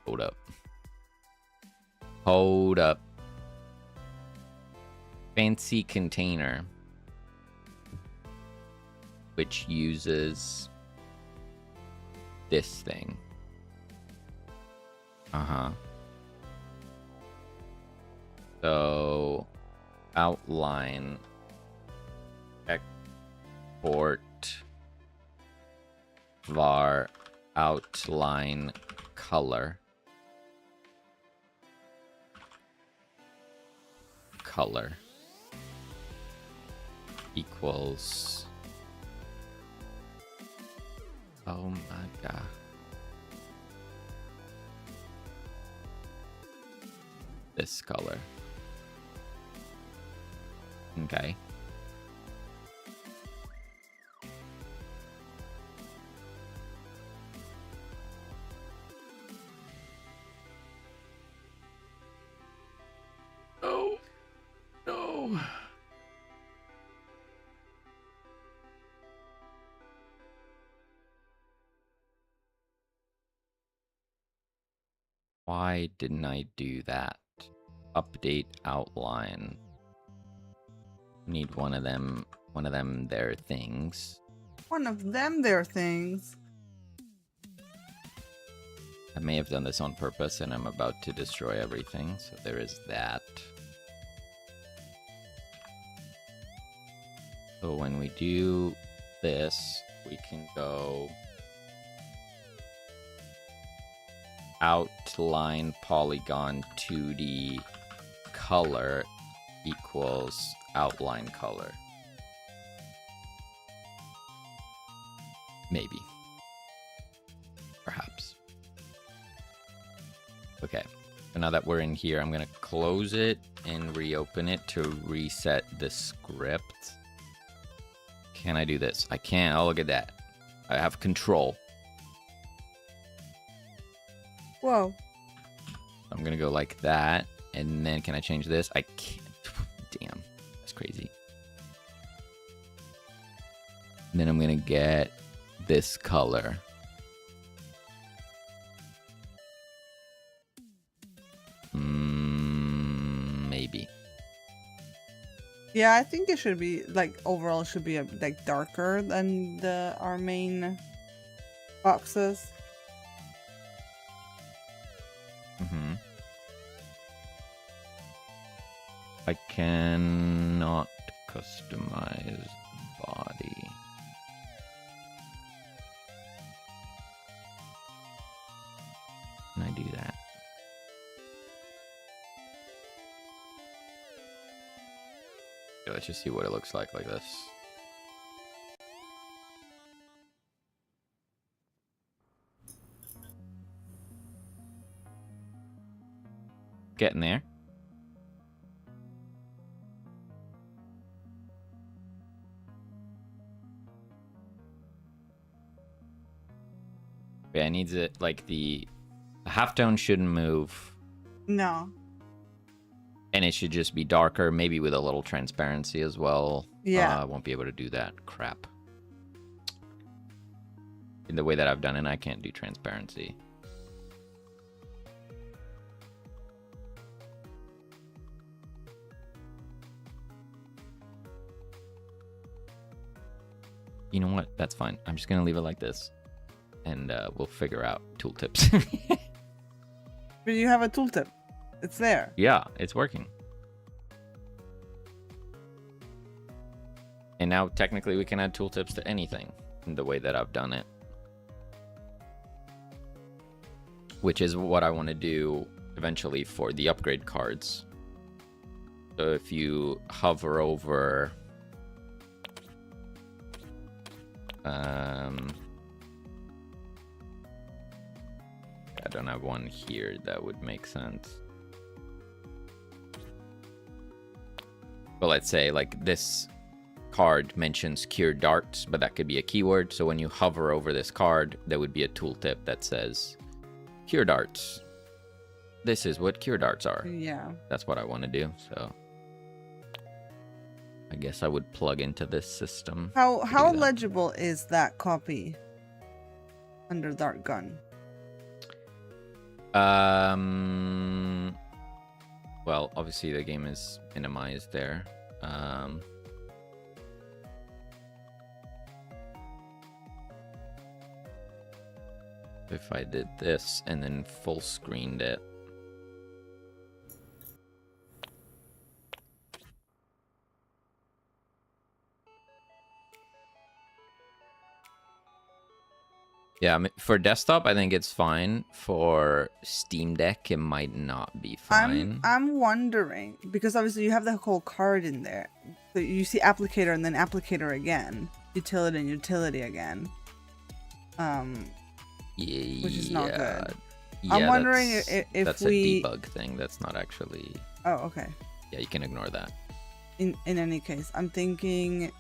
Hold up. Hold up. Fancy container. Which uses this thing. Uh-huh. So, outline, export, var, outline, color. Color equals, oh my god. This color. Okay. Oh, no. Why didn't I do that? Update outline. Need one of them their things. One of them their things. I may have done this on purpose and I'm about to destroy everything, so there is that. So when we do this, we can go outline polygon 2D color equals outline color. Maybe. Perhaps. Okay. So now that we're in here, I'm going to close it and reopen it to reset the script. Can I do this? I can. Oh, look at that. I have control. Whoa. I'm going to go like that. And then can I change this? I can't. Damn. That's crazy. And then I'm going to get this color. Maybe. Yeah, I think it should be like overall it should be like darker than our main boxes. I cannot customize body. Can I do that? Okay, let's just see what it looks like this. Getting there. Yeah, it needs it like the halftone shouldn't move. No. And it should just be darker, maybe with a little transparency as well. Yeah. I won't be able to do that. Crap. In the way that I've done it, I can't do transparency. You know what? That's fine. I'm just gonna leave it like this, and we'll figure out tooltips. But you have a tooltip. It's there. Yeah, it's working. And now technically we can add tooltips to anything in the way that I've done it. Which is what I want to do eventually for the upgrade cards. So if you hover over I don't have one here that would make sense. But let's say like this card mentions cure darts, but that could be a keyword. So when you hover over this card, there would be a tooltip that says cure darts. This is what cure darts are. Yeah. That's what I want to do. So I guess I would plug into this system. How legible is that copy under Dart Gun? Well, obviously the game is minimized there. If I did this and then full screened it. Yeah, for desktop, I think it's fine. For Steam Deck, it might not be fine. I'm wondering, because obviously you have the whole card in there. So you see applicator and then applicator again. Utility and utility again. Which is not good. Yeah, I'm wondering if that's we... a debug thing. That's not actually... Oh, okay. Yeah, you can ignore that. In any case, I'm thinking...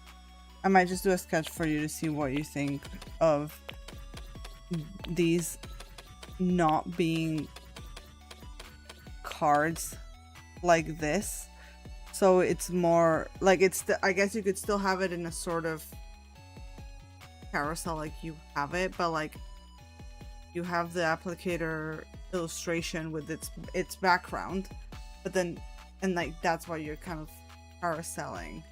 I might just do a sketch for you to see what you think of these not being cards like this. So it's more like I guess you could still have it in a sort of carousel like you have it, but like you have the applicator illustration with its background, but then like that's why you're kind of carouseling,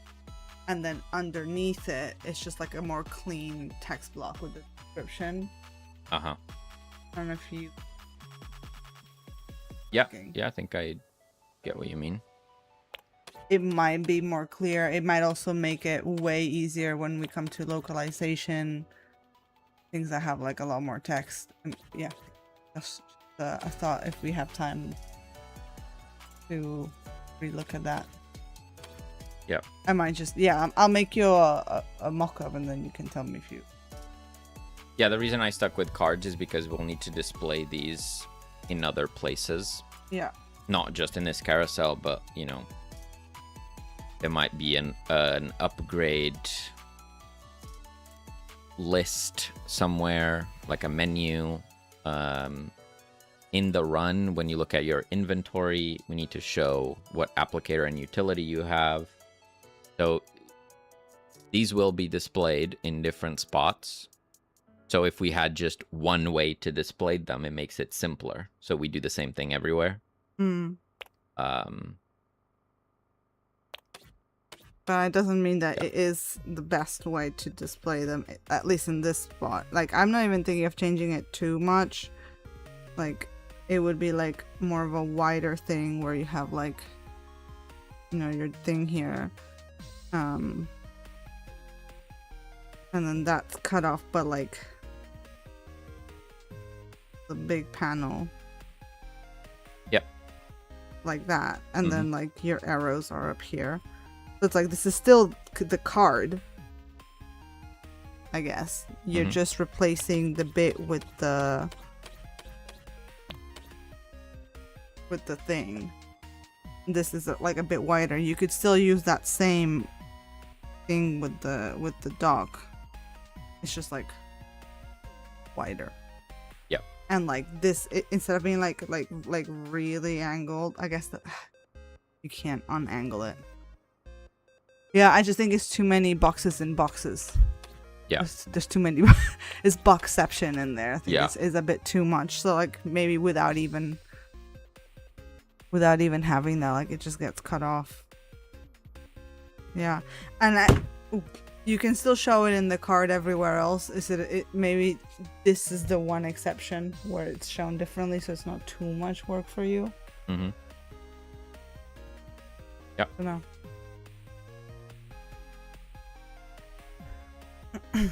and then underneath it it's just like a more clean text block with the description. I don't know if you... Yeah, I think I get what you mean. It might be more clear. It might also make it way easier when we come to localization. Things that have like a lot more text. Yeah, just a thought if we have time to relook at that. Yeah. I might just... Yeah, I'll make you a mock-up and then you can tell me if you... Yeah, the reason I stuck with cards is because we'll need to display these in other places. Yeah. Not just in this carousel, but, you know, there might be an upgrade list somewhere, like a menu. In the run, when you look at your inventory, we need to show what applicator and utility you have. So these will be displayed in different spots. So if we had just one way to display them, it makes it simpler. So we do the same thing everywhere. But it doesn't mean that it is the best way to display them, at least in this spot. Like, I'm not even thinking of changing it too much. Like, it would be like more of a wider thing where you have like, you know, your thing here. And then that's cut off, but like the big panel. Yep. Like that. And then like your arrows are up here. So it's like, this is still the card, I guess. You're just replacing the bit with the thing. This is like a bit wider. You could still use that same thing with the dock. It's just like wider. Yep. And like this, instead of being like really angled, I guess that you can't unangle it. Yeah, I just think it's too many boxes in boxes. Yeah. There's too many. It's boxception in there. I think it's a bit too much. So like maybe without even having that, like it just gets cut off. Yeah. And You can still show it in the card everywhere else. Is it maybe this is the one exception where it's shown differently, so it's not too much work for you? Mm-hmm. Yep. I don't know.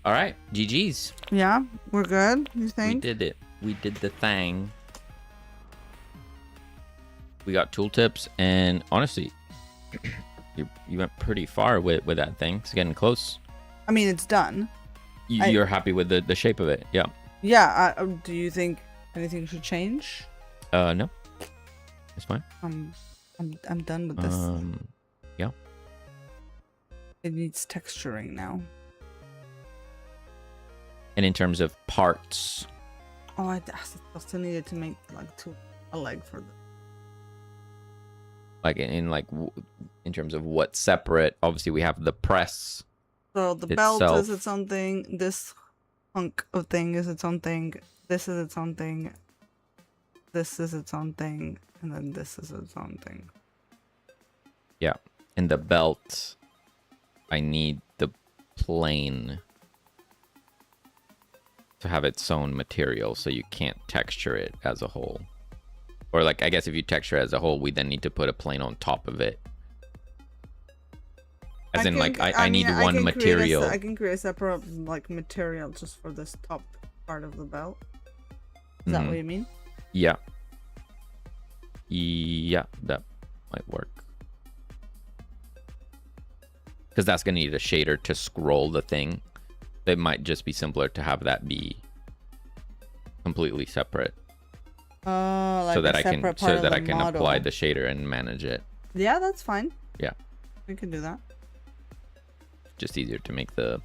All right, GG's. Yeah, we're good. You We think? did it. We did the thing. We got tooltips, and honestly, you went pretty far with that thing. It's getting close. I mean, it's done. You're happy with the shape of it, yeah? Yeah. Do you think anything should change? No, it's fine. I'm done with this. Yeah. It needs texturing now. And in terms of parts, I still needed to make like a leg for the. like in terms of what's separate, obviously we have the press. So the belt itself. is its own thing. This hunk of thing is its own thing. This is its own thing. This is its own thing, and then this is its own thing. Yeah, and the belt, I need the plane to have its own material, so you can't texture it as a whole. Or like, I guess if you texture it as a whole, we then need to put a plane on top of it. As in, like, I need one material. I can create a separate like material just for this top part of the belt. Is that what you mean? Yeah. Yeah, that might work. Because that's going to need a shader to scroll the thing. It might just be simpler to have that be completely separate. Like so that I can model. apply the shader and manage it. Yeah, that's fine. Yeah. We can do that. Just easier to make the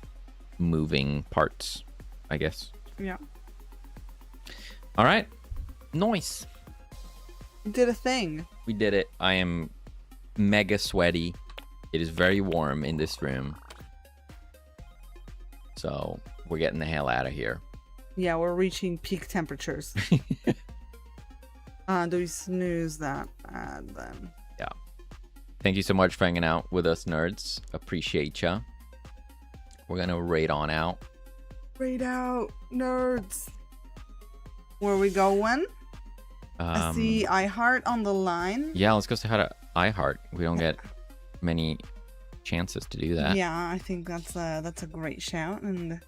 moving parts, I guess. Yeah. All right. Nice. We did a thing. We did it. I am mega sweaty. It is very warm in this room. So we're getting the hell out of here. Yeah, we're reaching peak temperatures. Do we snooze that bad then? Yeah. Thank you so much for hanging out with us, nerds. Appreciate ya. We're going to raid on out. Raid out, nerds. Where we going? I see iHeart on the line. Yeah, let's go say hi to iHeart. We don't get many chances to do that. Yeah, I think that's a great shout. And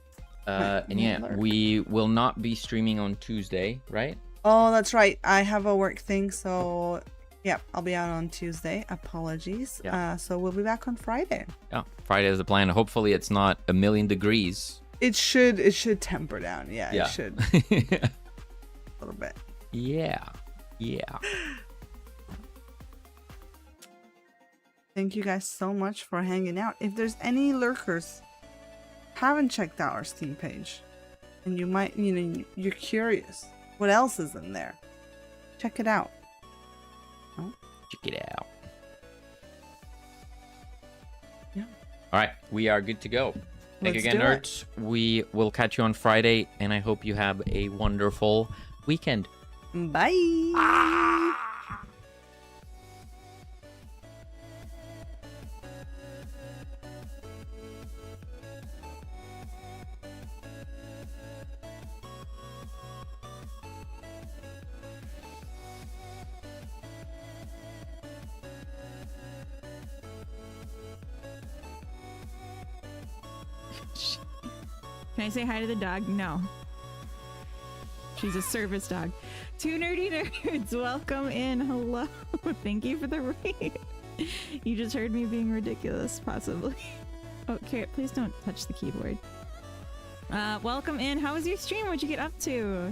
yeah, we will not be streaming on Tuesday, right? Oh, that's right. I have a work thing, so yeah, I'll be out on Tuesday. Apologies. Yeah. So we'll be back on Friday. Yeah, Friday is the plan. Hopefully it's not 1,000,000 degrees. It should temper down. Yeah. It should. A little bit. Yeah. Thank you guys so much for hanging out. If there's any lurkers haven't checked out our Steam page, and you might, you're curious, what else is in there? Check it out. Oh. Check it out. Yeah. All right, we are good to go. Thank you again, nerds. We will catch you on Friday, and I hope you have a wonderful weekend. Bye. Can I say hi to the dog? No. She's a service dog. Two nerdy nerds, welcome in. Hello. Thank you for the raid. You just heard me being ridiculous, possibly. Oh, Carrot, please don't touch the keyboard. Welcome in. How was your stream? What'd you get up to?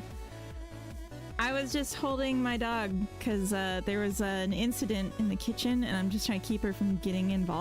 I was just holding my dog because there was an incident in the kitchen and I'm just trying to keep her from getting involved.